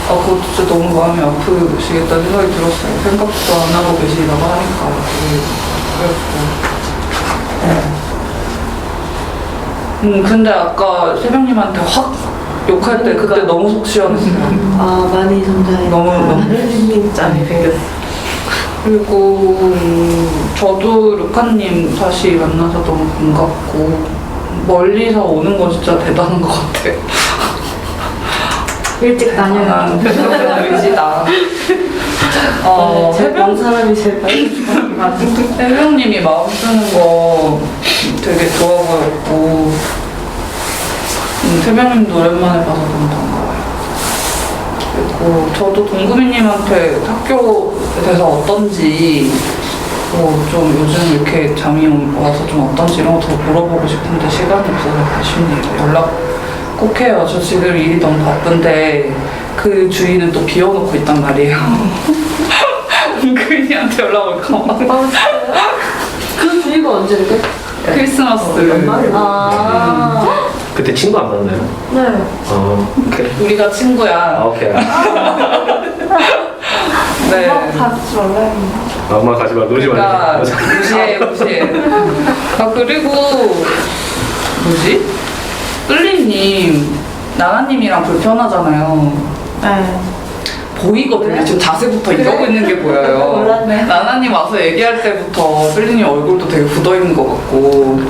Speaker 7: 그것도 진짜 너무 마음이 아프시겠다는 생각이 들었어요. 생각도 안 하고 계시다고 하니까. 그래서. 근데 아까 새벽님한테 확 욕할 때 그때 너무 속 시원했어요.
Speaker 8: 많이 성장해.
Speaker 7: 너무
Speaker 6: 짠이 생겼어.
Speaker 7: 그리고 저도 루카님 다시 만나서 너무 반갑고 멀리서 오는 건 진짜 대단한 것 같아요.
Speaker 2: 일찍 다녀요.
Speaker 7: 의지다.
Speaker 8: 새벽 사람이 제일 빨리
Speaker 7: 해병님이 마음 쓰는 거 되게 좋아 보였고, 해병님도 오랜만에 봐서 너무 반가워요. 그리고 저도 동구미님한테 학교 돼서 어떤지, 좀 요즘 이렇게 잠이 와서 좀 어떤지 이런 거 더 물어보고 싶은데 시간이 없어서 아쉽네요. 연락 꼭 해요. 저 지금 일이 너무 바쁜데 그 주인은 또 비워놓고 있단 말이에요. 은근히한테 연락 올까 봐.
Speaker 8: 그 주의가 언제인데?
Speaker 7: 크리스마스.
Speaker 9: 그때 친구 안 만나요?
Speaker 8: 네.
Speaker 9: 오케이.
Speaker 7: 우리가 친구야.
Speaker 9: 오케이.
Speaker 7: 네.
Speaker 8: 가지 말라.
Speaker 9: 엄마 가지 마. 놀지
Speaker 7: 그러니까
Speaker 9: 말자.
Speaker 7: 무시해. 그리고 뭐지? 끌리님, 나나님이랑 불편하잖아요.
Speaker 8: 네.
Speaker 7: 보이거든요. 지금 자세부터 이러고 있는 게 보여요.
Speaker 8: 몰랐네.
Speaker 7: 나나님 와서 얘기할 때부터 끌리님 얼굴도 되게 굳어있는 것 같고.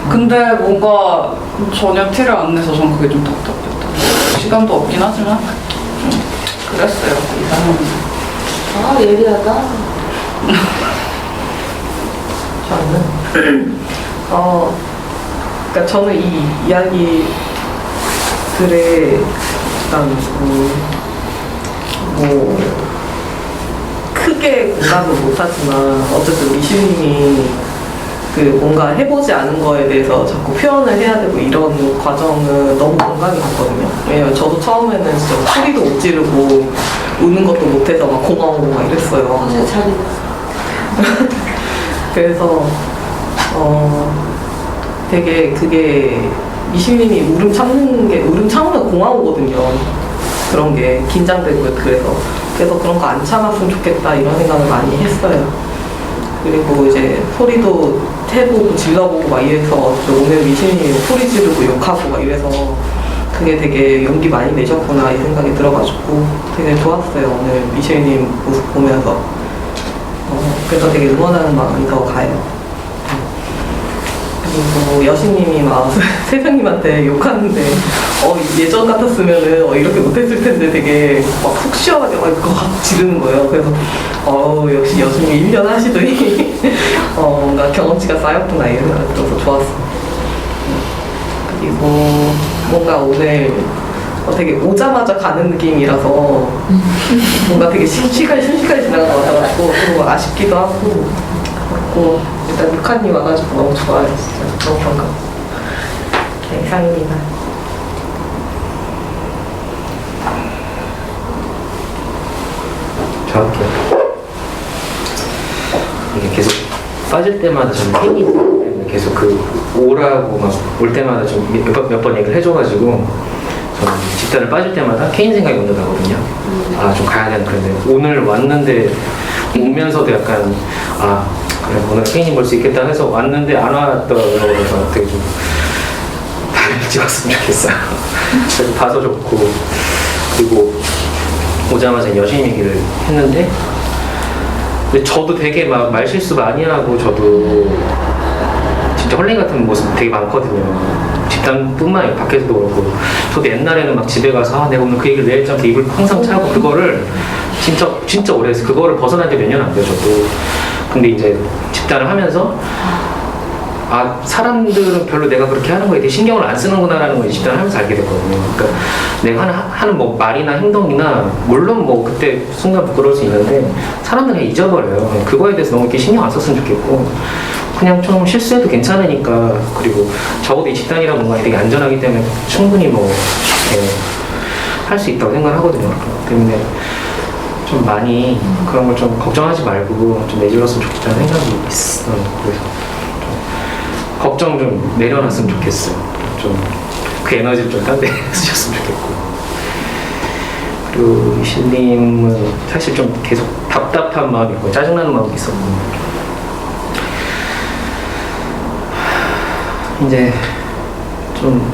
Speaker 7: 근데 뭔가 전혀 티를 안 내서 전 그게 좀 답답했다. 시간도 없긴 하지만 좀 그랬어요. 이상은.
Speaker 8: 예리하다.
Speaker 6: 저는 그러니까 저는 이 이야기들에 일단 뭐 크게 공감은 못하지만 어쨌든 미슈님이 그 뭔가 해보지 않은 거에 대해서 자꾸 표현을 해야 되고 이런 과정은 너무 공감이 갔거든요. 왜냐면 저도 처음에는 진짜 소리도 못 지르고 우는 것도 못해서 막 고마워 막 이랬어요.
Speaker 8: 사실 자리.
Speaker 6: 그래서 되게 그게 미실님이 울음 참으면 고마우거든요. 그런 게 긴장되고 그래서 그런 거 안 참았으면 좋겠다 이런 생각을 많이 했어요. 그리고 이제 소리도 해보고 질러보고 막 이래서 오늘 미실님이 소리 지르고 욕하고 막 이래서 그게 되게 용기 많이 내셨구나 이 생각이 들어가지고 되게 좋았어요. 오늘 미실님 모습 보면서. 그래서 되게 응원하는 마음이 더 가요. 그리고 여신님이 막 세상님한테 욕하는데 예전 같았으면은 이렇게 못했을 텐데 되게 막 속 시원하게 막 이거 확 지르는 거예요. 그래서 역시 여신님이 1년 하시더니 뭔가 경험치가 쌓였구나 이런 생각이 들어서 좋았어요. 그리고 뭔가 오늘 되게 오자마자 가는 느낌이라서 뭔가 되게 시간이 순식간에 지나간 것 같아가지고 좀 아쉽기도 하고 그렇고 일단 루카님 와가지고 너무 좋아요. 진짜 너무 반가워. 네, 이상입니다.
Speaker 4: 정확해요. 이게 계속 빠질 때마다 저는 팬이 때문에 계속 오라고 막 올 때마다 좀 몇 번 얘기를 해줘가지고 저는 집단을 빠질 때마다 케인 생각이 먼저 나거든요. 좀 가야 되는 그런데 오늘 왔는데 오면서도 약간 그래 오늘 케인이 볼 수 있겠다 해서 왔는데 안 왔더라고요. 그래서 되게 좀 일찍 왔으면 좋겠어요. 그래서 봐서 좋고 그리고 오자마자 여신 얘기를 했는데 근데 저도 되게 막 말실수 많이 하고 저도 진짜 헐랭이 같은 모습 되게 많거든요. 집단뿐만 아니라 밖에서도 그렇고 저도 옛날에는 막 집에 가서 내가 오늘 그 얘기를 내일 좀 입을 항상 차고 그거를 진짜 오래 했어요. 그거를 벗어난 지 몇 년 안 돼요 저도. 근데 이제 집단을 하면서 사람들은 별로 내가 그렇게 하는 거에 대해 신경을 안 쓰는구나라는 걸 집단을 하면서 알게 됐거든요. 그러니까 내가 하는 뭐 말이나 행동이나 물론 뭐 그때 순간 부끄러울 수 있는데 사람들은 그냥 잊어버려요. 그거에 대해서 너무 이렇게 신경 안 썼으면 좋겠고 그냥 좀 실수해도 괜찮으니까 그리고 적어도 이 집단이라는 공간이 되게 안전하기 때문에 충분히 뭐 할 수 있다고 생각을 하거든요. 그렇기 때문에 좀 많이 그런 걸 좀 걱정하지 말고 좀 내질렀으면 좋겠다는 생각이 있어요. 그래서 걱정 좀 내려놨으면 좋겠어요. 좀 그 에너지를 좀 딴 데 쓰셨으면 좋겠고. 그리고 이실님은 사실 좀 계속 답답한 마음이 있고 짜증나는 마음이 있었고 이제 좀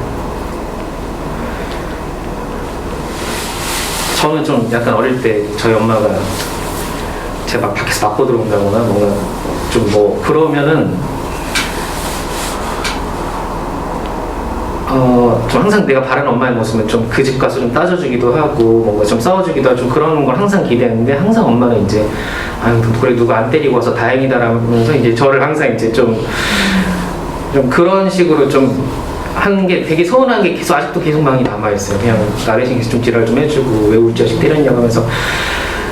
Speaker 4: 저는 좀 약간 어릴 때 저희 엄마가 제가 막 밖에서 맞고 들어온다거나 뭔가 좀 뭐 그러면은 좀 항상 내가 바라는 엄마의 모습은 좀 그 집 가서 좀 따져주기도 하고 뭔가 좀 싸워주기도 하고 좀 그런 걸 항상 기대했는데 항상 엄마는 이제 아유 그래 누가 안 때리고 와서 다행이다라면서 이제 저를 항상 이제 좀 그런 식으로 좀 하는 게 되게 서운한 게 계속 아직도 계속 마음이 남아있어요. 그냥 나를 신경해서 좀 지랄 좀 해주고 왜 우리 자식 때렸냐고 하면서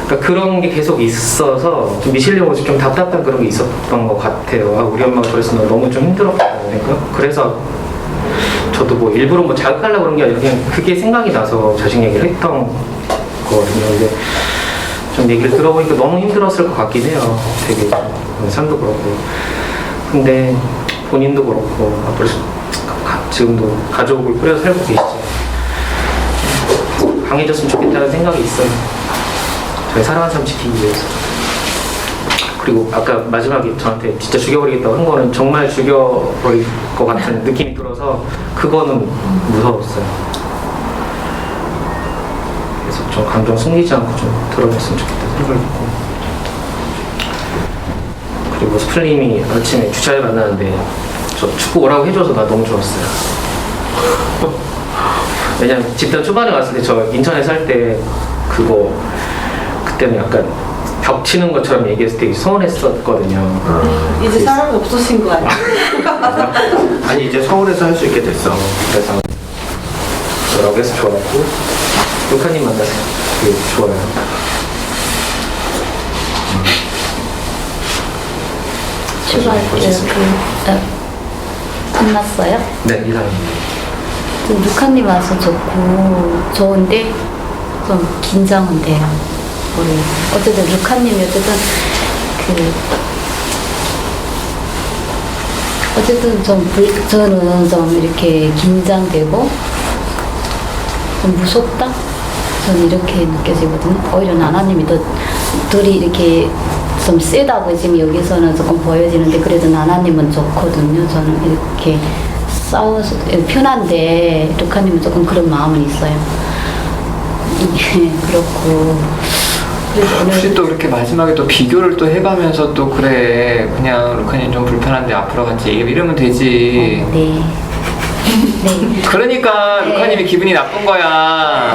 Speaker 4: 그러니까 그런 게 계속 있어서 좀 미실리 모습 좀 답답한 그런 게 있었던 것 같아요. 우리 엄마가 그랬으면 너무 좀 힘들었거든요. 그래서 저도 뭐 일부러 뭐 자극하려고 그런 게 아니라 그냥 그게 생각이 나서 자식 얘기를 했던 거거든요. 근데 좀 얘기를 들어보니까 너무 힘들었을 것 같긴 해요. 되게 삶도 그렇고. 근데 본인도 그렇고 앞으로 지금도 가족을 꾸려서 살고 계시죠. 강해졌으면 좋겠다는 생각이 있어요. 저희 사랑하는 사람 지키기 위해서. 그리고 아까 마지막에 저한테 진짜 죽여버리겠다고 한 거는 정말 죽여버릴 것 같은 느낌이 들어서 그거는 무서웠어요. 그래서 좀 감정 숨기지 않고 좀 들어줬으면 좋겠다는 생각을 했고 그리고 스플님이 아침에 주차에 만나는데 저 축구 오라고 해줘서 나 너무 좋았어요. 왜냐면 집단 초반에 갔을 때 저 인천에 살 때 그때는 약간 벽 치는 것처럼 얘기했을 때 되게 서운했었거든요.
Speaker 8: 이제 사람이 없어진 거 아니야?
Speaker 9: 아니 이제 서울에서 할 수 있게 됐어.
Speaker 4: 그래서 뭐라고 해서 좋았고 루카님 만나서 되게 좋아요.
Speaker 3: 끝났어요?
Speaker 4: 네, 이상입니다.
Speaker 3: 루카님 와서 좋은데 좀 긴장은 돼요. 어쨌든 루카님이 어쨌든 저는 좀 이렇게 긴장되고 좀 무섭다? 저는 이렇게 느껴지거든요. 오히려 나나님이 둘이 이렇게 좀 세다고 지금 여기서는 조금 보여지는데 그래도 나나님은 좋거든요. 저는 이렇게 싸워서 편한데 루카님은 조금 그런 마음은 있어요. 그렇고
Speaker 1: 혹시 또 이렇게 마지막에 또 비교를 또 해가면서 또 그래 그냥 루카님 좀 불편한데 앞으로 같이 이러면 되지.
Speaker 3: 네. 네.
Speaker 1: 그러니까
Speaker 3: 네.
Speaker 1: 루카님이 기분이 나쁜 거야.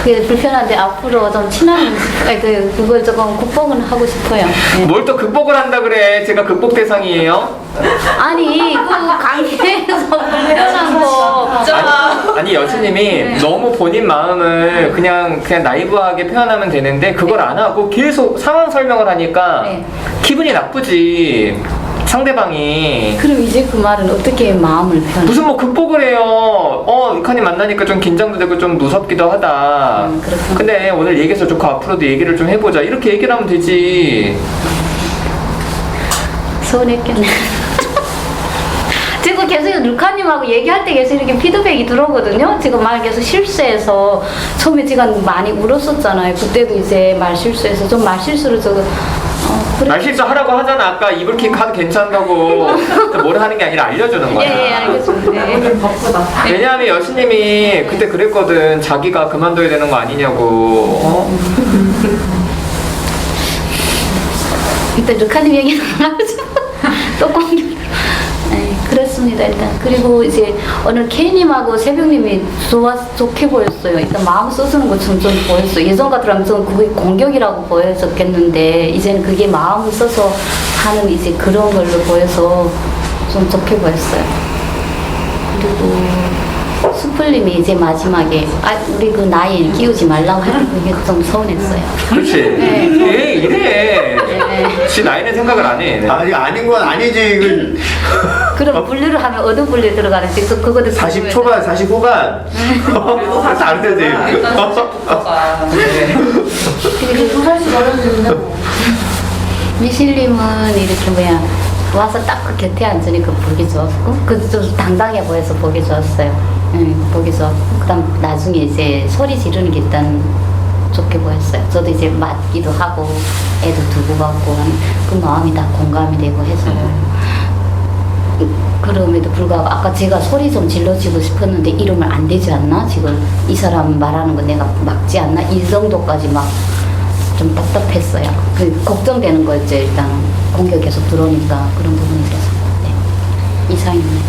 Speaker 3: 네. 불편한데 앞으로 좀 친한 그걸 조금 극복은 하고 싶어요. 네.
Speaker 1: 뭘 또 극복을 한다 그래. 제가 극복 대상이에요?
Speaker 3: 아니 그 관계에서 불편한 거.
Speaker 1: 아니 여친님이 너무 본인 마음을 그냥 나이브하게 표현하면 되는데 그걸 안 하고 계속 상황 설명을 하니까
Speaker 3: 네.
Speaker 1: 기분이 나쁘지. 상대방이.
Speaker 3: 그럼 이제 그 말은 어떻게 마음을 표현?
Speaker 1: 무슨 뭐 극복을 해요. 루카님 만나니까 좀 긴장도 되고 좀 무섭기도 하다.
Speaker 3: 그렇구나.
Speaker 1: 근데 오늘 얘기해서 좋고 앞으로도 얘기를 좀 해보자. 이렇게 얘기를 하면 되지.
Speaker 3: 서운했겠네. 지금 계속 루카님하고 얘기할 때 계속 이렇게 피드백이 들어오거든요. 지금 말 계속 실수해서 처음에 제가 많이 울었었잖아요. 그때도 이제 말 실수해서 좀 말 실수를 그래.
Speaker 1: 말 실수 하라고 하잖아. 아까 이불킥 하도 괜찮다고. 뭘 하는 게 아니라 알려주는 거야.
Speaker 3: 예, 알겠습니다. 네.
Speaker 2: 오늘 바쁘다.
Speaker 1: 왜냐하면 여신님이 그때 그랬거든. 자기가 그만둬야 되는 거 아니냐고.
Speaker 3: 일단 루카님 얘기는 안 하죠. 또 공격. 그랬으면 좋습니다 일단. 그리고 이제 오늘 K님하고 새벽님이 좋게 보였어요. 일단 마음 써주는 것처럼 좀 보였어요. 예전 같으면 좀 그게 공격이라고 보였었겠는데 이제는 그게 마음을 써서 하는 이제 그런 걸로 보여서 좀 좋게 보였어요. 그리고 수풀님이 이제 마지막에 우리 그 나이 끼우지 말라고 하는 그게 좀 서운했어요.
Speaker 1: 그렇지.
Speaker 3: 네.
Speaker 1: 이래.
Speaker 3: 네.
Speaker 1: 지 나이는 생각을 안 해.
Speaker 9: 아니 아닌 건 아니지. 이건
Speaker 3: 그럼 분류를 하면 어느 분류에 들어가는지 그거도
Speaker 9: 40 초반, 40 후반. 그래서 안 되지.
Speaker 7: 일단 40부터가
Speaker 3: 그리고 또 살수 어려운데 미실님은 이렇게 뭐야 와서 딱 그 곁에 앉으니까 보기 좋았고 그 좀 당당해 보여서 보기 좋았어요. 보기 좋았고 그다음 나중에 이제 소리 지르는 게 일단 좋게 보였어요. 저도 이제 맞기도 하고 애도 두고 받고 하는 그 마음이 다 공감이 되고 해서 그럼에도 불구하고 아까 제가 소리 좀 질러주고 싶었는데 이러면 안 되지 않나? 지금 이 사람 말하는 거 내가 막지 않나? 이 정도까지 막 좀 답답했어요. 그 걱정되는 거였죠. 일단 공격 계속 들어오니까 그런 부분이 있어서 네. 이상입니다.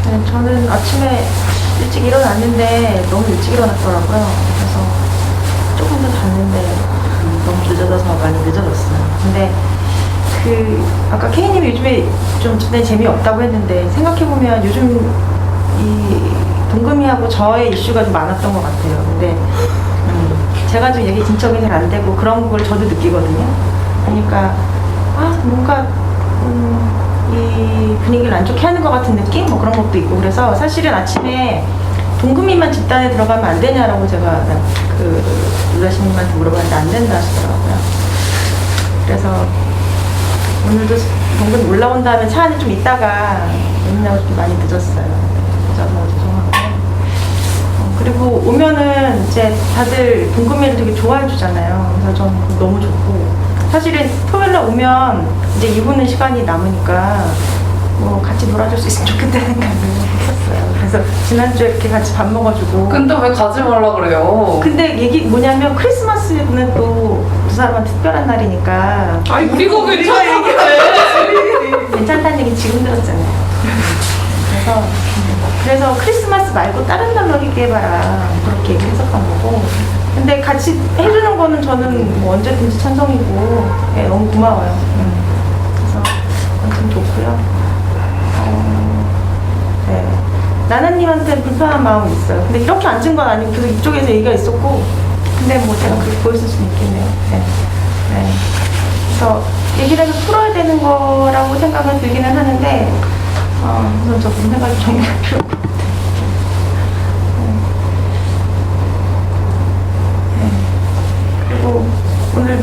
Speaker 10: 네, 저는 아침에 일찍 일어났는데 너무 일찍 일어났더라고요. 그래서 조금 더 잤는데 너무 늦어져서 많이 늦어졌어요. 근데 아까 K님이 요즘에 좀 재미없다고 했는데 생각해보면 요즘 이 동금이하고 저의 이슈가 좀 많았던 것 같아요. 근데 제가 좀 얘기 진척이 잘 안 되고 그런 걸 저도 느끼거든요. 그러니까 뭔가 이 분위기를 안 좋게 하는 것 같은 느낌? 뭐 그런 것도 있고 그래서 사실은 아침에 동금이만 집단에 들어가면 안 되냐라고 제가 그 유다신님한테 물어봤는데 안 된다 하시더라고요. 그래서 오늘도 동금이 올라온 다음에 차 안에 좀 있다가 오느냐고 좀 많이 늦었어요. 그래서 뭐 죄송하고 그리고 오면은 이제 다들 동금이를 되게 좋아해 주잖아요. 그래서 저는 너무 좋고 사실은 토요일날 오면 이제 이분은 시간이 남으니까 뭐 같이 놀아줄 수 있으면 좋겠다는 생각을 했었어요. 그래서 지난주에 이렇게 같이 밥 먹어주고.
Speaker 7: 근데 왜 가지 말라 그래요?
Speaker 10: 근데 얘기 뭐냐면 크리스마스는 또 두 사람한테 특별한 날이니까.
Speaker 7: 아니 우리가 괜찮아 얘기해.
Speaker 10: 괜찮다는 얘기 지금 들었잖아요. 그래서 크리스마스 말고 다른 날로 얘기해봐라 그렇게 얘기를 했었던 거고. 근데 같이 해주는 거는 저는 뭐 언제든지 찬성이고 네, 너무 고마워요. 그래서 아무튼 좋고요. 네. 나나님한테 불편한 마음이 있어요. 근데 이렇게 앉은 건 아니고 계속 이쪽에서 얘기가 있었고 근데 뭐 제가 그렇게 보였을 수는 있겠네요. 네. 네. 그래서 얘기를 해서 풀어야 되는 거라고 생각은 들기는 하는데 우선 저 생각이 정리가 필요할 것 같아요. 그리고 오늘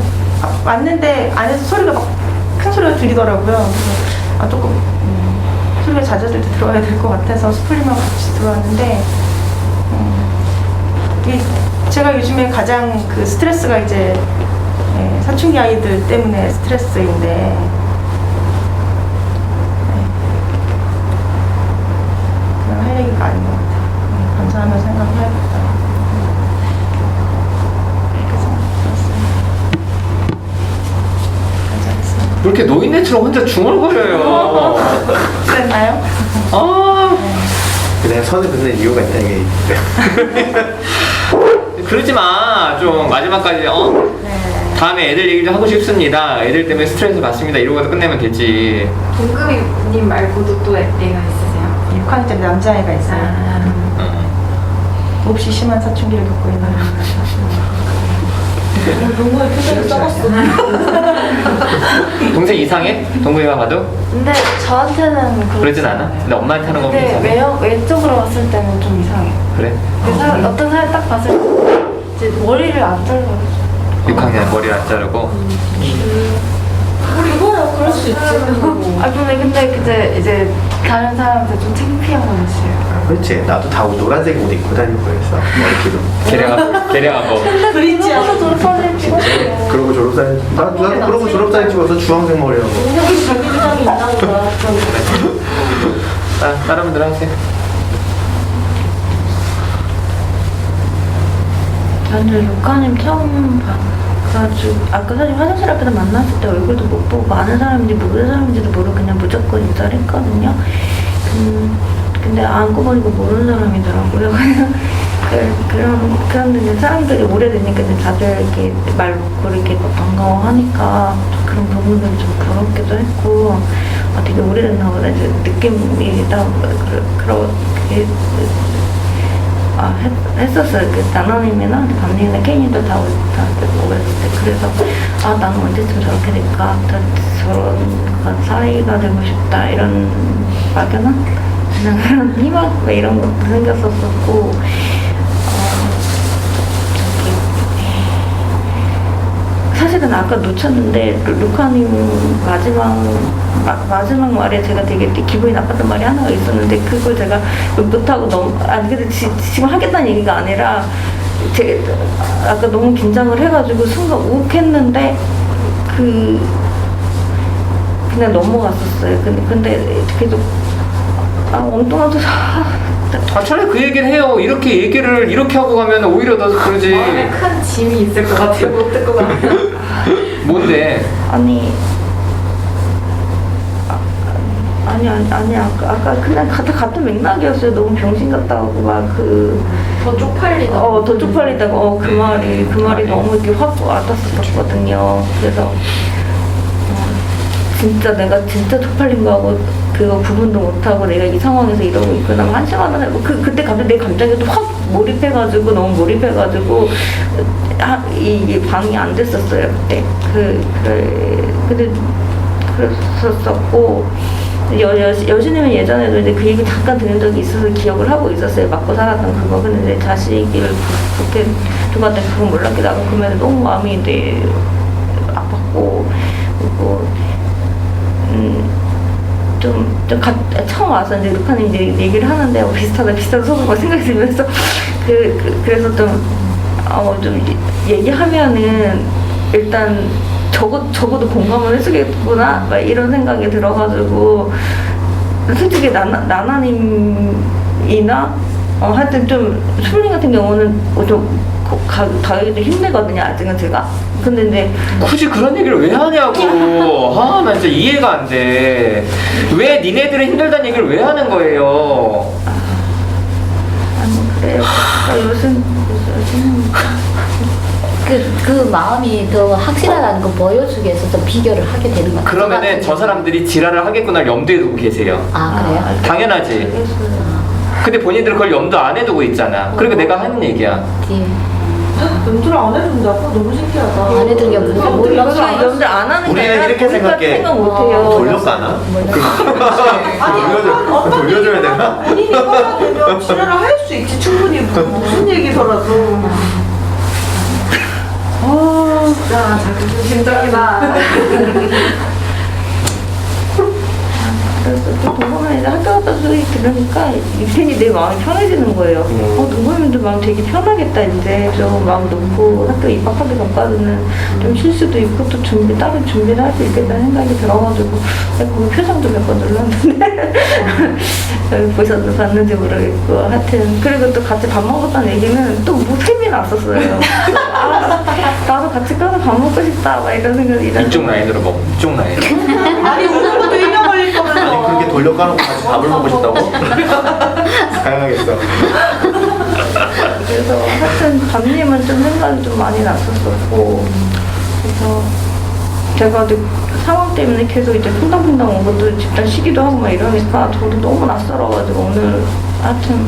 Speaker 10: 왔는데 안에서 소리가 막 큰 소리가 들리더라고요. 그래서 조금 소리가 잦아들 때 들어와야 될 것 같아서 스플리만 같이 들어왔는데 제가 요즘에 가장 그 스트레스가 이제 사춘기 아이들 때문에 스트레스인데 그냥 할 얘기가 아닌 것 같아요. 감사하면서 생각을 해야겠다.
Speaker 1: 그렇게 노인네처럼 혼자 중얼거려요.
Speaker 10: 됐나요?
Speaker 9: 그냥 선을 긋는 이유가 있다 이게.
Speaker 1: 그러지 마. 좀 마지막까지
Speaker 10: 네.
Speaker 1: 다음에 애들 얘기 좀 하고 싶습니다. 애들 때문에 스트레스 받습니다. 이러고서 끝내면 되지.
Speaker 2: 동금이님 말고도 또 애가 있으세요?
Speaker 10: 6학년짜리 남자애가 있어요. 몹시 심한 사춘기를 겪고 있는.
Speaker 3: 너무 표정이 썩었어.
Speaker 1: 동생 이상해? 동생이가 봐도?
Speaker 2: 근데 저한테는
Speaker 1: 그러진 않아? 근데 엄마한테 하는 거 보면
Speaker 2: 근데
Speaker 1: 이상해?
Speaker 2: 왼쪽으로 봤을 때는 좀 이상해요.
Speaker 1: 그래?
Speaker 2: 어떤 사람 딱 봤을 때 이제 머리를 안 잘라요.
Speaker 1: 6학년 머리를 안 자르고
Speaker 2: 이거야 그럴 수 있지. 근데 이제 다른 사람한테 좀 창피한 건 있어요.
Speaker 9: 그렇지. 나도 다 노란색 옷 입고 다니고 그랬어. 머리기도.
Speaker 1: 계량하고
Speaker 2: 그리지 않아서 졸업사진 찍었어요.
Speaker 9: 그러고 졸업사진. 나도 그러고 졸업사진 찍어서 주황색 머리하고.
Speaker 2: 여기 자기주장이 있나 보다.
Speaker 1: 다른 분들 하세요.
Speaker 5: 저는 루카님 처음 그래가지고 아까 사실 화장실 앞에서 만났을 때 얼굴도 못 보고 아는 사람인지 모르는 사람인지도 모르고 그냥 무조건 인사를 했거든요. 근데 안고 보니까 모르는 사람이더라고요. 그런데 이제 사람들이 오래되니까 이제 다들 이렇게 말 놓고 이렇게 반가워하니까 그런 부분들이 좀 부럽기도 했고, 되게 오래됐나 보다 이제 느낌이 딱 그렇게 했었어요. 나나님이나 밤님이나 케이님도 다 오랬을 때. 그래서 나는 언제쯤 저렇게 될까? 저런 사이가 되고 싶다. 이런 막연한 그런 희망 이런 것도 생겼었고, 사실은 아까 놓쳤는데 루카님 마지막 말에 제가 되게 기분이 나빴던 말이 하나가 있었는데 그걸 제가 못하고 근데 지금 하겠다는 얘기가 아니라 아까 너무 긴장을 해가지고 순간 욱했는데 그냥 넘어갔었어요. 근데 계속 엉뚱한 소리
Speaker 1: 차라리 그 얘기를 해요. 이렇게 하고 가면 오히려 더 그러지.
Speaker 2: 마음에 큰 짐이 있을 것 같아요. 못 듣고 가면.
Speaker 1: 뭔데?
Speaker 5: 아니 아까 그냥 같은 맥락이었어요. 너무 병신 같다고
Speaker 2: 더 쪽팔리다.
Speaker 5: 더 쪽팔리다고 그 말이 너무 이렇게 확 와닿았었거든요. 그래서 진짜 내가 진짜 쪽팔린 거하고 그거 구분도 못하고 내가 이 상황에서 이러고 있구나 한심하다. 그때 갑자기 내 감정에 또 확 몰입해가지고 너무 몰입해가지고 이게 방이 안 됐었어요 그때. 근데 그랬었고 여신님은 예전에도 이제 그 얘기 잠깐 들은 적이 있어서 기억을 하고 있었어요. 맞고 살았던 그거. 근데 이제 자식을 그렇게 누구한테 그건 몰랐기도 하고 그러면 너무 마음이 이제 아팠고 그리고 처음 와서 이제 루카님 이제 얘기를 하는데 비슷하다 속으로 생각이 들면서 그래서 좀 얘기하면은 일단 적어도 공감을 해주겠구나 막 이런 생각이 들어가지고 솔직히 나나님이나 하여튼 좀 수민이 같은 경우는 좀 가기도 힘들거든요 아직은 제가. 근데 이제
Speaker 1: 굳이 그런 얘기를 왜 하냐고. 나 진짜 이해가 안 돼. 왜 니네들은 힘들다는 얘기를 왜 하는 거예요?
Speaker 5: 아니 그래요. 요즘
Speaker 3: 그 마음이 더 확실하다는 거 보여주기 위해서 좀 비교를 하게 되는 것 같아요.
Speaker 1: 그러면은 저 사람들이 지랄을 하겠구나를 염두에 두고 계세요.
Speaker 3: 그래요?
Speaker 1: 당연하지. 근데 본인들은 그걸 염두 안 해두고 있잖아. 그러니까 내가 하는 얘기야.
Speaker 8: 염두를 안 해준다고? 너무 신기하다.
Speaker 3: 안 해둔 게 몰라.
Speaker 5: 염두 안 하는 게
Speaker 9: 우리는
Speaker 5: 아니라
Speaker 9: 이렇게 생각해.
Speaker 5: 생각 못해요.
Speaker 9: 돌려가나?
Speaker 8: 아니,
Speaker 9: 돌려줘야 되나?
Speaker 8: 본인이 화가 되면 지랄을 할 수 있지, 충분히. 무슨 얘기더라도.
Speaker 2: 진짜 자극심적이다.
Speaker 5: 그래서 또 동범이가 이제 학교 갔다 소리 들으니까 괜히 내 마음이 편해지는 거예요. 동범이도 마음 되게 편하겠다 이제 좀 마음 놓고 학교 입학하기 전까지는 좀 쉴 수도 있고 또 다른 준비를 할 수 있겠다는 생각이 들어가지고 내가 거기 표정도 몇 번 눌렀는데 봤는지 모르겠고 하여튼 그리고 또 같이 밥 먹었다는 얘기는 또 뭐 셈이 났었어요. 나도 같이 가서 밥 먹고 싶다 막 이런 생각이
Speaker 1: 이쪽 라인으로 먹어. 이쪽 라인.
Speaker 8: 아니, 오는 것도 1년 걸릴 거면서.
Speaker 9: 그렇게 돌려가놓고 같이 밥을 먹고 싶다고? 다양하겠어.
Speaker 5: 그래서 하여튼 밤님은 좀 생각이 좀 많이 났었었고 그래서 제가 이제 상황 때문에 계속 이제 쿵당쿵당 온 것도 집단 쉬기도 하고 막 이러니까 저도 너무 낯설어가지고 오늘 하여튼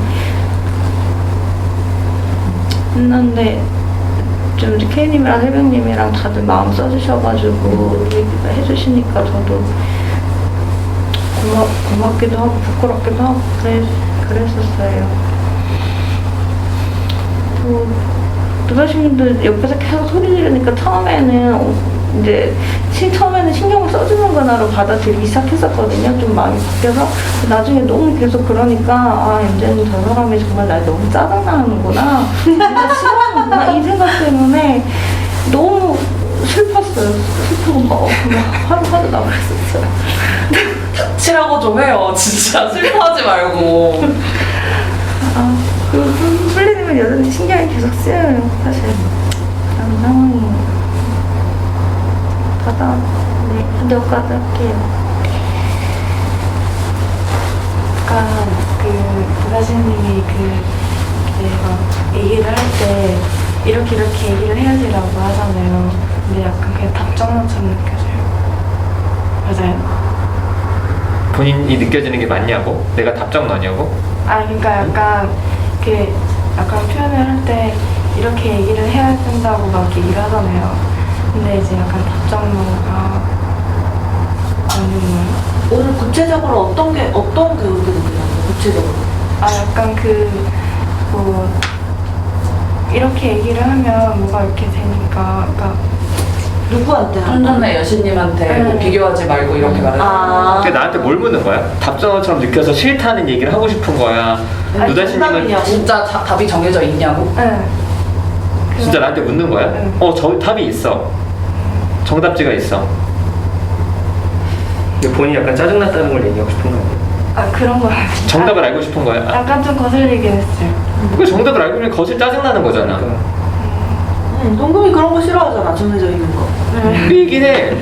Speaker 5: 했는데 좀 이제 K님이랑 새벽님이랑 다들 마음 써주셔가지고 얘기를 해주시니까 저도 고맙기도 하고 부끄럽기도 하고 그랬었어요. 누가신님도 옆에서 계속 소리 지르니까 처음에는 신경을 써주는구나로 받아들이기 시작했었거든요. 좀 마음이 바뀌어서 나중에 너무 계속 그러니까 이제는 저 사람이 정말 날 너무 짜증나는구나 진짜 싫어하는구나 이 생각 때문에 너무 슬펐어요. 슬프고 막 화도 나고 그랬었어요.
Speaker 7: 치라고 좀 해요. 진짜 슬퍼하지 말고.
Speaker 5: 플리님은 여전히 신경이 계속 쓰여요 사실 그런 상황이에요. 네, 여기까지 할게요.
Speaker 2: 약간 그 사장님이 얘기를 할 때 이렇게 얘기를 해야지라고 하잖아요. 근데 약간 그냥 답정너처럼 느껴져요. 맞아요?
Speaker 1: 본인이 느껴지는 게 맞냐고? 내가 답정 너냐고?
Speaker 2: 아 그러니까 약간 표현을 할 때 이렇게 얘기를 해야 된다고 막 얘기를 하잖아요. 근데 이제 약간 답정너가 아닌 거예요.
Speaker 8: 오늘 구체적으로 어떤 게 그렇게 느껴져요? 구체적으로.
Speaker 2: 아 약간 이렇게 얘기를 하면 뭐가 이렇게 되니까 그러니까
Speaker 8: 누구한테 하는
Speaker 7: 혼전의 여신님한테 뭐 비교하지 말고 이렇게 말해요.
Speaker 1: 근데 나한테 뭘 묻는 거야? 답정너처럼 느껴서 싫다는 얘기를 하고 싶은 거야?
Speaker 8: 아니,
Speaker 1: 누다씨님은
Speaker 8: 정답이냐고.
Speaker 7: 진짜 답이 정해져 있냐고?
Speaker 2: 네.
Speaker 1: 진짜 나한테 묻는 거야?
Speaker 2: 응.
Speaker 1: 저 답이 있어. 정답지가 있어.
Speaker 4: 근데 본인이 약간 짜증났다는 걸 얘기하고 싶은 거 아니에요?
Speaker 2: 아 그런 거
Speaker 1: 정답을 알고 싶은 거야.
Speaker 2: 약간 좀 거슬리긴 했어요.
Speaker 1: 그 정답을 알고 있으면 거실 짜증나는 거잖아.
Speaker 8: 동금이 그런 거 싫어하잖아, 정해져 있는 거.
Speaker 1: 그 얘기는 해.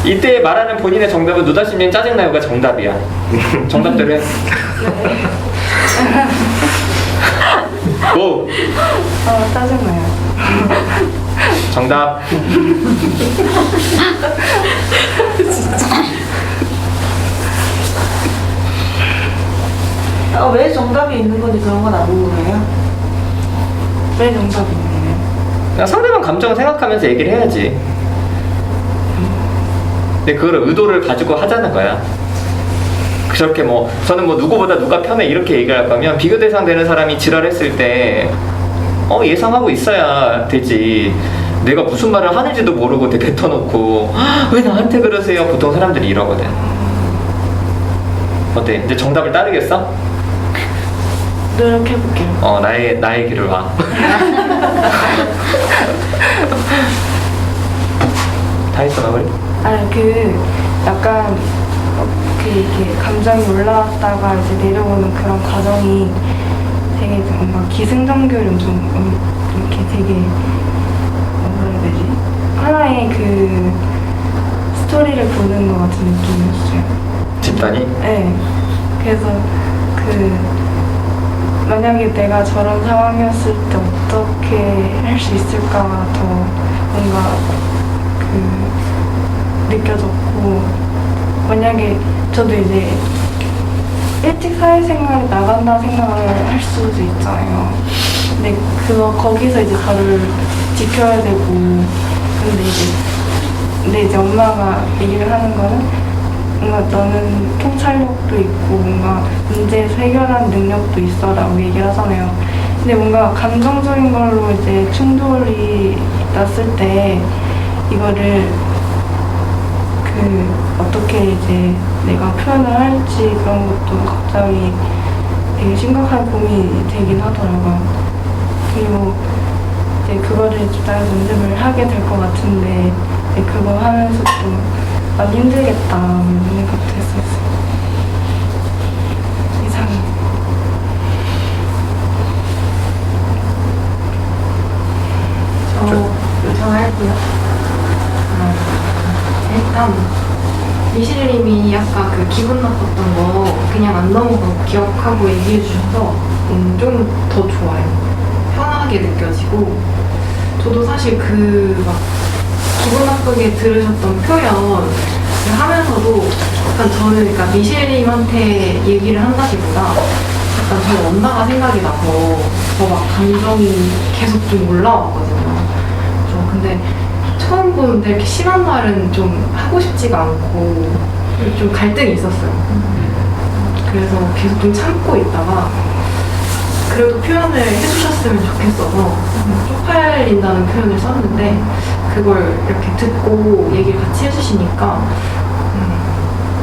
Speaker 1: 이때 말하는 본인의 정답은 누다씨님 짜증나요가 정답이야. 정답대로 해. 고!
Speaker 2: 짜증나요.
Speaker 1: 정답.
Speaker 8: 왜 정답이 있는 건지 그런 건 안 궁금해요?
Speaker 2: 왜 정답이 있나요?
Speaker 1: 그냥 상대방 감정을 생각하면서 얘기를 해야지. 근데 그걸 의도를 가지고 하자는 거야. 그렇게 저는 누구보다 누가 편해 이렇게 얘기할 거면 비교 대상 되는 사람이 지랄했을 때 예상하고 있어야 되지. 내가 무슨 말을 하는지도 모르고 뱉어놓고 왜 나한테 그러세요? 보통 사람들이 이러거든. 어때? 이제 정답을 따르겠어?
Speaker 2: 노력해볼게요.
Speaker 1: 나의 길을 와. 다 했어, 마무리?
Speaker 2: 아니 약간 이렇게 감정이 올라왔다가 이제 내려오는 그런 과정이 되게 뭔가 기승전결은 좀 이렇게 되게 뭐라 해야 되지? 하나의 스토리를 보는 것 같은 느낌이었어요.
Speaker 1: 집단이?
Speaker 2: 네. 그래서 만약에 내가 저런 상황이었을 때 어떻게 할 수 있을까가 더 뭔가 느껴졌고, 만약에 저도 이제 일찍 사회생활에 나간다 생각을 할 수도 있잖아요. 근데 거기서 이제 저를 지켜야 되고, 근데 이제 엄마가 얘기를 하는 거는 뭔가 너는 통찰력도 있고 뭔가 문제에서 해결하는 능력도 있어라고 얘기를 하잖아요. 근데 뭔가 감정적인 걸로 이제 충돌이 났을 때 이거를 어떻게 이제 내가 표현을 할지 그런 것도 갑자기 되게 심각한 고민이 되긴 하더라고요. 그리고 이제 그거를 집단에서 연습을 하게 될 것 같은데 그거 하면서 또 많이 힘들겠다 이런 생각도 했었어요. 이상해.
Speaker 10: 저 요청할게요.
Speaker 2: 일단 미실님이 아까 기분 나빴던 거 그냥 안 넘어가고 기억하고 얘기해 주셔서 좀 더 좋아요. 편하게 느껴지고, 저도 사실 기분 나쁘게 들으셨던 표현 하면서도 약간 저는 그러니까 미실님한테 얘기를 한다기보다 약간 저 엄마가 생각이 나서 더 막 감정이 계속 좀 올라왔거든요. 근데 처음 보는데 이렇게 심한 말은 좀 하고 싶지가 않고 좀 갈등이 있었어요. 그래서 계속 좀 참고 있다가 그래도 표현을 해주셨으면 좋겠어서 쪽팔린다는 표현을 썼는데, 그걸 이렇게 듣고 얘기를 같이 해주시니까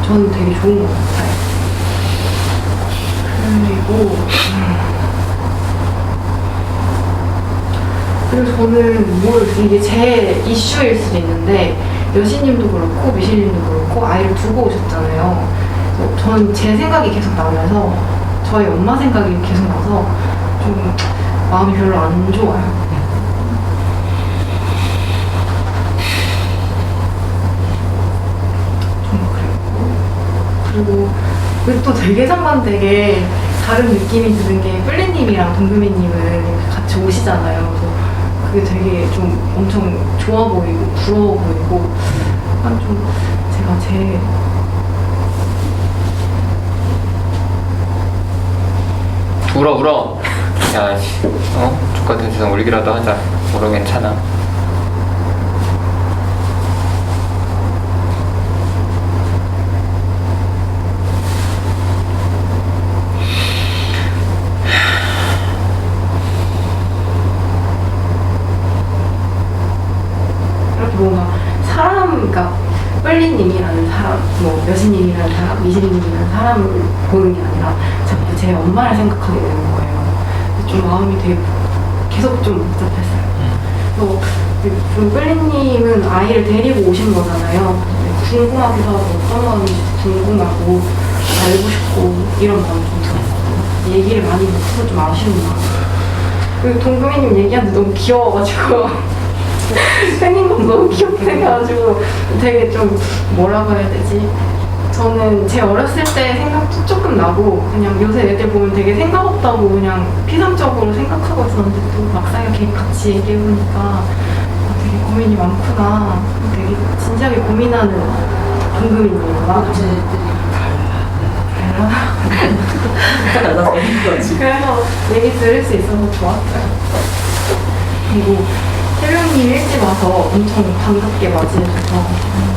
Speaker 2: 저는 되게 좋은 것 같아요. 그리고 저는 이게 제 이슈일 수도 있는데, 여신님도 그렇고 미실님도 그렇고 아이를 두고 오셨잖아요. 그래서 저는 제 생각이 계속 나면서 저희 엄마 생각이 계속 나서 좀 마음이 별로 안 좋아요. 그리고 또 되게 상반되게 다른 느낌이 드는 게 뿔리님이랑 동금이님은 같이 오시잖아요. 그래서 그게 되게 좀 엄청 좋아 보이고 부러워 보이고 약간 좀 제가 제
Speaker 1: 울어. 야, 씨. 족같은 세상 울기라도 하자. 울어 괜찮아.
Speaker 2: 이렇게 뭔가 사람, 그러니까 뿔리님이라는 사람, 뭐 여신님이라는 사람, 미신님이라는 사람을 보는 게 아니라 자꾸 제 엄마를 생각하게 되는 거예요. 좀 마음이 되게 계속 좀 복잡했어요. 그 뿔리님은 아이를 데리고 오신 거잖아요. 궁금하기도 하고 어떤 마음인지 궁금하고 알고 싶고 이런 마음이 좀 들었거든요. 얘기를 많이 못해서 좀 아쉬운 마음. 그리고 동금이님 얘기하는데 너무 귀여워가지고 생긴 건 너무 귀엽게 생겨가지고 되게 좀 뭐라고 해야 되지? 저는 제 어렸을 때 생각도 조금 나고 그냥 요새 애들 보면 되게 생각 없다고 그냥 피상적으로 생각하고 있었는데 또 막상 이렇게 같이 얘기해보니까 되게 고민이 많구나. 되게 진지하게 고민하는 동금이님이구나. 그래서 얘기 들을 수 있어서 좋았어요. 그리고 태룡님 일찍 와서 엄청 반갑게 맞이해줘서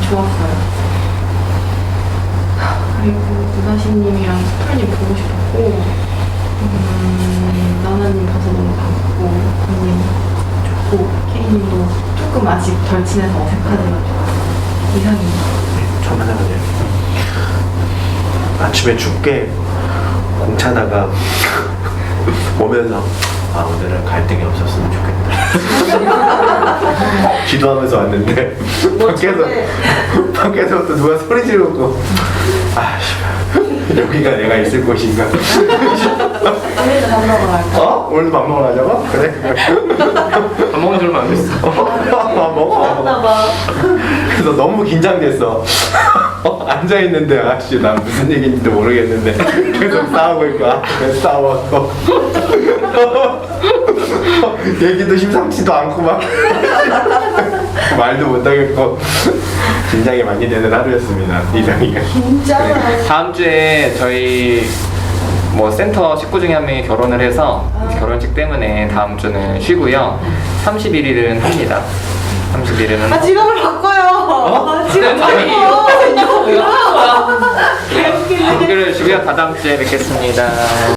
Speaker 2: 좋았어요. 그리고 누나씨님이랑 스프님 보고 싶었고 나나님 봐서 너무 반갑고 언님 좋고 케이님도 조금 아직 덜 친해서 어색하지만 이상입니다.
Speaker 9: 저만 하면 아침에 춥게 공차다가 오면서 오늘은 갈등이 없었으면 좋겠다. 기도하면서 왔는데 밖에서부터 누가 소리 지르고 여기가 내가 있을 곳인가.
Speaker 10: 오늘도 밥 먹으러 갈까?
Speaker 9: 오늘도 밥 먹으러 가자고? 그래?
Speaker 4: 밥 먹은 지 얼마 안 됐어.
Speaker 9: 먹어. 그래서 너무 긴장됐어. 앉아있는데 아저씨 난 무슨 얘기인지도 모르겠는데 계속 싸우고 있고 왜 싸웠어. 얘기도 심상치도 않고 막 말도 못하겠고 긴장이 많이 되는 하루였습니다. 이상이가.
Speaker 1: 다음 주에 저희 뭐 센터 식구 중에 한 명이 결혼을 해서 결혼식 때문에 다음 주는 쉬고요. 31일은 합니다. 31일은
Speaker 8: 직업을 바꿔요.
Speaker 1: 직업 바꿔. 이거 뭐야? 그래. 쉬고요. 다다음 주에 뵙겠습니다.